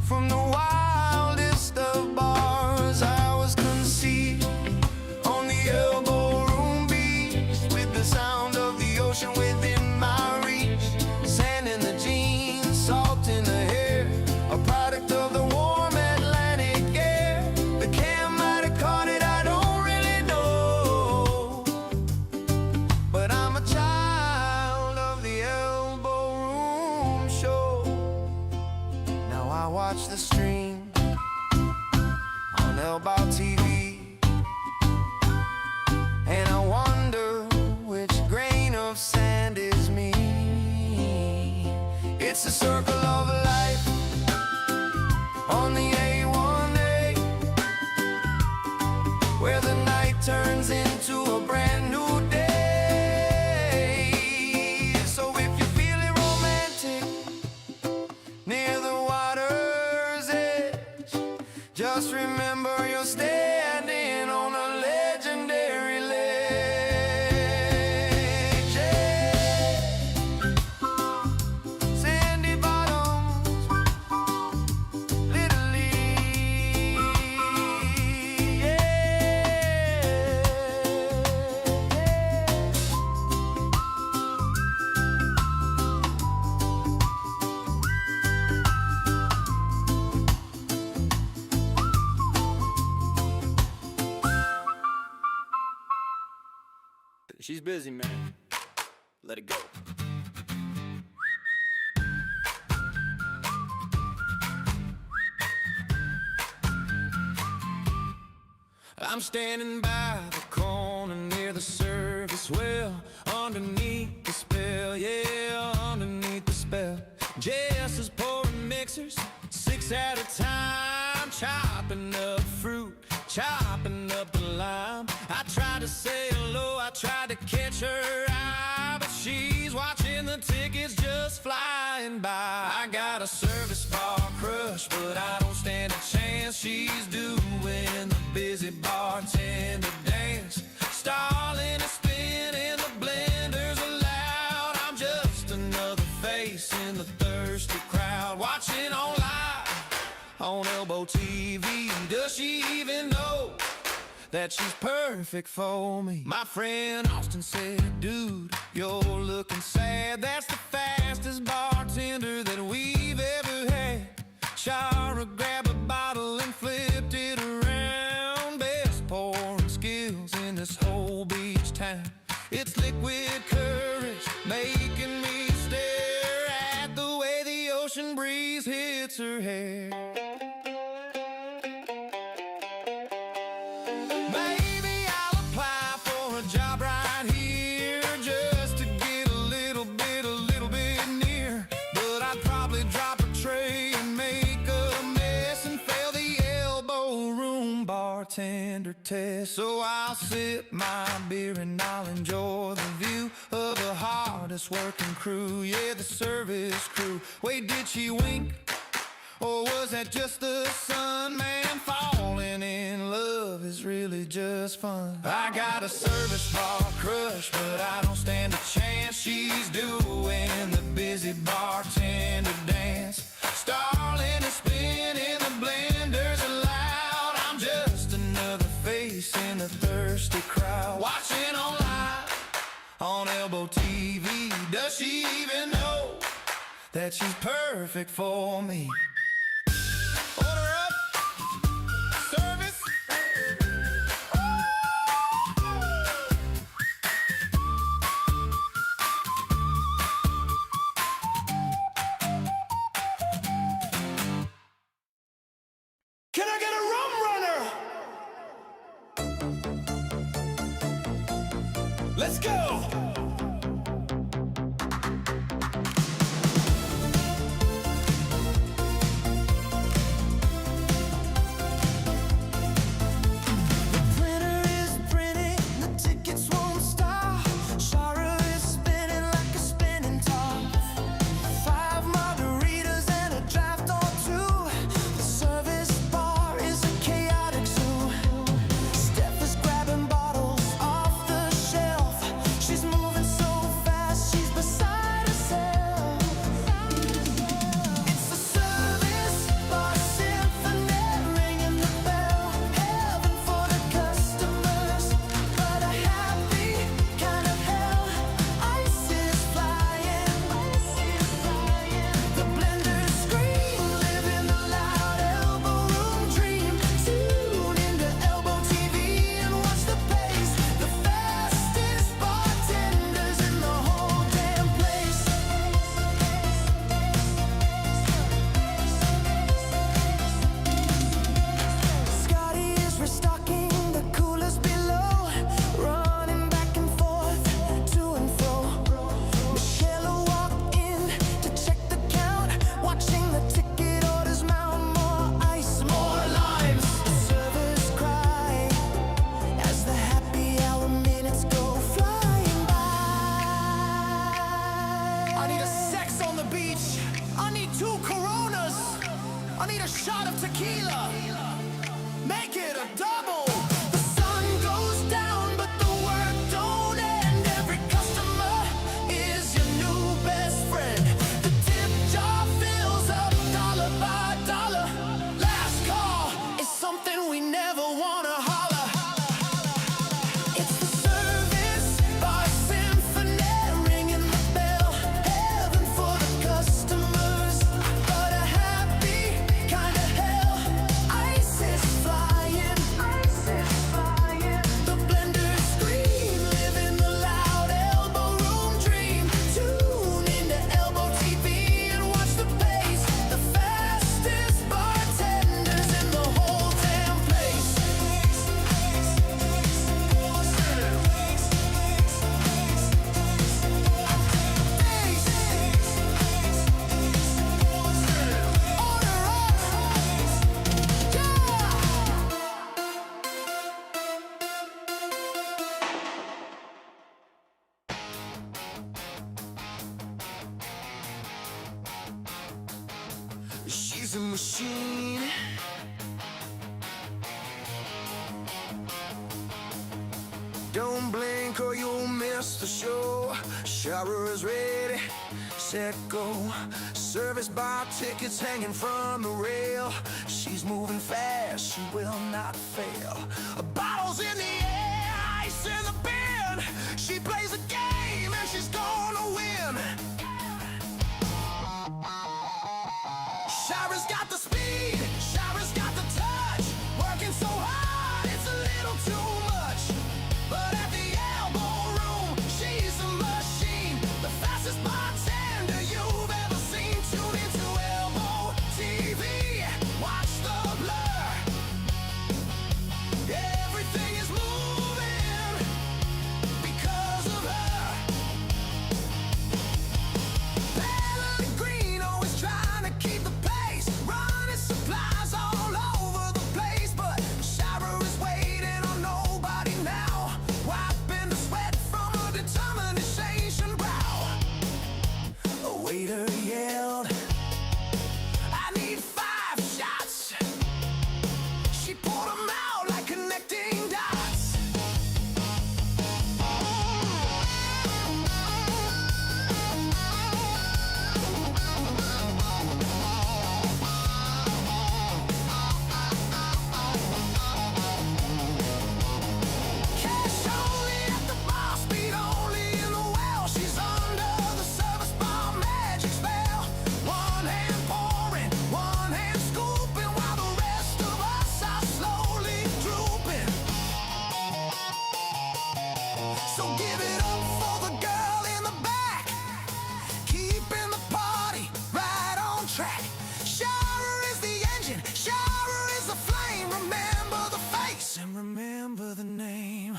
from the wildest of bars. I was conceived on the Elbo Room beach, with the sound of the ocean within my reach. Sand in the jeans, salt in the hair, a product of the warm Atlantic air. The cam might have caught it, I don't really know, but I'm a child of the Elbo Room show. Now I watch the stream on Elbo TV, and I wonder which grain of sand is me. It's the circle of life on the A1A, where the night turns into a brand new day. So if you're feeling romantic near the water's edge, just remember you're standing on a legendary ledge. Yeah. Sandy bottoms, Little League. Yeah. She's busy, man. Let it go. I'm standing by the corner near the service well, underneath the spell, yeah, underneath the spell. Jess is pouring mixers, 6 at a time, chopping up fruit, chopping up the lime. I tried to say hello, I tried to catch her eye, but she's watching the tickets just flying by. I got a service bar crush, but I don't stand a chance. She's doing the busy bartender dance, stalling and spinning, the blenders are loud. I'm just another face in the thirsty crowd, watching on live on Elbo TV. Does she even know that she's perfect for me? My friend Austin said, dude, you're looking sad. That's the fastest bartender that we've ever had. Shara grabbed a bottle and flipped it around. Best pouring skills in this whole beach town. It's liquid courage making me stare at the way the ocean breeze hits her hair. Maybe I'll apply for a job right here, just to get a little bit near. But I'd probably drop a tray and make a mess and fail the Elbo Room bartender test. So I'll sip my beer and I'll enjoy the view of the hardest working crew, yeah, the service crew. Wait, did she wink? Or was that just the sun? Man, falling in love is really just fun. I got a service bar crush, but I don't stand a chance. She's doing the busy bartender dance, stalling and spinning, the blenders are loud. I'm just another face in the thirsty crowd, watching on live on Elbo TV. Does she even know that she's perfect for me? Order up, service. Can I get a rum runner? Let's go! she's a machine. Don't blink or you'll miss the show. Shower is ready, set, go. Service bar tickets hanging from the rail. She's moving fast, she will not fail. Bottles in the air, ice in the bin. She plays a game and she's gonna win. Shira's got the speed, Shira's got the touch. Working so hard, it's a little too much. But at the Elbo Room, she's a machine. The fastest bartender you've ever seen. Tune into Elbo TV, watch the blur. Everything is moving because of her. Pellegrino is trying to keep the pace, running supplies all over the place. But Shira is waiting on nobody now, wiping the sweat from her determination brow. A waiter yelled, I need 5 shots. She pulled them out like connecting dots. Cash only at the bar, speed only in the well. She's under the service bar magic spell. One hand pouring, one hand scooping, while the rest of us are slowly drooping. So give it up for the girl in the back, keeping the party right on track. Shira is the engine, Shira is the flame. Remember the face and remember the name.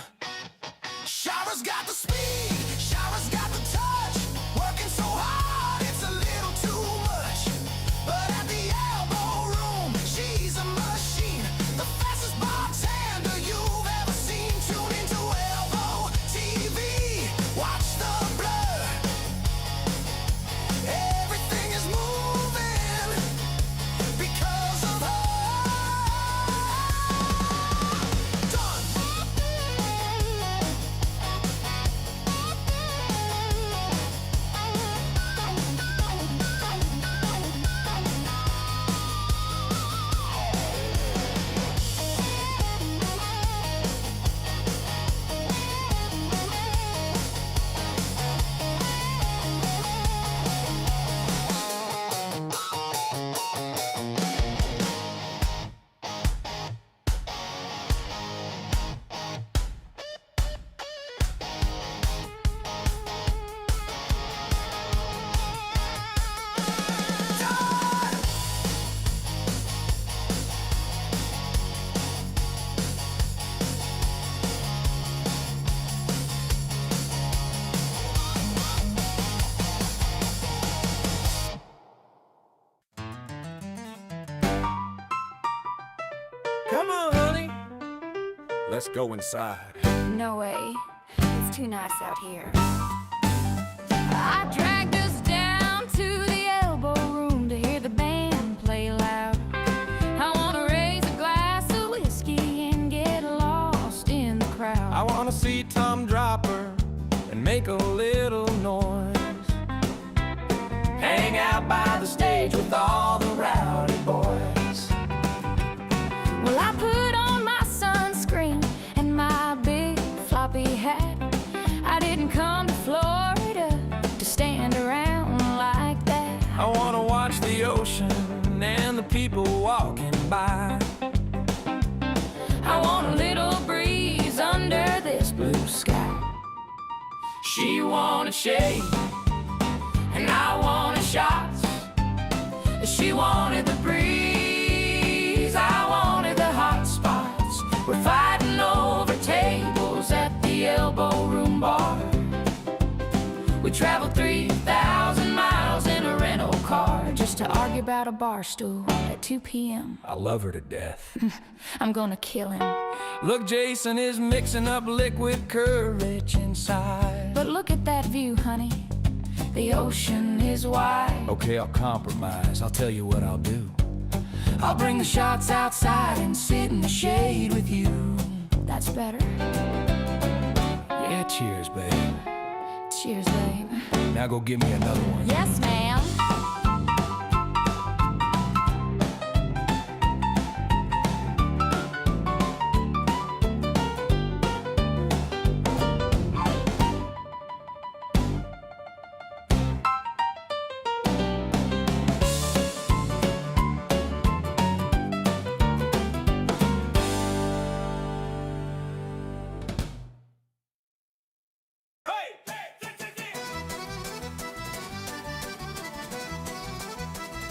Shira's got the speed, Shira's got the touch. Working so hard, it's a little too much. But at the Elbo Room, she's a machine. The fastest bartender you've ever seen. Tune into Elbo TV, watch the blur. Everything is moving because of her. Done. Come on, honey. Let's go inside. No way. It's too nice out here. I dragged us down to the Elbo Room to hear the band play loud. I wanna raise a glass of whiskey and get lost in the crowd. I wanna see Tom Dropper and make a little noise. Hang out by the stage with all the rowdy boys. Well, I put on my sunscreen and my big floppy hat. I didn't come to Florida to stand around like that. I wanna watch the ocean and the people walking by. I want a little breeze under this blue sky. She wanted shade, And I wanted shots. She wanted the breeze, I wanted the hot spots. We're fighting over tables at the Elbo Room bar. We traveled 3,000 miles in a rental car just to argue about a bar stool at 2 p.m. I love her to death. I'm gonna kill him. Look, Jason is mixing up liquid courage inside. But look at that view, honey. The ocean is wide. Okay, I'll compromise. I'll tell you what I'll do. I'll bring the shots outside and sit in the shade with you. That's better. Yeah, cheers, babe. Cheers, babe. Now go give me another one. Yes, ma'am.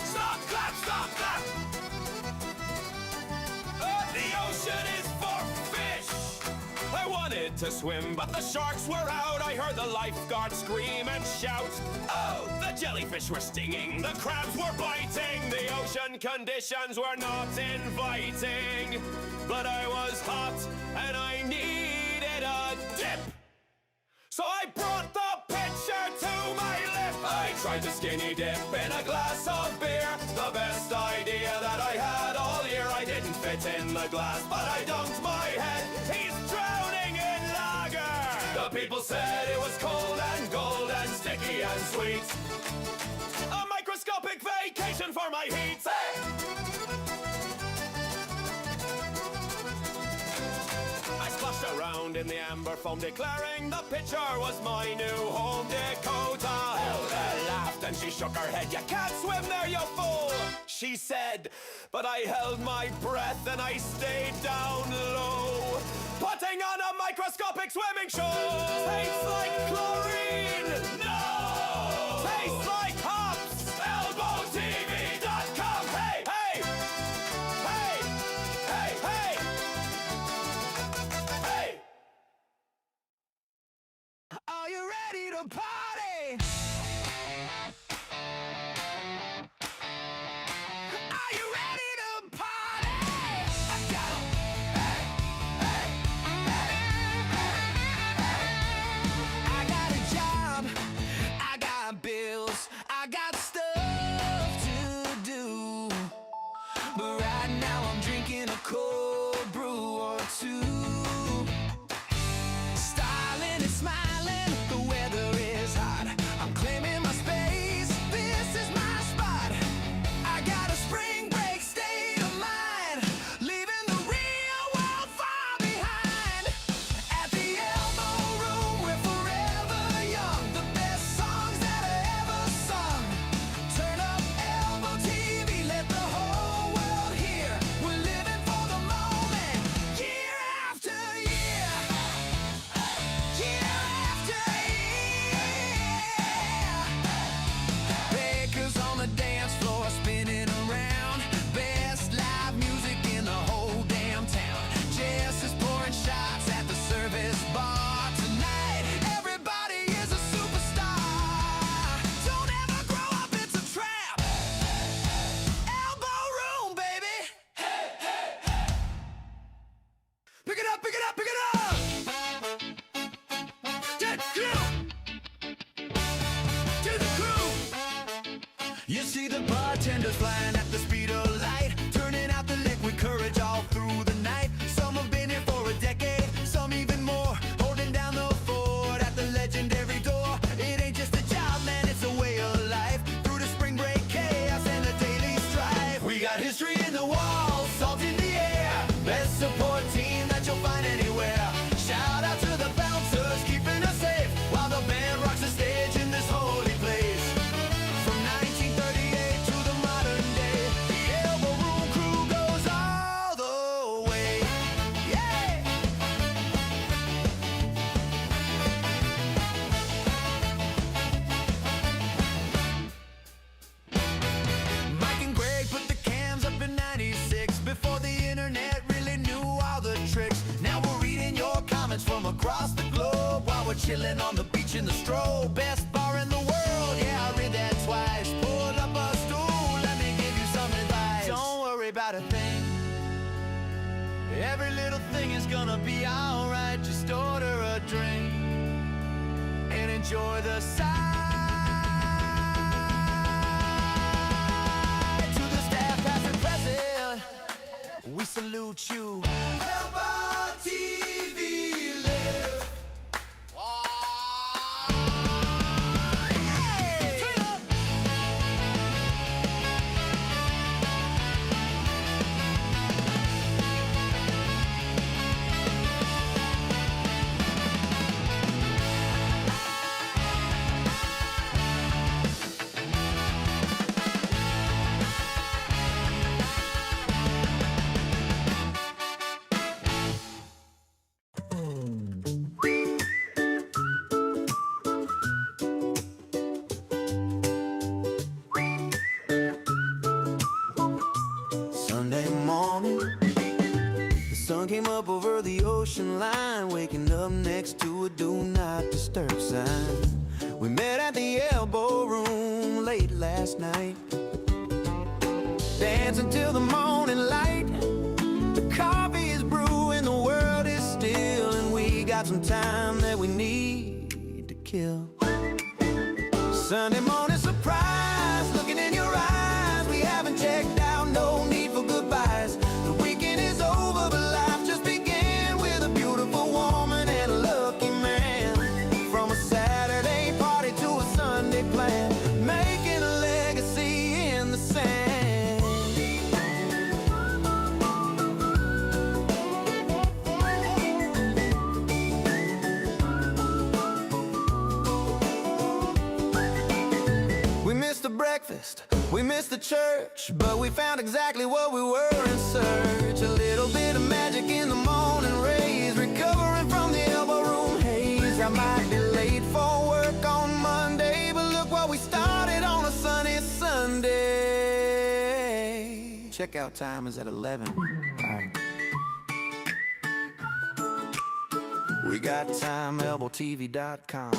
Stop, clap, stop, clap! The ocean is for fish! I wanted to swim, but the sharks were out. I heard the lifeguard scream and shout. Oh, the jellyfish were stinging, the crabs were biting. The ocean conditions were not inviting. But I was hot and I needed a dip. So I brought the pitcher to my lip. I tried to skinny dip in a glass of beer. The best idea that I had all year. I didn't fit in the glass, but I dunked my head. He's drowning in lager. The people said it was cold and gold and sticky and sweet. A microscopic vacation for my heat. I splashed around in the amber foam, declaring the pitcher was my new home. Dakota Hilda laughed and she shook her head. You can't swim there, you fool, she said. But I held my breath and I stayed down low, putting on a microscopic swimming show. Tastes like chlorine. No. Tastes like hops. ElboTV.com. Hey, hey, hey, hey, hey. Hey! Are you ready to party? Are you ready to party? I got 'em. Hey, hey, hey, hey, hey. I got a job, I got bills, I got stuff to do. But right now I'm drinking a cold brew or two. Styling and smiling, the weather is hot. I'm claiming my space, this is my spot. I got a spring break state of mind, leaving the real world far behind. At the Elbo Room, we're forever young. The best songs that I ever sung. Turn up Elbo TV, let the whole world hear. We're living for the moment, year after year. Year after year. Bakers on the dance floor spinning around. Best live music in the whole damn town. Jess is pouring shots at the service bar tonight. Everybody is a superstar. Don't ever grow up, it's a trap. Elbo Room, baby. Pick it up, pick it up, pick it up. Get to the crew. You see the bartenders flying at the speed of light, turning out the liquid courage all through the night. Some have been here for a decade, some even more, holding down the fort at the legendary door. It ain't just a job, man, it's a way of life. Through the spring break chaos and the daily strife, we got history in the walls, salt in the air. Best support team that you'll find anywhere. Shout out to the bouncers keeping us safe while the band rocks the stage in this holy place. From 1938 to the modern day, the Elbo Room crew goes all the way. Yeah! Mike and Greg put the cams up in 96 before the internet really knew all the tricks. Now we're reading your comments from across the globe while we're chilling on the beach in the stroll. Best bar in the world, yeah, I read that twice. Pull up a stool, let me give you some advice. Don't worry about a thing. Every little thing is gonna be alright. Just order a drink and enjoy the sight. To the staff, past and present, sitting next to a do not disturb sign. We met at the Elbo Room late last night, dancing till the morning light. The coffee is brewing, the world is still, and we got some time that we need to kill. Sunday morning surprise, looking in your eyes. We haven't checked out, no need for goodbyes. The weekend is over, but life just began with a beautiful woman and a lucky man. From a Saturday party to a Sunday plan, making a legacy in the sand. We missed the breakfast, we missed the church, but we found exactly what we were in search. A little bit of magic in the morning rays, recovering from the Elbo Room haze. I might be late for work on Monday, but look what we started on a sunny Sunday. Checkout time is at 11. Alright. We got time, elbowtv.com.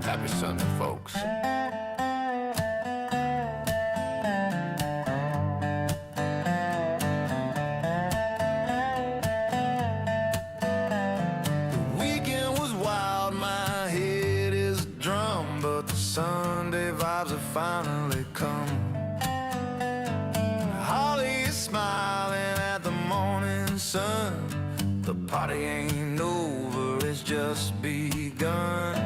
Happy Sunday, folks. Weekend was wild, my head is a drum, but the Sunday vibes have finally come. Holly is smiling at the morning sun. The party ain't over, it's just begun.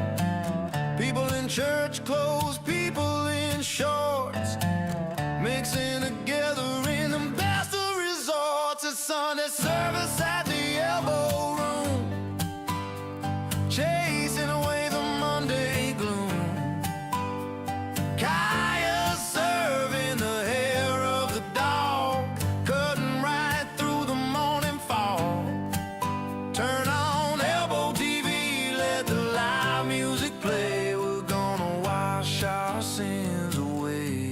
People in church clothes, people in shorts, mixing together in the best of resorts. It's Sunday service at the Elbo Room, chasing away the Monday gloom. Kaya serving the hair of the dog, cutting right through the morning fog. Turn on Elbo TV, let the live music play. We're gonna wash our sins away.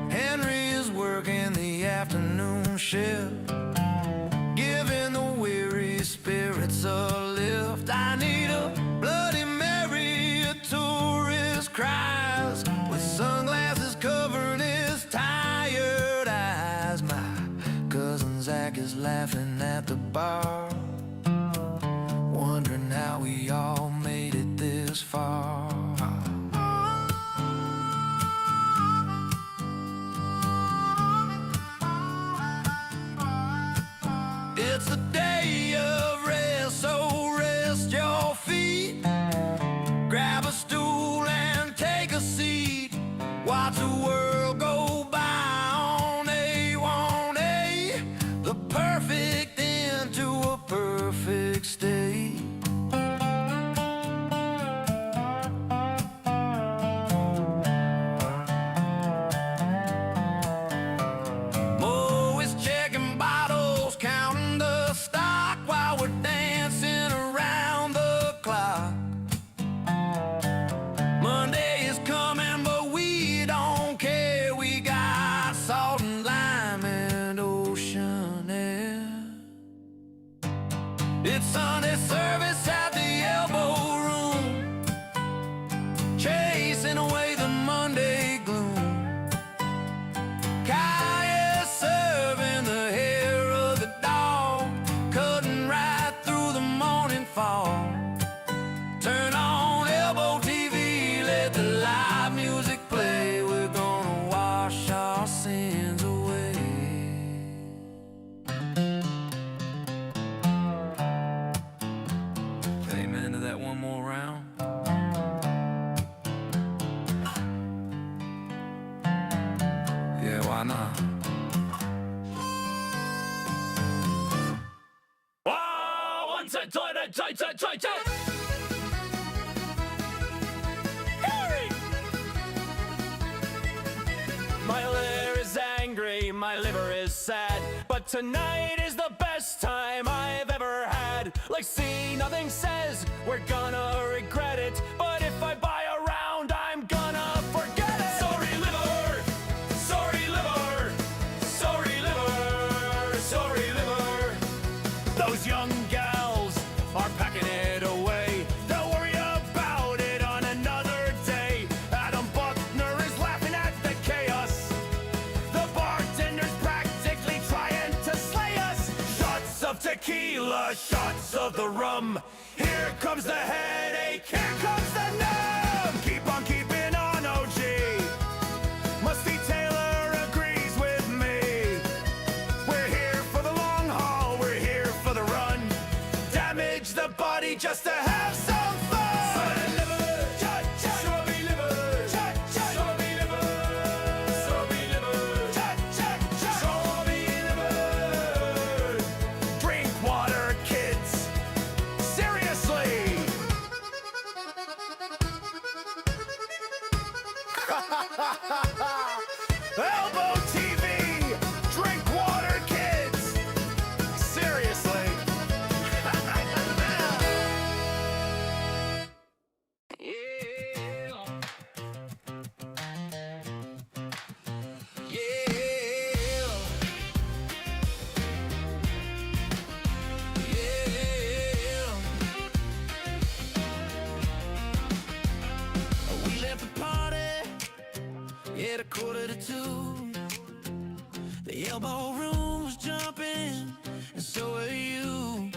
Henry is working the afternoon shift, giving the weary spirits a lift. I need a Bloody Mary, a tourist cries, with sunglasses covering his tired eyes. My cousin Zach is laughing at the bar, wondering how we all made it this far. It's a day of rest, so rest your feet. Grab a stool and take a seat. Watch the world go by on A1A, the perfect end to a perfect state. Mo is checking bottles, counting the stock while we're dancing around the clock. Monday is coming, but we don't why not? My liver is angry, my liver is sad, but tonight is the best time I've ever had. Like, see, nothing says we're gonna regret it, but if I buy a round, I'm gonna forget it. Sorry liver, sorry liver, sorry liver, sorry liver. Those young gals are packing it away. They'll worry about it on another day. Adam Buckner is laughing at the chaos. The bartender's practically trying to slay us. Shots of tequila, shots of the rum. Here comes the headache, here comes the numb. Keep on keeping on, OG. Musty Taylor agrees with me. We're here for the long haul, we're here for the run. Damage the body just to have some fun. Sorry liver, cha-cha. Sorry liver, cha-cha. Sorry liver, sorry liver, cha-cha-cha. Sorry liver. Drink water, kids. Seriously. Elbo TV. Drink water, kids. Seriously. We left the party at 1:45. The Elbo Room was jumping, and so were you.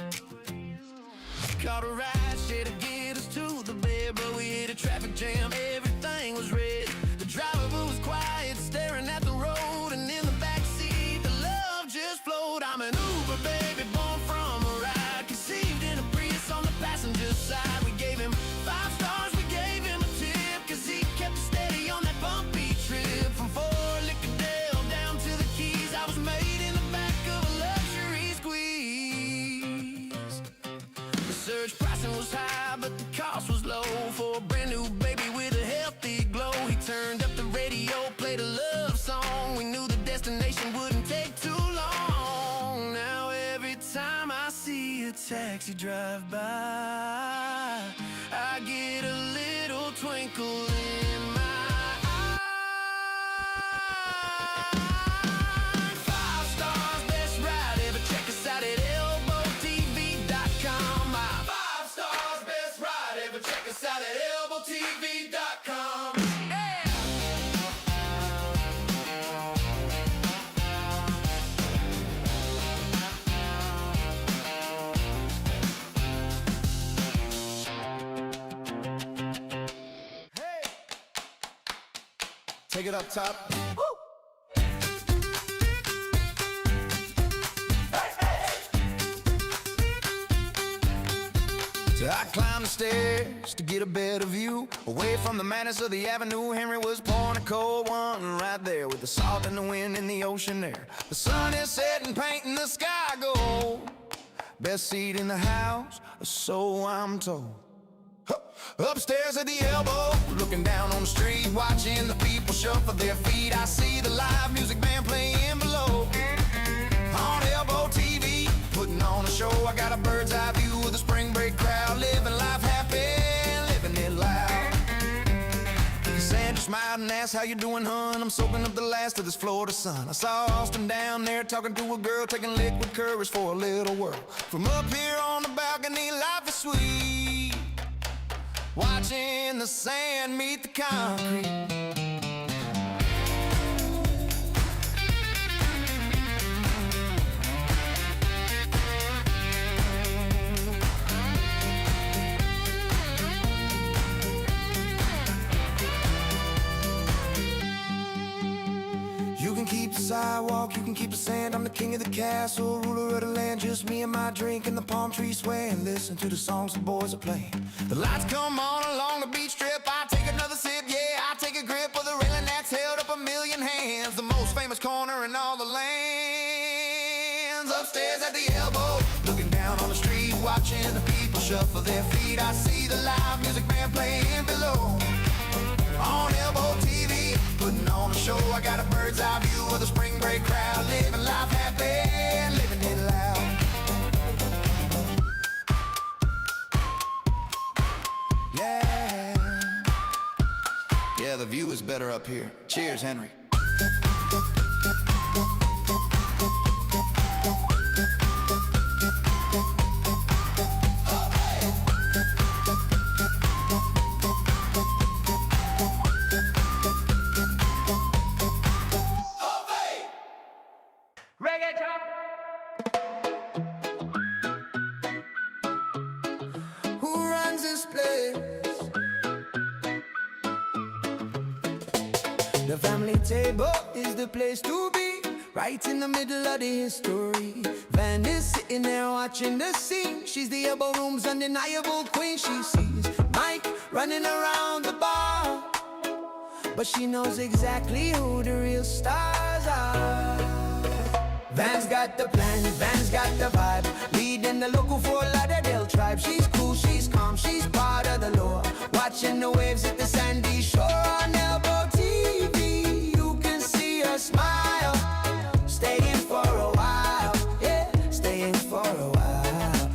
Caught a ride, shit to get us to the bed, but we hit a traffic jam. Everything was red. The driver was quiet, staring at the road, and in the backseat, the love just flowed. I'm an Uber baby, born from a ride, conceived in a Prius on the passenger side. We gave him 5 stars, we gave him a tip, 'cause he kept it steady on that bumpy trip. From Fort Lauderdale down to the Keys, I was made in the back of a luxury squeeze. The surge pricing was high, but the cost was low for a brand new baby with a healthy glow. He turned up the radio, played a love song. We knew the destination wouldn't take too long. Now every time I see a taxi drive by, I get a little twinkle in my eye. 5 stars, best ride ever. Check us out at elbowtv.com. 5 stars, best ride ever. Check us out at elbowtv.com. Take it up top. So I climbed the stairs to get a better view. Away from the madness of the avenue, Henry was pouring a cold one right there, with the salt and the wind and the ocean there. The sun is setting, painting the sky gold. Best seat in the house, so I'm told. Upstairs at the Elbow, looking down on the street, watching the people shuffle their feet. I see the live music band playing below. On Elbo TV, putting on a show. I got a bird's eye view of the spring break crowd, living life happy, living it loud. Sandra smiled and asked, "How you doing, hun?" I'm soaking up the last of this Florida sun. I saw Austin down there talking to a girl, taking liquid courage for a little whirl. From up here on the balcony, life is sweet, watching the sand meet the concrete. You can keep the sidewalk, you can keep the sand. I'm the king of the castle, ruler of the land. Just me and my drink and the palm trees swaying. Listen to the songs the boys are playing. The lights come on along the beach strip. I take another sip, yeah, I take a grip of the railing that's held up a million hands, the most famous corner in all the lands. Upstairs at the Elbow, looking down on the street, watching the people shuffle their feet. I see the live music band playing below. On Elbo TV, putting on a show. I got a bird's eye view of the spring break crowd, living life happy and living it loud. Yeah, the view is better up here. Cheers, Henry. Who runs this place? The family table is the place to be, right in the middle of the history. Van is sitting there watching the scene. She's the Elbo Room's undeniable queen. She sees Mike running around the bar, but she knows exactly who the real stars are. Van's got the plan, Van's got the vibe, leading the local Fort Lauderdale tribe. She's cool, she's calm, she's part of the lore, watching the waves at the sandy shore. On Elbo TV, you can see her smile, staying for a while, yeah, staying for a while.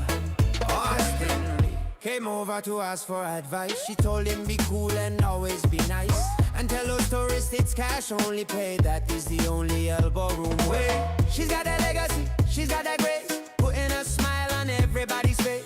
Austin came over to ask for advice. She told him be cool and always be nice, and tell those tourists it's cash only pay. That is the only Elbo Room way. She's got a legacy, she's got that grace, putting a smile on everybody's face.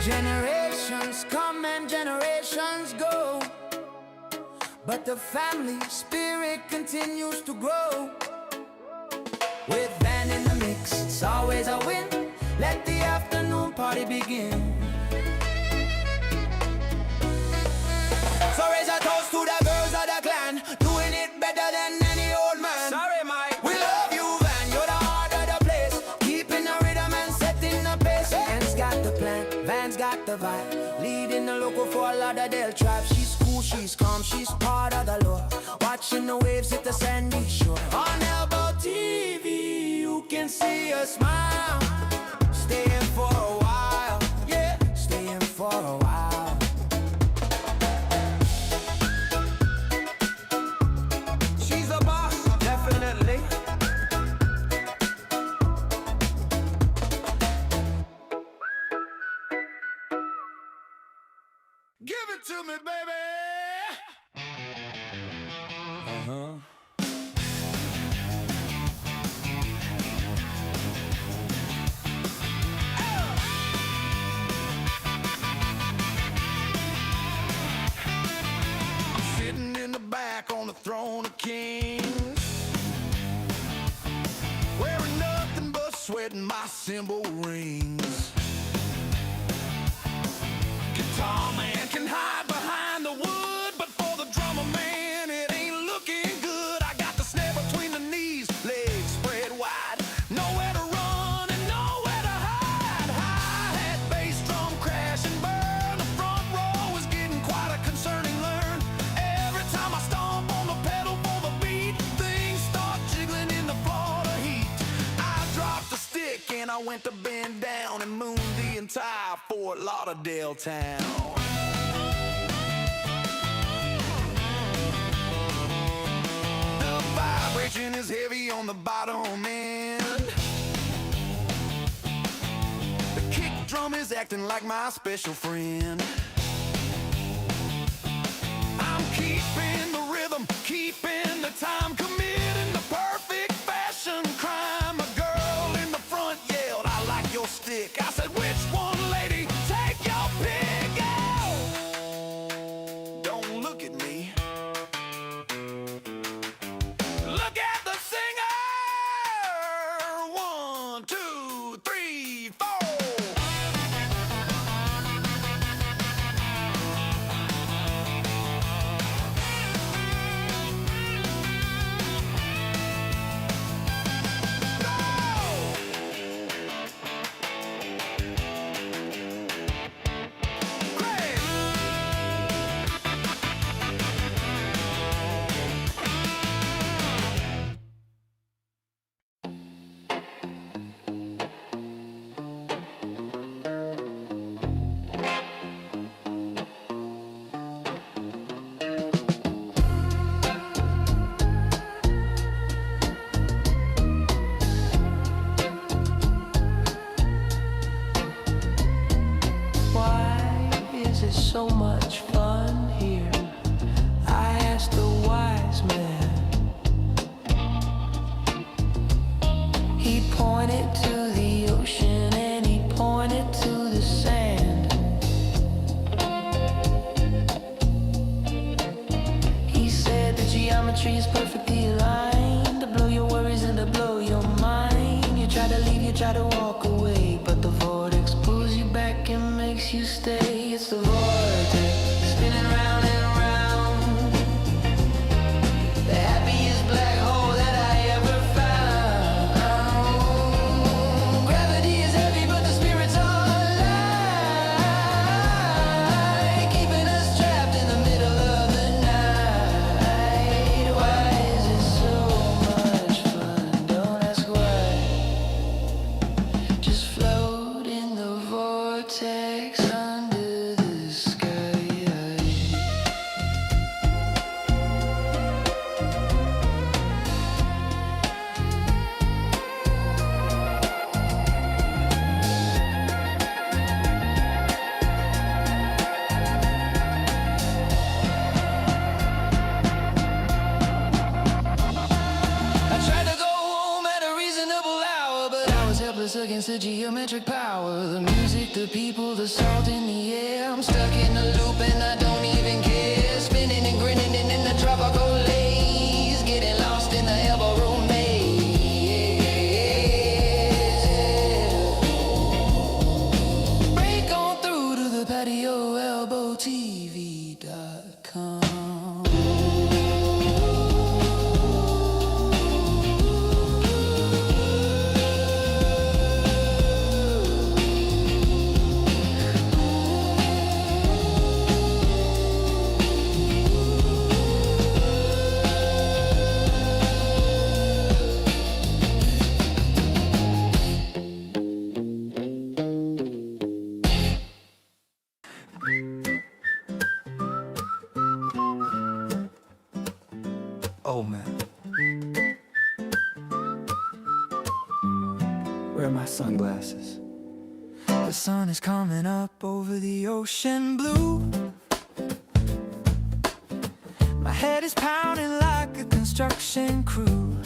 Generations come and generations go, but the family spirit continues to grow. With Van in the mix, it's always a win. Let the afternoon party begin. So raise a toast to the girls of the clan, doing it better than any old man. Sorry, Mike. We love you, Van. You're the heart of the place, keeping the rhythm and setting the pace. Van's got the plan, Van's got the vibe, leading the local Fort Lauderdale tribe. She's cool, she's calm, she's part of the lore, watching the waves hit the sandy shore. On Elbo TV, you can see her smile, staying for a while, yeah, staying for a while. She's a boss, definitely. Give it to me, baby. Sitting in the back on the throne of kings, wearing nothing but sweat and my cymbal rings. Guitar man can hide behind the wood, but for the drummer man it ain't looking good. I got the snare between the knees, legs spread wide, nowhere to run and nowhere to hide. Hi-hat, bass, drum, crash and burn. The front row is getting quite a concerning learn. Every time I stomp on the pedal for the beat, things start jiggling in the Florida heat. I dropped the stick and I went to bend down and moon the entire Fort Lauderdale town. The vibration is heavy on the bottom end. The kick drum is acting like my special friend. I'm keeping the rhythm, keeping the time, committing the perfect fashion crime. A girl in the front yelled, I like your stick. I said, which one, lady? Take your pick. Oh! Don't look at me. Look at the singer. 1, 2, 3, 4. He pointed to the ocean and he pointed to the sand. He said the geometry is perfectly aligned to blow your worries and to blow your mind. You try to leave, you try to walk away, but the vortex pulls you back and makes you stay. It's the vortex spinning round and round, the happiest black hole that I ever found. Gravity is heavy, but the spirit's alive, keeping us trapped in the middle of the night. Why is it so much fun? Don't ask why. Just float in the vortex under the sky. I tried to go home at a reasonable hour, but I was helpless against the geometric power. The music, the people, the salt in the air. I'm stuck in a loop and I don't even care. Spinning and grinning and in the tropical lace, getting lost in the elbow room maze. Break on through to the patio, elbowtv.com. Oh man, where are my sunglasses? The sun is coming up over the ocean blue. My head is pounding like a construction crew.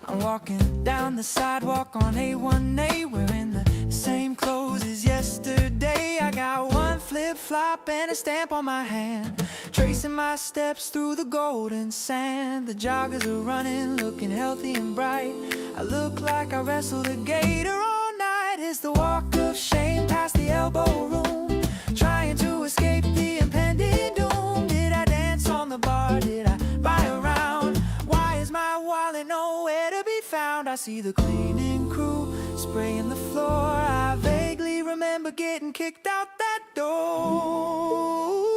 I'm walking down the sidewalk on A1A, wearing the same clothes as yesterday. I got one flip-flop and a stamp on my hand, tracing my steps through the golden sand. The joggers are running, looking healthy and bright. I look like I wrestled a gator all night. It's the walk of shame past the elbow room, trying to escape the impending doom. Did I dance on the bar? Did I buy a round? Why is my wallet nowhere to be found? I see the cleaning crew spraying the floor. I vaguely remember getting kicked out that door.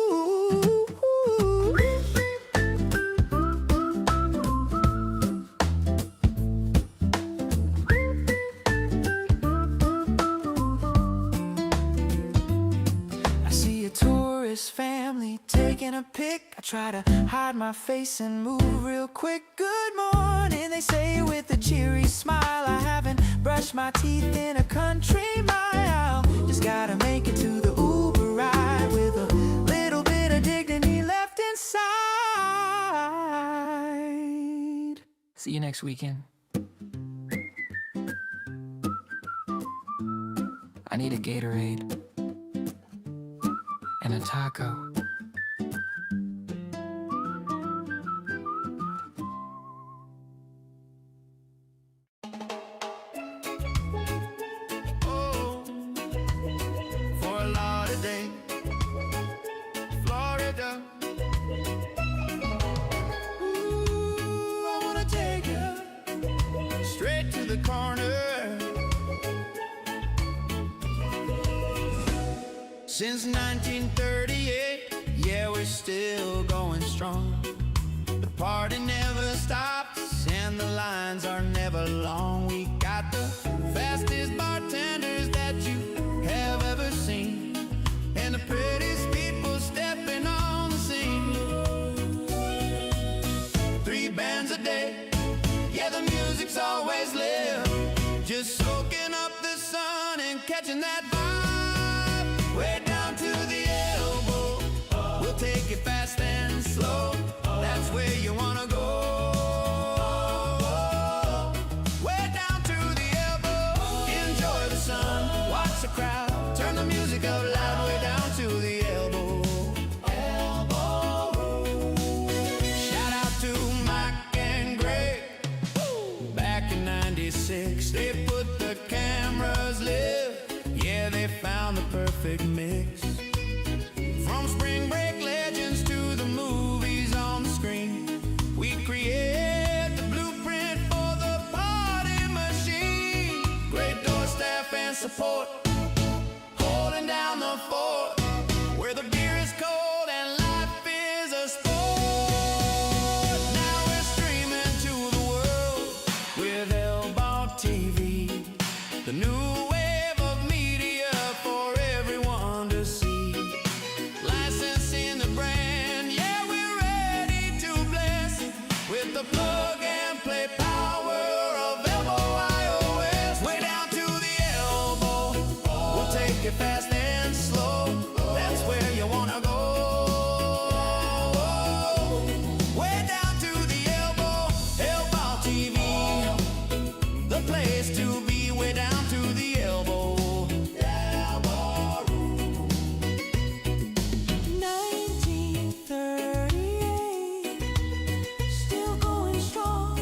I see a tourist family taking a pic. I try to hide my face and move real quick. Good morning, they say with a cheery smile. I haven't brushed my teeth in a country mile. Just gotta make it to the Uber ride with a little bit of dignity left inside. See you next weekend. I need a Gatorade and a taco. Oh, Fort Lauderdale, Florida. Ooh, I wanna take you straight to the corner. Since 1938, yeah, we're still going strong. The party never stops and the lines are never long. We got the fastest bartenders that you have ever seen, and the prettiest people stepping on the scene. 3 bands a day, yeah, the music's always lit. Just soaking up the sun and catching that vibe. Way down to the elbow, we'll take it fast and slow. That's where you wanna go. perfect mix. From spring break legends to the movies on the screen, we create the blueprint for the party machine. Great door staff and support, holding down the fort, where the beer is cold and life is a sport. Now we're streaming to the world with Elbo TV, the new wave of media for everyone to see. Licensing the brand, yeah, we're ready to bless with the plug and play power of Elbo iOS. Way down to the elbow, we'll take it fast and slow. That's where you wanna go. Way down to the elbow, Elbo TV, the place to be. Way down to the elbow, Elbo Room. 1938, still going strong.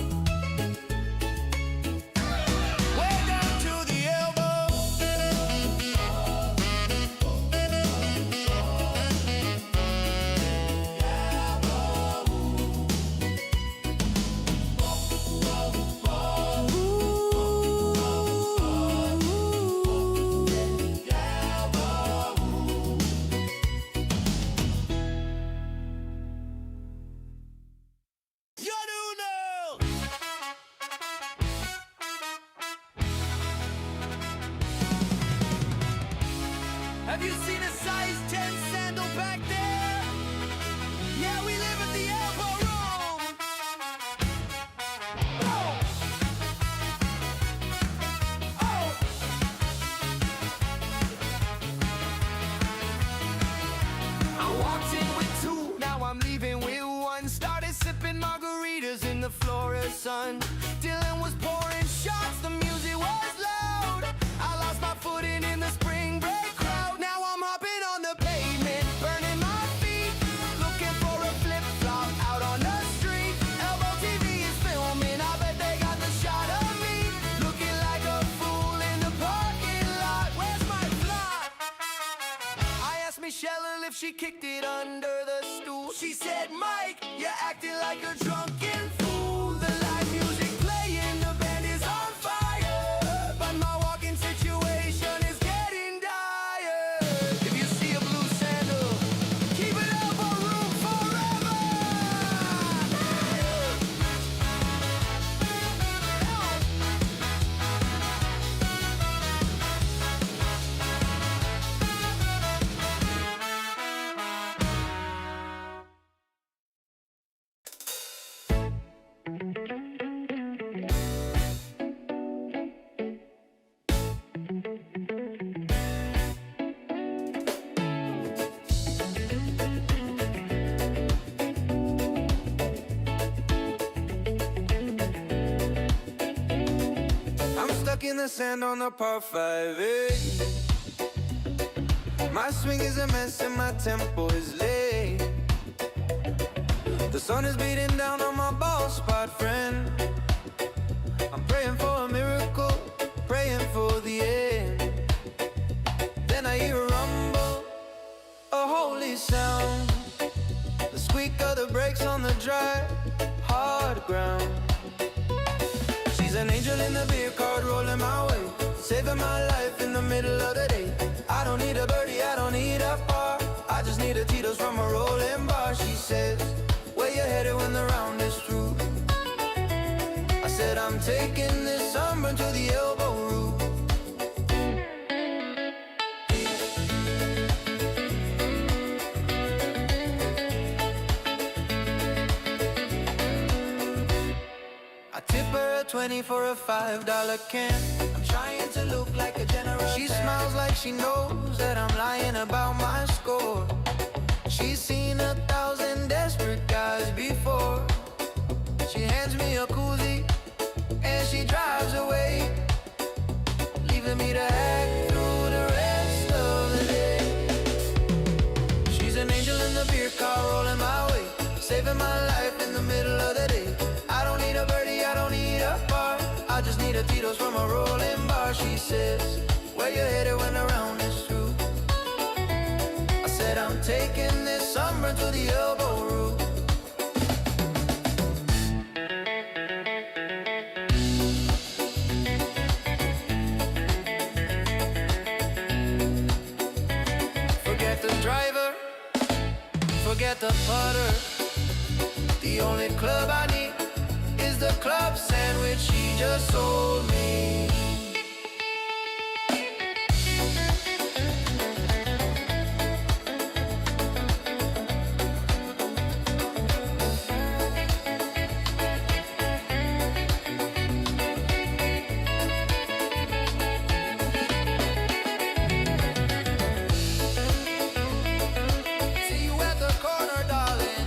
Way down to the elbow. You do know. Have you seen a size 10 sandal back there? Yeah, we live at the Elbo Room. Oh. Oh. I walked in with two, now I'm leaving with one. Started sipping margaritas in the Florida sun. Dylan was pouring shots, the music was loud. I lost my footing in the spring break crowd. Now I'm hopping on the pavement, burning my feet, looking for a flip-flop out on the street. Elbo TV is filming, I bet they got the shot of me, looking like a fool in the parking lot. Where's my fly? I asked Michelle if she kicked it under the stool. She said, Mike, you're acting like a drunken fool. The live music playing, the band is on fire, but my walking situation is getting dire. If you see a blue sandal, keep it Elbo Room forever. I'm stuck in the sand on the par 5. My swing is a mess and my tempo is late. The sun is beating down on my ball spot, friend. I'm praying for a miracle, praying for the end. Then I hear a rumble, a holy sound, the squeak of the brakes on the dry, hard ground. She's an angel in the beer cart rolling my way, saving my life in the middle of the day. I don't need a birdie, I don't need a bar, I just need a Tito's from a rolling bar. She says, where you headed when the round is through? I said, I'm taking this sunburn to the Elbo Room. I tip her a 20 for a $5 can. I'm trying to look like a general. She smiles like she knows that I'm lying about my score. She's seen 1,000 desperate guys before. She hands me a koozie and she drives away, leaving me to act through the rest of the day. She's an angel in the beer car rolling my way, saving my life in the middle of the day. I don't need a birdie, I don't need a bar, I just need a Tito's from a rolling bar. She says, where you headed when the round is through? taking this summer to the Elbo Room. Forget the driver, forget the putter. The only club I need is the club sandwich he just sold me. See you at the corner, darling.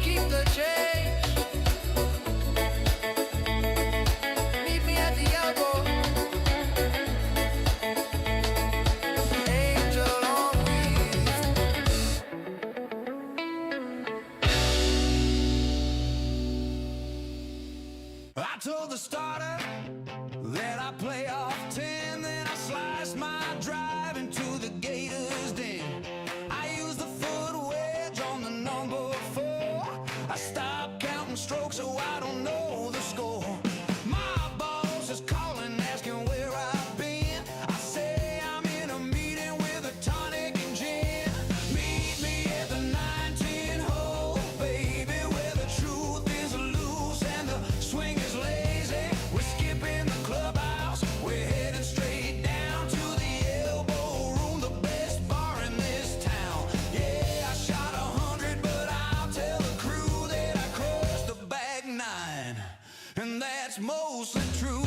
Keep the change. Meet me at the elbow. Angel on wheels. I told the starter that I play off 10, then I sliced my drive into the Gators' den. I used the foot wedge on the number 4. I stopped counting strokes so I don't know the score. My boss is calling, asking where I've been. I say I'm in a meeting with a tonic and gin. Meet me at the 19 hole, baby, where the truth is loose and the swing is lazy. We're skipping the clubhouse, we're heading straight down to the Elbo Room, the best bar in this town. Yeah, I shot 100, but I'll tell the crew that I crushed the bag 9, and that's mostly true.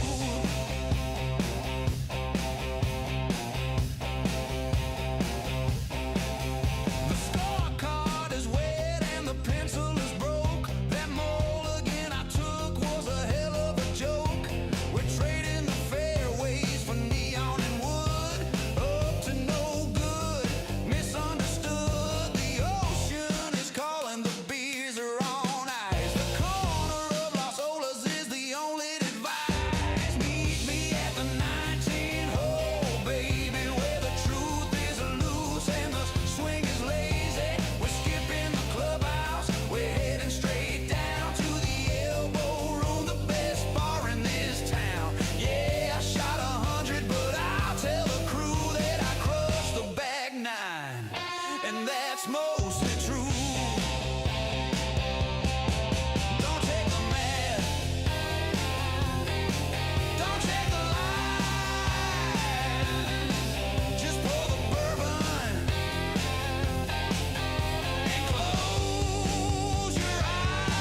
The scorecard is wet and the pencil is broke. That mulligan I took was a hell of a joke. We're trading the fairways for neon and wood. Up to no good, misunderstood. The ocean is calling, the beers are on ice. The corner of Las Olas is the only advice. Meet me at the 19 hole, baby, where the truth is loose and the swing is lazy. We're skipping the clubhouse, we're heading straight down to the Elbo Room, the best bar in this town. Yeah, I shot 100, but I'll tell the crew that I crushed the bag 9, and that's mostly true. Don't take the math, don't check the line, just pour the bourbon and close your eyes.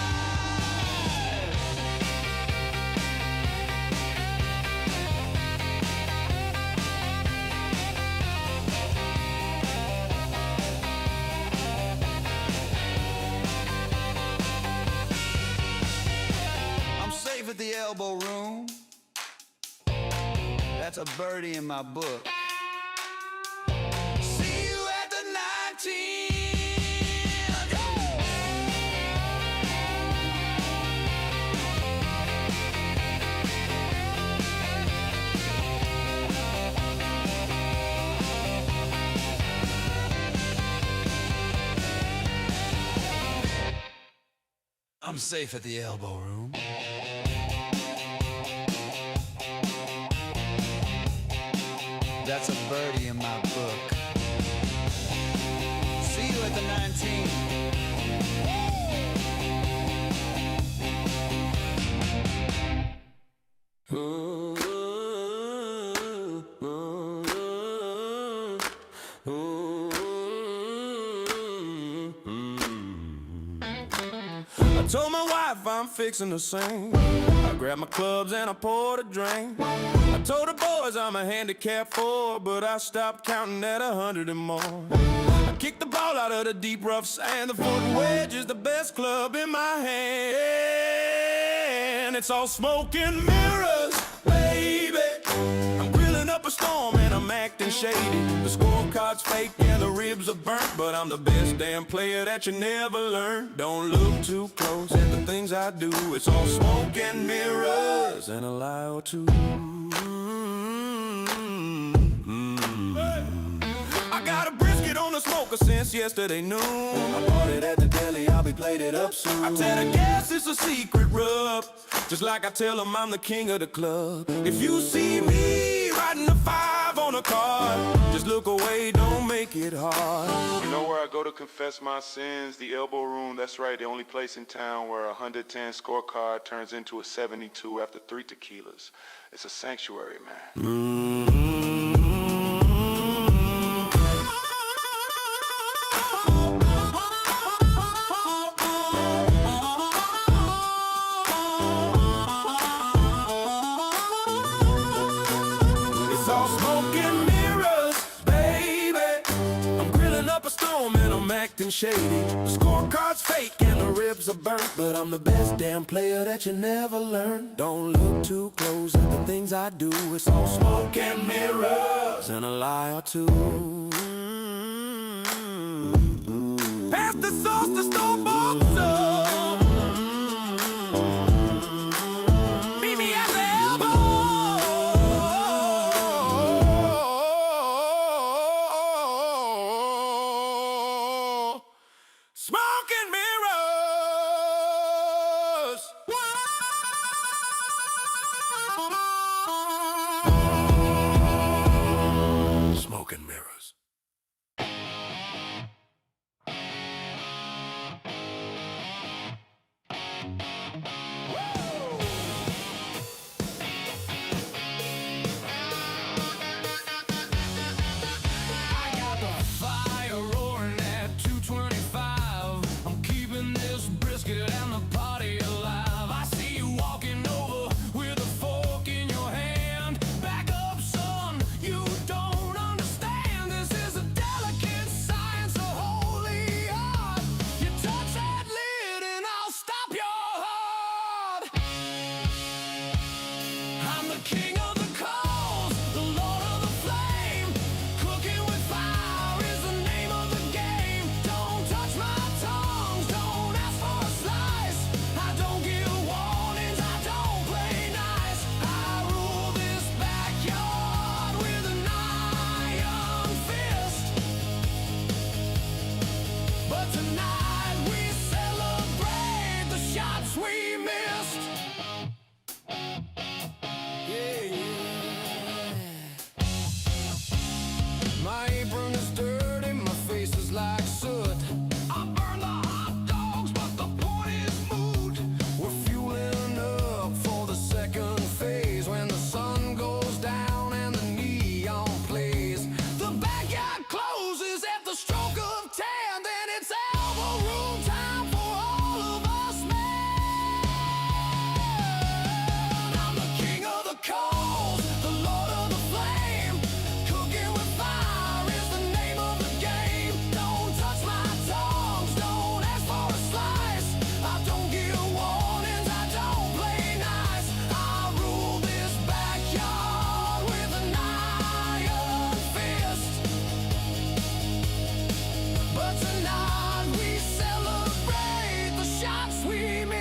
I'm safe at the Elbo Room. That's a birdie in my book. See you at the 19. I'm safe at the Elbo Room. That's a birdie in my book. See you at the 19. I told my wife I'm fixing to sing. I grabbed my clubs and I poured a drink. I told the boys I'm a handicap 4, but I stopped counting at 100 and more. I kicked the ball out of the deep rough sand. The foot wedge is the best club in my hand. It's all smoke and mirrors, baby. I'm grilling up a storm and I'm acting shady. The scorecard's fake and the ribs are burnt, but I'm the best damn player that you never learned. Don't look too close at the things I do. It's all smoke and mirrors and a lie or two. smoker since yesterday noon. I bought it at the deli, I'll be plated up soon. I tell the gas it's a secret rub, just like I tell them I'm the king of the club. If you see me riding a 5 on a card, just look away, don't make it hard. You know where I go to confess my sins? The Elbo Room, that's right, the only place in town where a 110 scorecard turns into a 72 after 3 tequilas. It's a sanctuary, man. It's all smoke and mirrors, baby. I'm grilling up a storm and I'm acting shady. The scorecard's fake and the ribs are burnt, but I'm the best damn player that you never learned. Don't look too close at the things I do. It's all smoke and mirrors and a lie or two. Pass the sauce to store-bought stuff. Meet me at the elbow. Smoke and mirrors. Smoke and mirrors. I got the fire roaring at 225. I'm keeping this brisket and the party alive. I see you walking over with a fork in your hand. Back up, son, you don't understand. This is a delicate science, a holy art. You touch that lid and I'll stop your heart. I'm the king of the coals, the lord of the flame. Cooking with fire is the name of the game. Don't touch my tongues, don't ask for a slice. I don't give warnings, I don't play nice. I rule this backyard with an iron fist. But tonight we celebrate the shots we missed. My apron is dirty, my face is like soot. I burn the hot dogs, but the point is moot. We're fueling up for the second phase when the sun goes down and the neon plays. The backyard closes at the stroke of 10, then it's elbow room time for all of us men. I'm the king of the coals, the lord of the flame. Cooking with fire is the name of the game. Don't touch my tongues, don't ask for a slice. I don't give warnings, I don't play nice. I rule this backyard with an iron fist. But tonight we celebrate the shots we missed.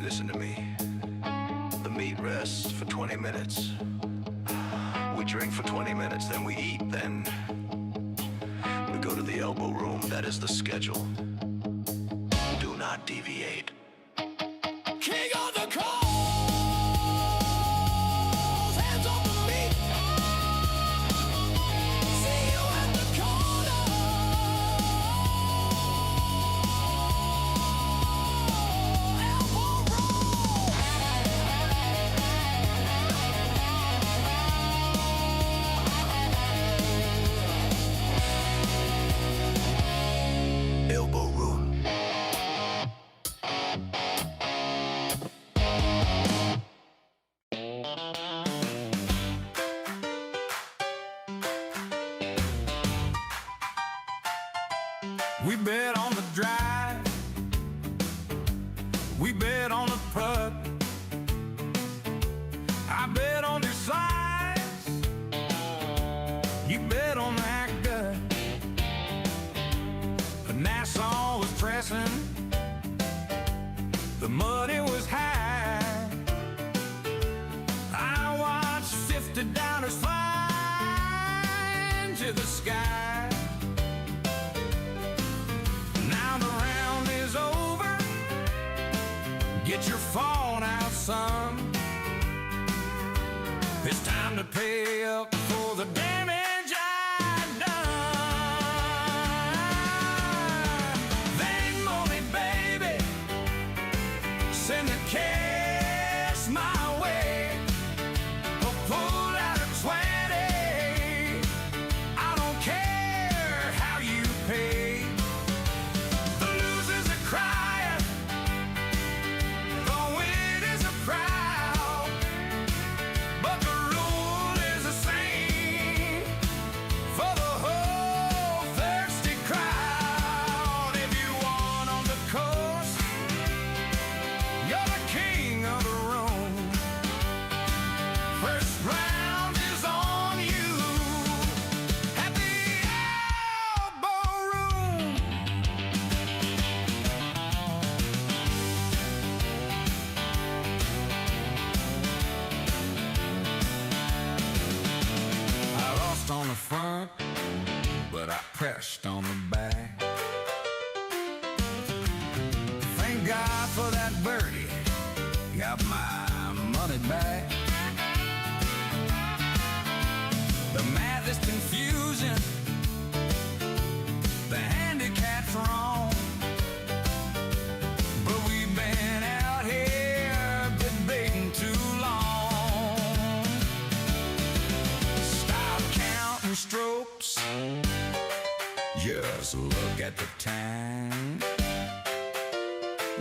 Listen to me. The meat rests for 20 minutes. We drink for 20 minutes, then we eat, then we go to the elbow room. That is the schedule. Do not deviate. King of the coals, hands on the meat. See you at the corner. Elbow Elbow room. We bet on the drive, we bet on the putt. I bet on your size, you bet on that gut. But Nassau was trash. fall out, son. It's time to pay up for the damage I've done. They ain't money, baby. Send the cash my way. Or pull out a 20. I don't care how you pay. The losers are crying. The winners are proud. But the rule is the same for the whole thirsty crowd. If you want on the coast, you're the king of the room. First round is on you at the Elbo Room. I lost on the front, but I pressed on the back. Thank God for that birdie, got my money back. The math is confusing, the handicap's wrong, but we've been out here debating too long. Stop counting strokes, just look at the time.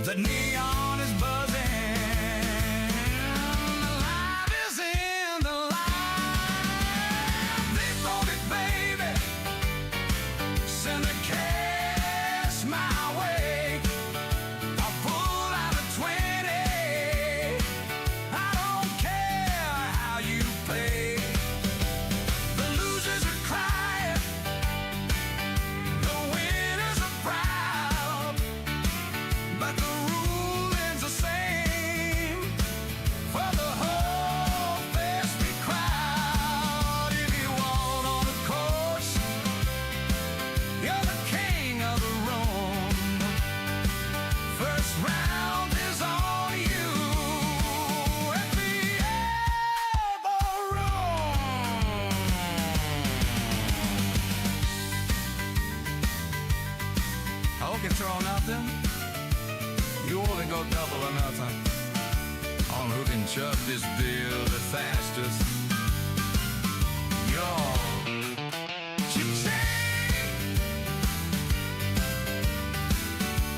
The neon is buzzing, the life is in the line. They voted, baby, send the cash my way. I'll pull out a 20. I don't care how you play. The losers are crying, the winners are proud. But the rule is the same for the whole thirsty crowd. If you want on the course, you're the king of the room. First round is on you at the Elbo Room. Okay, throw nothing. You only go double or nothing on who can chug this beer the fastest. Yo, cha-ching!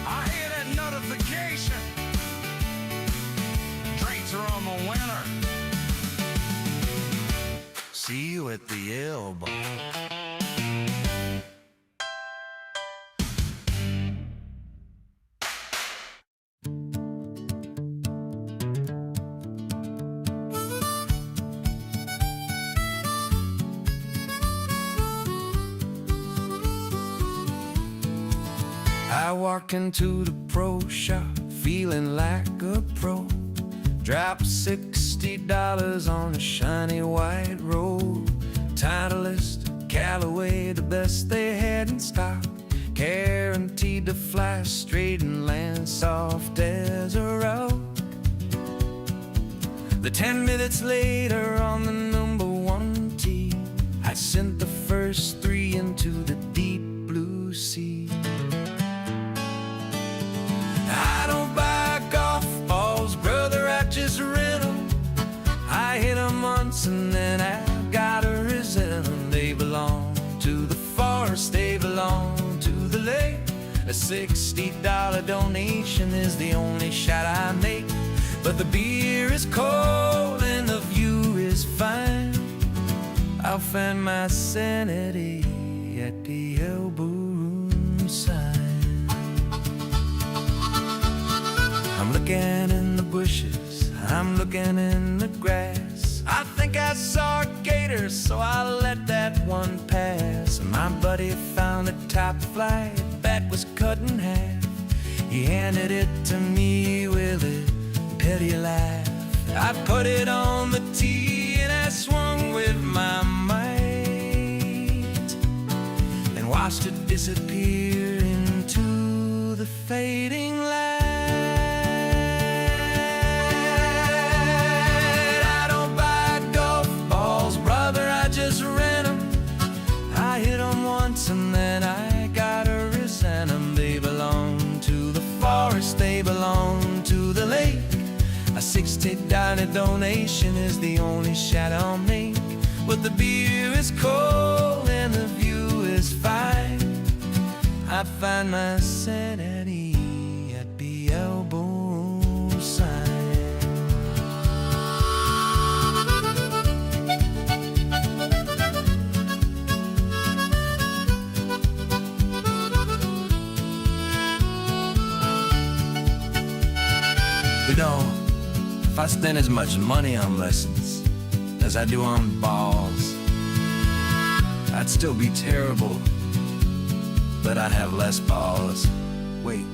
I hear that notification. Drinks are on the winner. See you at the Elbo. I walk into the pro shop feeling like a pro. Drop $60 on a shiny white robe. Titleist, Callaway, the best they had in stock. Guaranteed to fly straight and land soft as a rock. The 10 minutes later on the number 1 tee, I sent the first 3 into the deep blue sea. I don't buy golf balls, brother, I just rent 'em. I hit 'em once and then I gotta resent 'em. They belong to the forest, they belong to the lake. A $60 donation is the only shot I make. But the beer is cold and the view is fine. I'll find my sanity at the Elbo Room sign. I'm looking in the bushes, I'm looking in the grass. I think I saw a gator, so I let that one pass. My buddy found a top flight that was cut in half. He handed it to me with a petty laugh. I put it on the tee and I swung with my might, and watched it disappear into the fading light. $50 donation is the only shot I'll make. But the beer is cold and the view is fine. I find my sanity at the elbow sign. You know, if I spend as much money on lessons as I do on balls, I'd still be terrible, but I'd have less balls. Wait,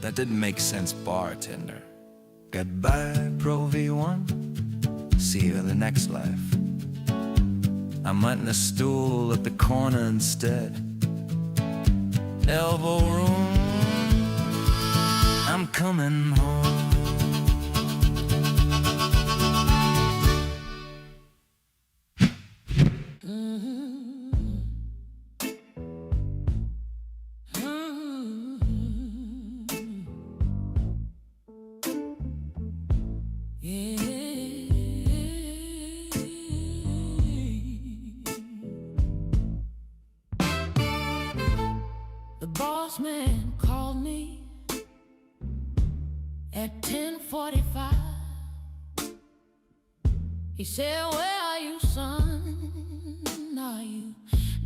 that didn't make sense, bartender. Goodbye, Pro V1. See you in the next life. I'm hunting a stool at the corner instead. Elbow room, I'm coming home. The boss man called me at 10:45. He said, "Where are you, son? Are you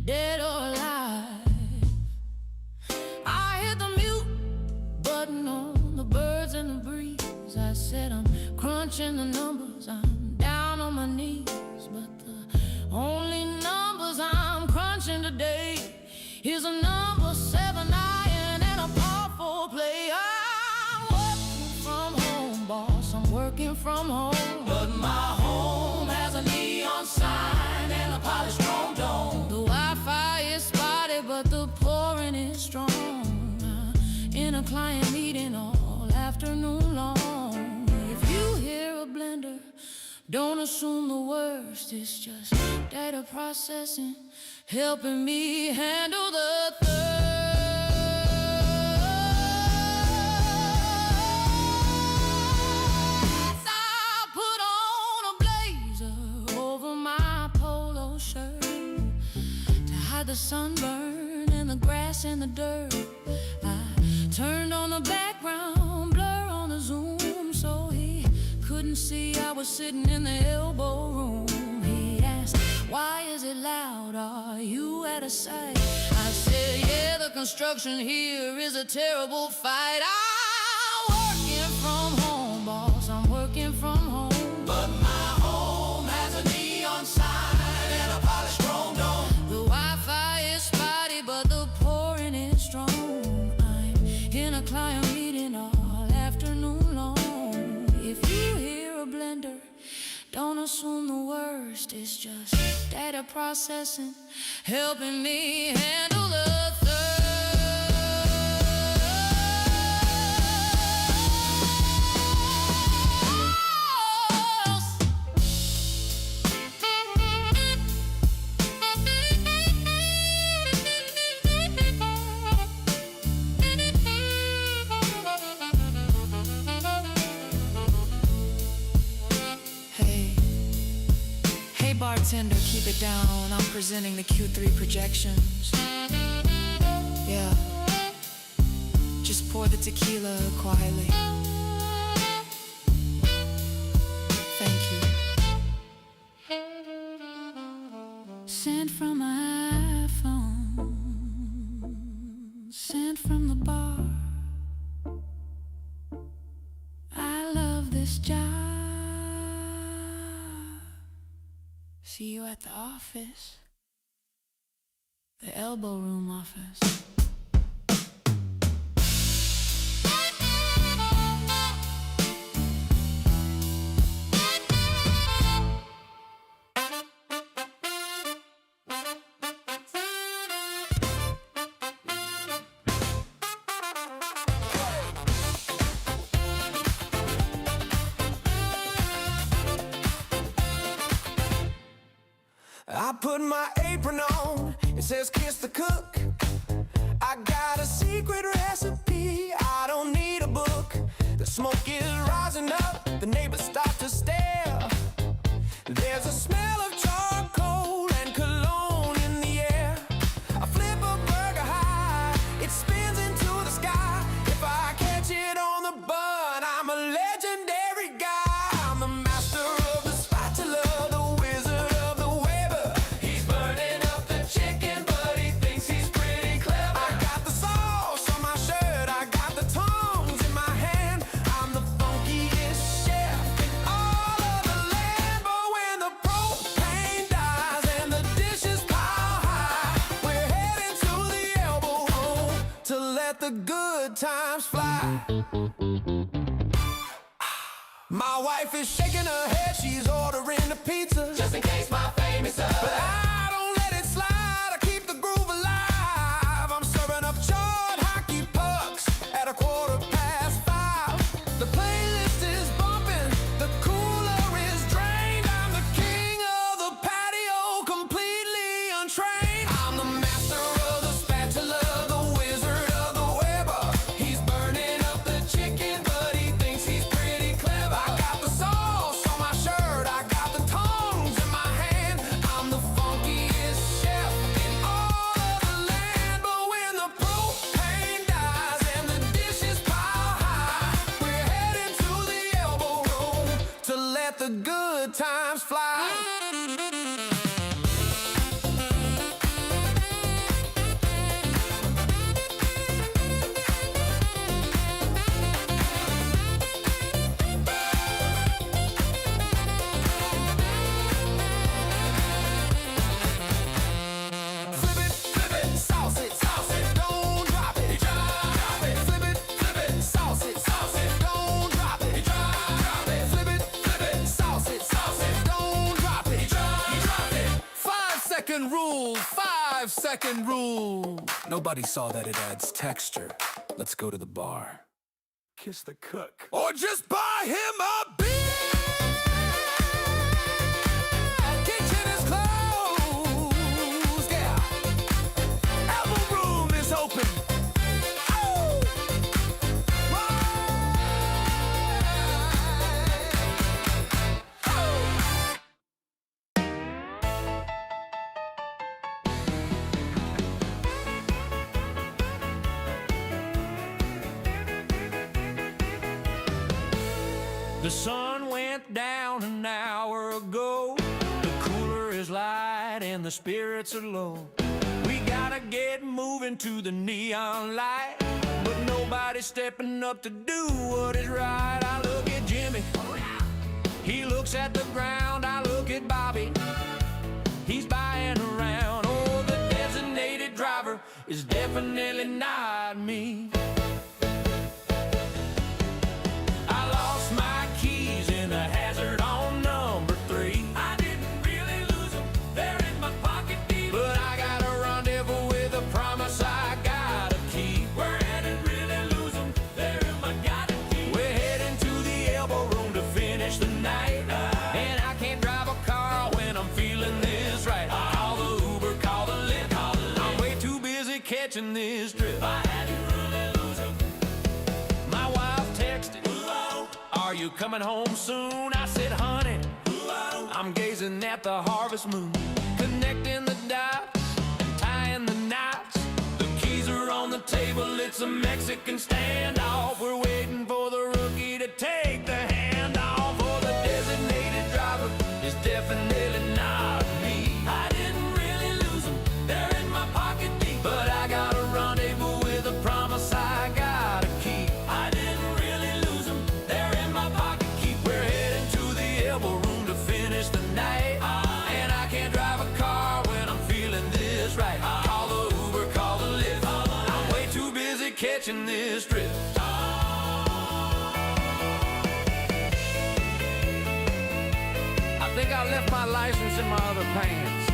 dead or alive?" I hit the mute button on the birds and the breeze. I said, "I'm crunching the numbers, I'm down on my knees. But the only numbers I'm crunching today is a number 7 iron and a par 4 play." I'm working from home, boss, I'm working from home. But my home has a neon sign and a polished chrome dome. The Wi-Fi is spotty, but the pouring is strong. In a client meeting all afternoon long. If you hear a blender, don't assume the worst. It's just data processing, helping me handle the third. I put on a blazer over my polo shirt to hide the sunburn and the grass and the dirt. I turned on the background blur on the Zoom so he couldn't see I was sitting in the elbow room. He asked, "Why is it loud? Are you out of sight?" I said, "Yeah, the construction here is a terrible fight." I'm working from home, boss, I'm working from home. But my home has a neon sign and a polished chrome dome. The Wi-Fi is spotty, but the pouring is strong. I'm in a client meeting all afternoon long. If you hear a blender, don't assume the worst. It's just data processing, helping me handle the third. Bartender, keep it down. I'm presenting the Q3 projections. Yeah. Just pour the tequila quietly. Thank you. Sent from my iPhone. Sent from the bar. I love this job. See you at the office, the Elbow Room office. I put my apron on, it says kiss the cook. I got a secret recipe, I don't need a book. The smoke is rising up, the neighbors stop good times fly. My wife is shaking her head, she's ordering a pizza, just in case my fame is up. But I don't let it slide, I keep the groove alive. I'm serving up chart hockey pucks at 5:15. The playlist is bumping, the cooler is drained. I'm the king of the patio, completely untrained. I'm the master of the spatula, the wizard of the Weber. He's burning up the chicken, but he thinks he's pretty clever. I got the sauce on my shirt, I got the tongs in my hand. I'm the funkiest chef in all of the land. But when the propane dies and the dishes pile high, we're heading to the Elbow Room to let the good times fly. Flip it, sauce it, don't drop it. Drop it. Flip it, sauce it, don't drop it. Drop it. Flip it, sauce it, don't drop it. Drop it. 5-second rule, 5-second rule. Nobody saw that it adds texture. Let's go to the bar. Kiss the cook. Or just buy him a beer. Kitchen is closed, yeah. Elbo Room is open. Oh! The sun went down an hour ago. The cooler is light and the spirits are low. We gotta get moving to the neon light, but nobody's stepping up to do what is right. I look at Jimmy, he looks at the ground. I look at Bobby, he's buying around. Oh, the designated driver is definitely not me. I lost my keys in a hazard on number 3. I didn't really lose them, they're in my pocket deep. But I got a rendezvous with a promise I gotta keep. Where I didn't really lose them, they're in my gotta keep. We're heading to the Elbow Room to finish the night. And I can't drive a car when I'm feeling this right. Call the Uber, call the Lyft. I'm way too busy catching this trip. I hadn't really lose them. My wife texted, are you coming home soon? I said, honey, I'm gazing at the harvest moon, connecting the dots and tying the knots. The keys are on the table, it's a Mexican standoff. We're waiting for the rookie to take the handoff. For the designated driver is definitely not me. I didn't really lose them, they're in my pocket deep. But I got a rendezvous with a promise I gotta keep. I didn't really lose them, they're in my pocket keep. We're heading to the Elbow Room to finish the night. And I can't drive a car when I'm feeling this right. Call the Uber, call the Lyft. I'm way too busy catching this drift. I think I left my license in my other pants.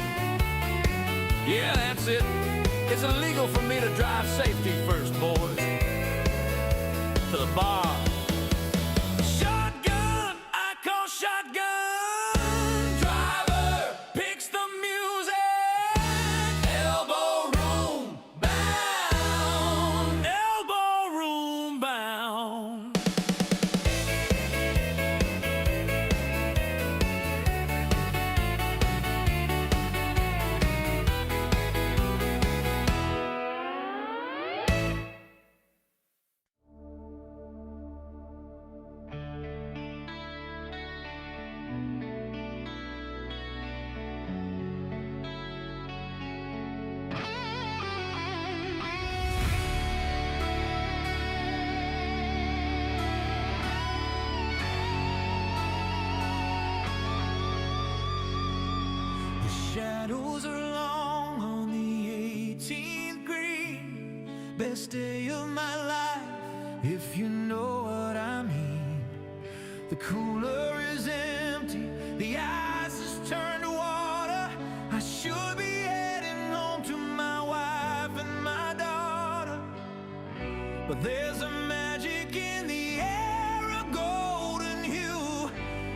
Yeah, that's it. It's illegal for me to drive safety first, boys. To the bar. Shotgun, I call shotgun. Driver picks the music. Elbow Room bound. Elbow Room bound. shadows are long on the 18th green. best day of my life, if you know what I mean. The cooler is empty, the ice is turned to water. I should be heading home to my wife and my daughter, but there's a magic in the air, a golden hue,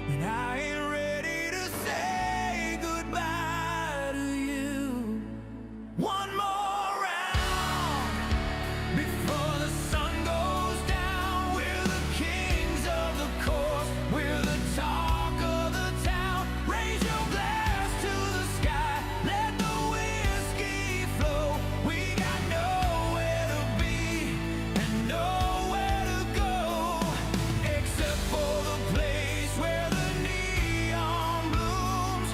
and I ain't ready to say goodbye to you. One more round before the sun goes down. We're the kings of the course, we're the talk of the town. Raise your glass to the sky, let the whiskey flow. We got nowhere to be and nowhere to go, except for the place where the neon blooms.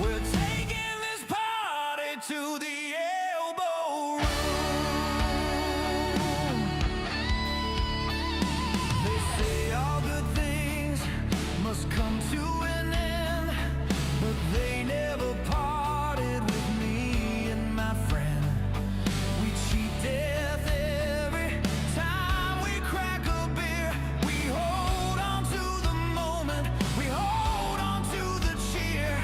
We're taking this party to the Elbo Room. They say all good things must come to an end, but they never parted with me and my friend. We cheat death every time we crack a beer. We hold on to the moment, we hold on to the cheer.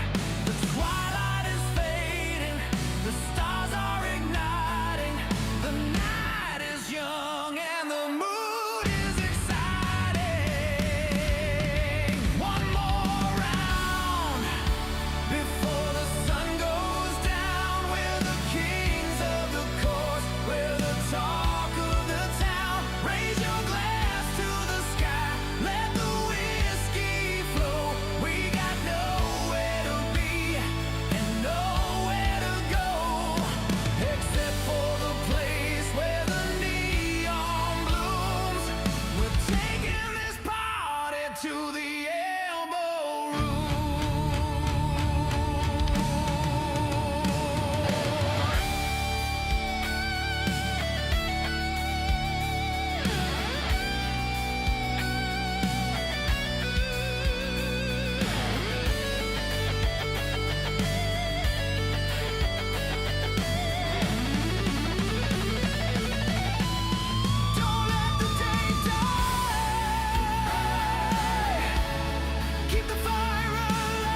The twilight is fading, the stars are igniting. The night is young and the mood is exciting. One more round before the sun goes down. We're the kings of the course, we're the talk of the town. Raise your glass to the sky, let the whiskey flow. We got nowhere to be and nowhere to go, except for the place where the neon blooms. We're taking this party to the Elbo Room. Don't let the day die. Keep the fire alive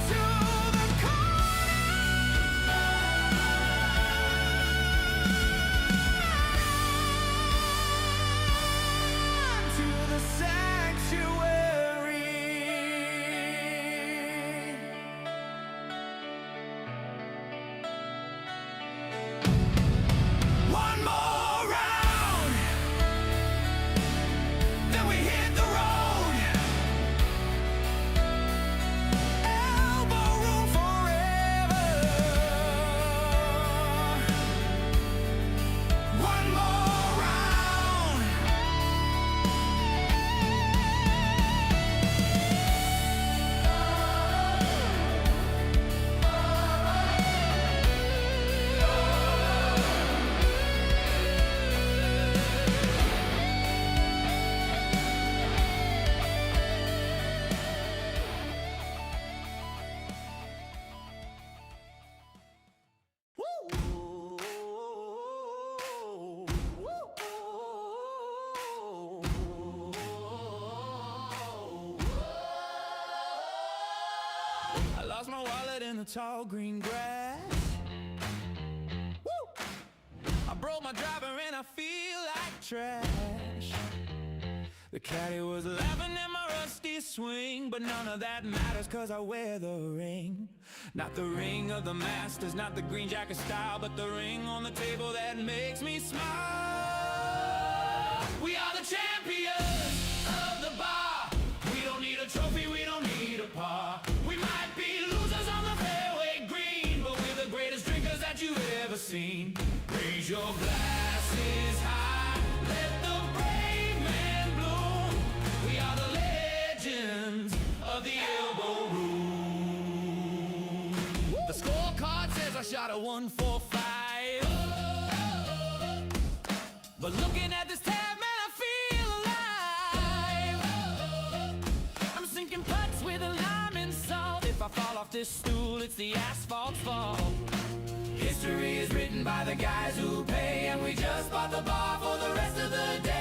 to the to the sanctuary. One more round, then we hit the road. Elbow room forever. One more round. I lost my wallet in the tall green grass. Woo! I broke my driver and I feel like trash. The caddy was laughing at my rusty swing, but none of that matters cause I wear the ring. Not the ring of the masters, not the green jacket style, but the ring on the table that makes me smile. We are the champions of the bar. We don't need a trophy, we don't need a par. We might be losers on the fairway green, but we're the greatest drinkers that you've ever seen. Raise your glasses high, let the brave man bloom. We are the legends of the Elbo Room. The scorecard says I shot a 145, but looking at this tab, man, I feel alive. I'm sinking putts with a lime and salt. If I fall off this stool, it's the asphalt's fault. History history is written by the guys who pay, and we just bought the bar for the rest of the day.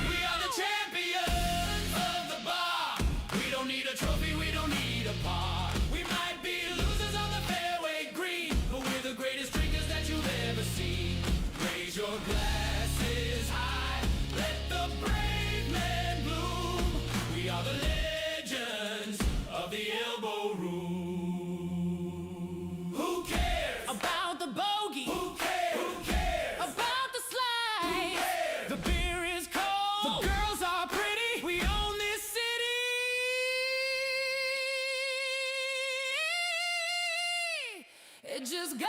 We are the champions of the bar. We don't need a trophy, we don't need a par. We might be losers on the fairway green, but we're the greatest drinkers that you've ever seen. Raise your glasses high, let the brave men bloom. We are the legends of the Elbo Room. Who cares About the bogey, Who cares? Who cares? about the slide. Who cares? The beer is cold, the girls are pretty. We own this city. It just goes.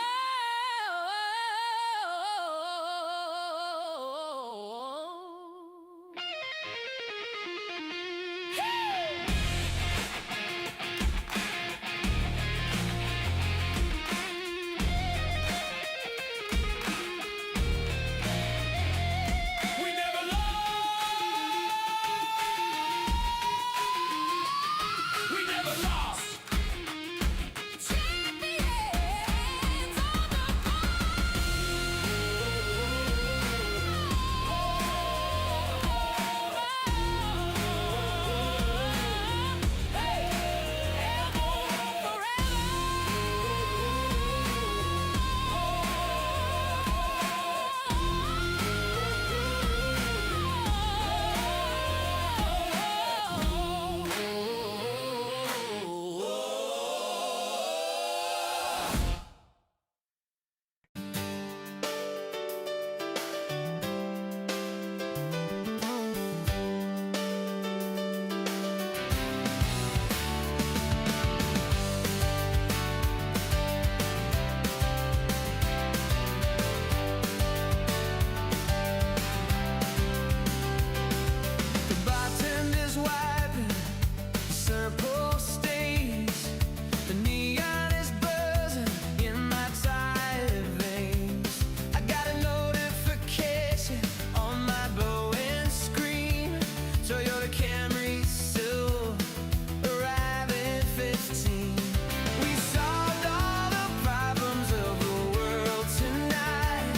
We never lost. We never lost. Champions of the The bartender's wiping circle stains. The neon is buzzing in my tired veins. I got a notification on my blowing screen. Toyota Camry Silver, arriving 15. We solved all the problems of the world tonight.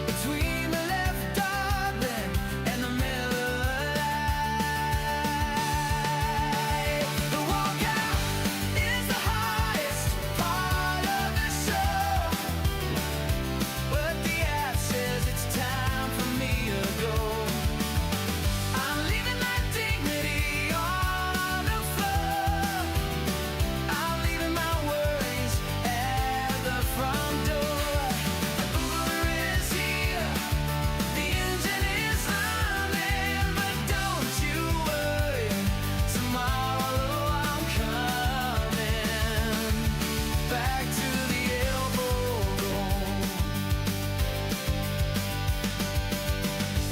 Between the left Dublin and the Miller Lite. The walkout is the hardest part of the show, but the app says it's time for me to go. I'm leaving my dignity on the floor. I'm leaving my worries at the front door. Uber is here, the engine is running, but don't you worry, tomorrow I'm coming back to the Elbo Room.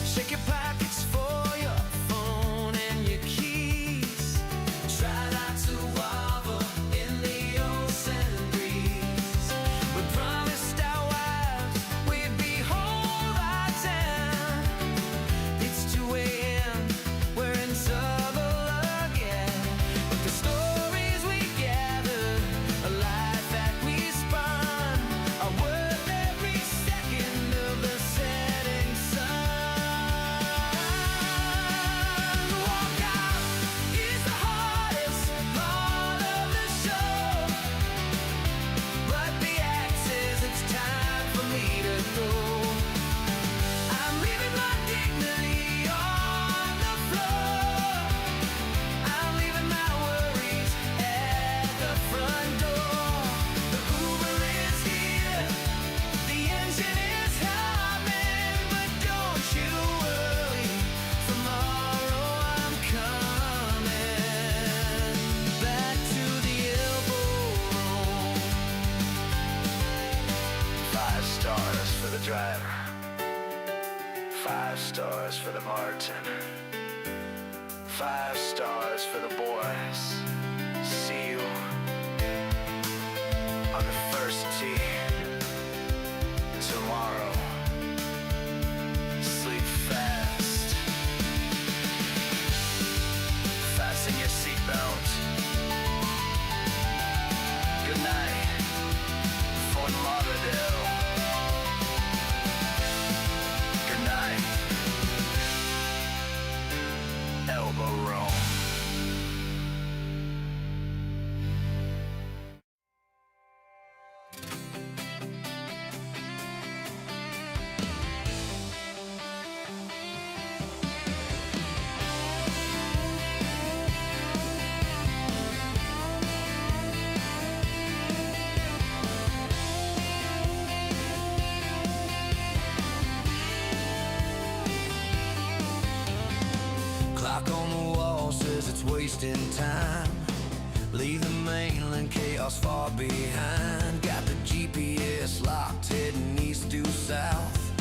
Shake your pockets for your phone and your keys. Try not to wobble in the ocean breeze. We promised our wives we'd be home by 10. It's 2 a.m., we're in trouble again. But the stories we gathered, a life that we spun, are worth every second of the setting sun. The walkout is the hardest part of the show, but the act says it's time for me to go. I'm leaving my dignity on the floor. I'm leaving my worries at the front door. The Uber is here, the engine is humming, but don't you worry, tomorrow I'm coming back to the Elbo Room. 5 stars for the driver, 5 stars for the bartender, 5 stars for the boys. See you on the first tee tomorrow. Sleep fast. Fasten your seatbelt. clock on the wall says it's wasting time. Leave the mainland chaos far behind. Got the GPS locked, heading east to south.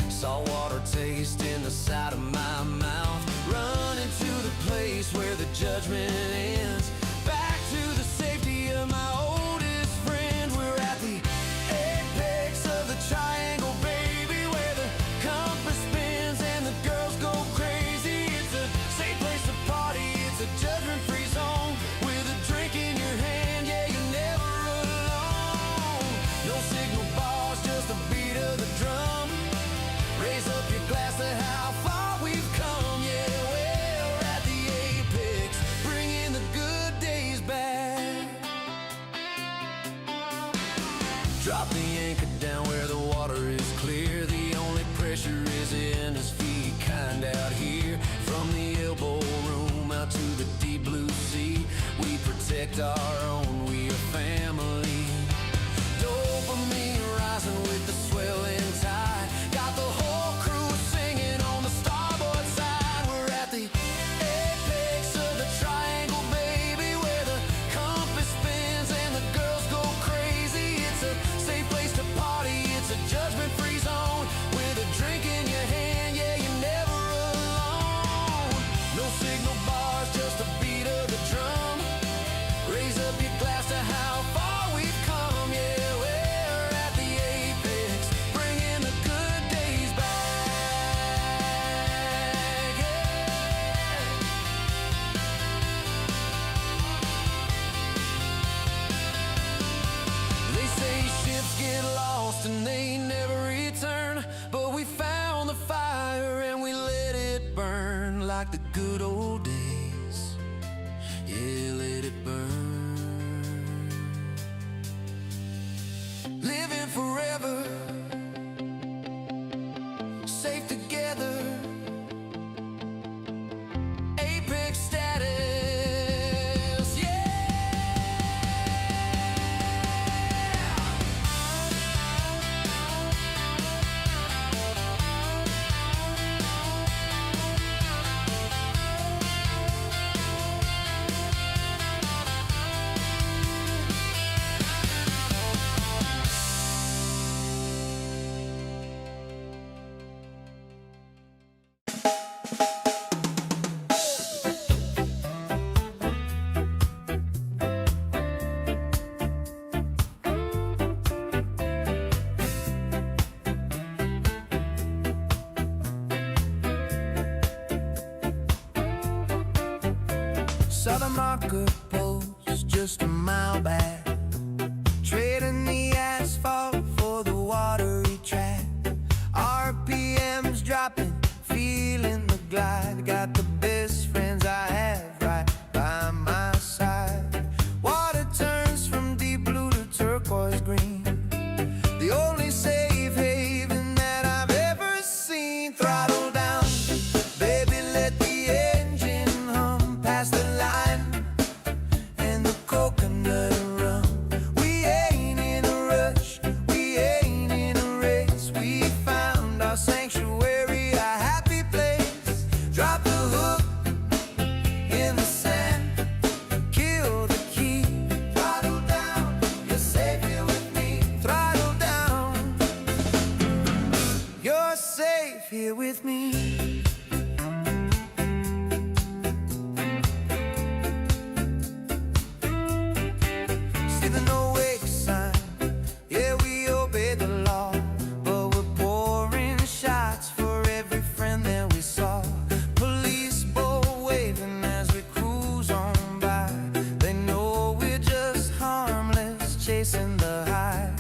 Saltwater taste in the side of my mouth. Running to the place where the judgment ends. Back to the safety of my oldest friend. We're at the apex of the triangle, baby, where the compass spins and the girls go crazy. It's a safe place to party, it's a judgment-free zone. With a drink in your hand, yeah, you're never alone. No signal bars, just the beat of the drum. Raise up your glass to how far we've come, yeah, we're at the apex, bringing the good days back. Drop the anchor down where the water is clear. The only pressure is in his feet, kind out here. From the elbow room out to the deep blue sea, we protect our own, we are family. Dopamine rising with the swelling tide. Got the whole crew singing on the starboard side. We're at the apex of the triangle, baby, where the compass spins and the girls go crazy. It's a safe place to party, it's a judgment-free zone. With a drink in your hand, yeah, you're never alone. No signal bars, just the beat of the drum. Raise up your glass to how far we've come, yeah, we're at the apex, bringing the good days back, yeah. They say ships get lost and they never return, but we found the fire and we let it burn like the good old days. Yeah, let it burn. Living forever, safe together. Apex status, yeah. Southern marker post just a mile back, trading the asphalt for the watery track. RPMs dropping, feeling the glide. Got the best friends I have right by my side. Water turns from deep blue to turquoise green. The only safe haven that I've ever seen. Throttle down, baby, let the engine hum past the line and the coconut rum. We ain't in a rush, we ain't in a race. We found our sanctuary, a happy place. Drop the hook in the sand, kill the key. Throttle down, you're safe here with me. Throttle down, you're safe here with me. See the no wake sign, yeah, we obey the law, but we're pouring shots for every friend that we saw. Police bow waving as we cruise on by. They know we're just harmless, chasing the high.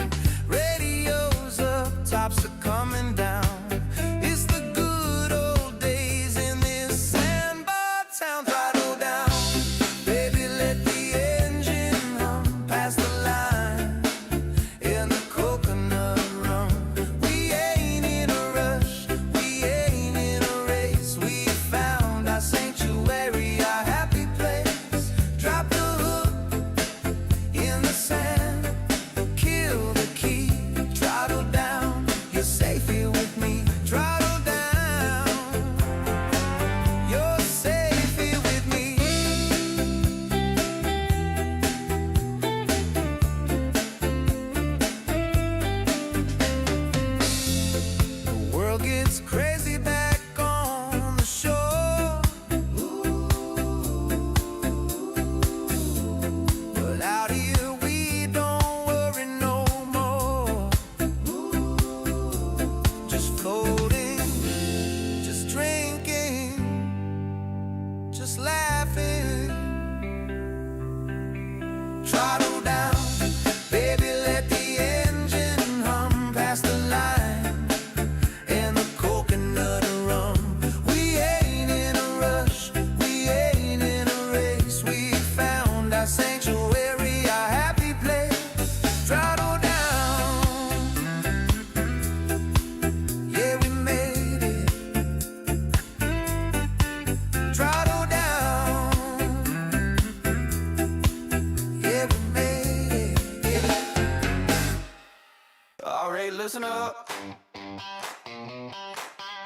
Radios up, tops are coming down. It's the good old days. Listen up.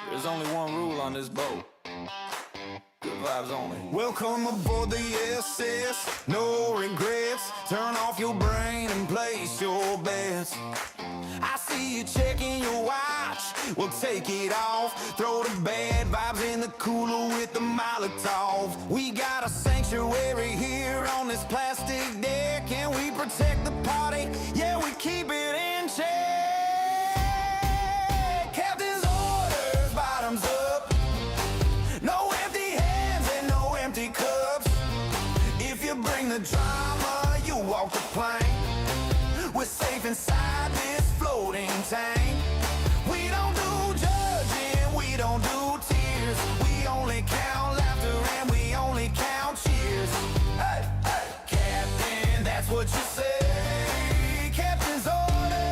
There's only one rule on this boat. Good vibes only. Welcome aboard the SS, no regrets. Turn off your brain and place your bets. I see you checking your watch, we'll take it off. Throw the bad vibes in the cooler with the Molotov. We got a sanctuary here on this plastic deck, and we protect the party, yeah, we keep it in check. Captain's orders, bottoms up. No empty hands and no empty cups. If you bring the drama, you walk the plank. We're safe inside this floating tank. We don't do judging, we don't do tears. We only count laughter and we only count cheers. Hey, hey, Captain, that's what you say. Captain's orders,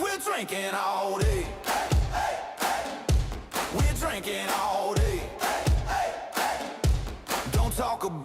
we're drinking all this.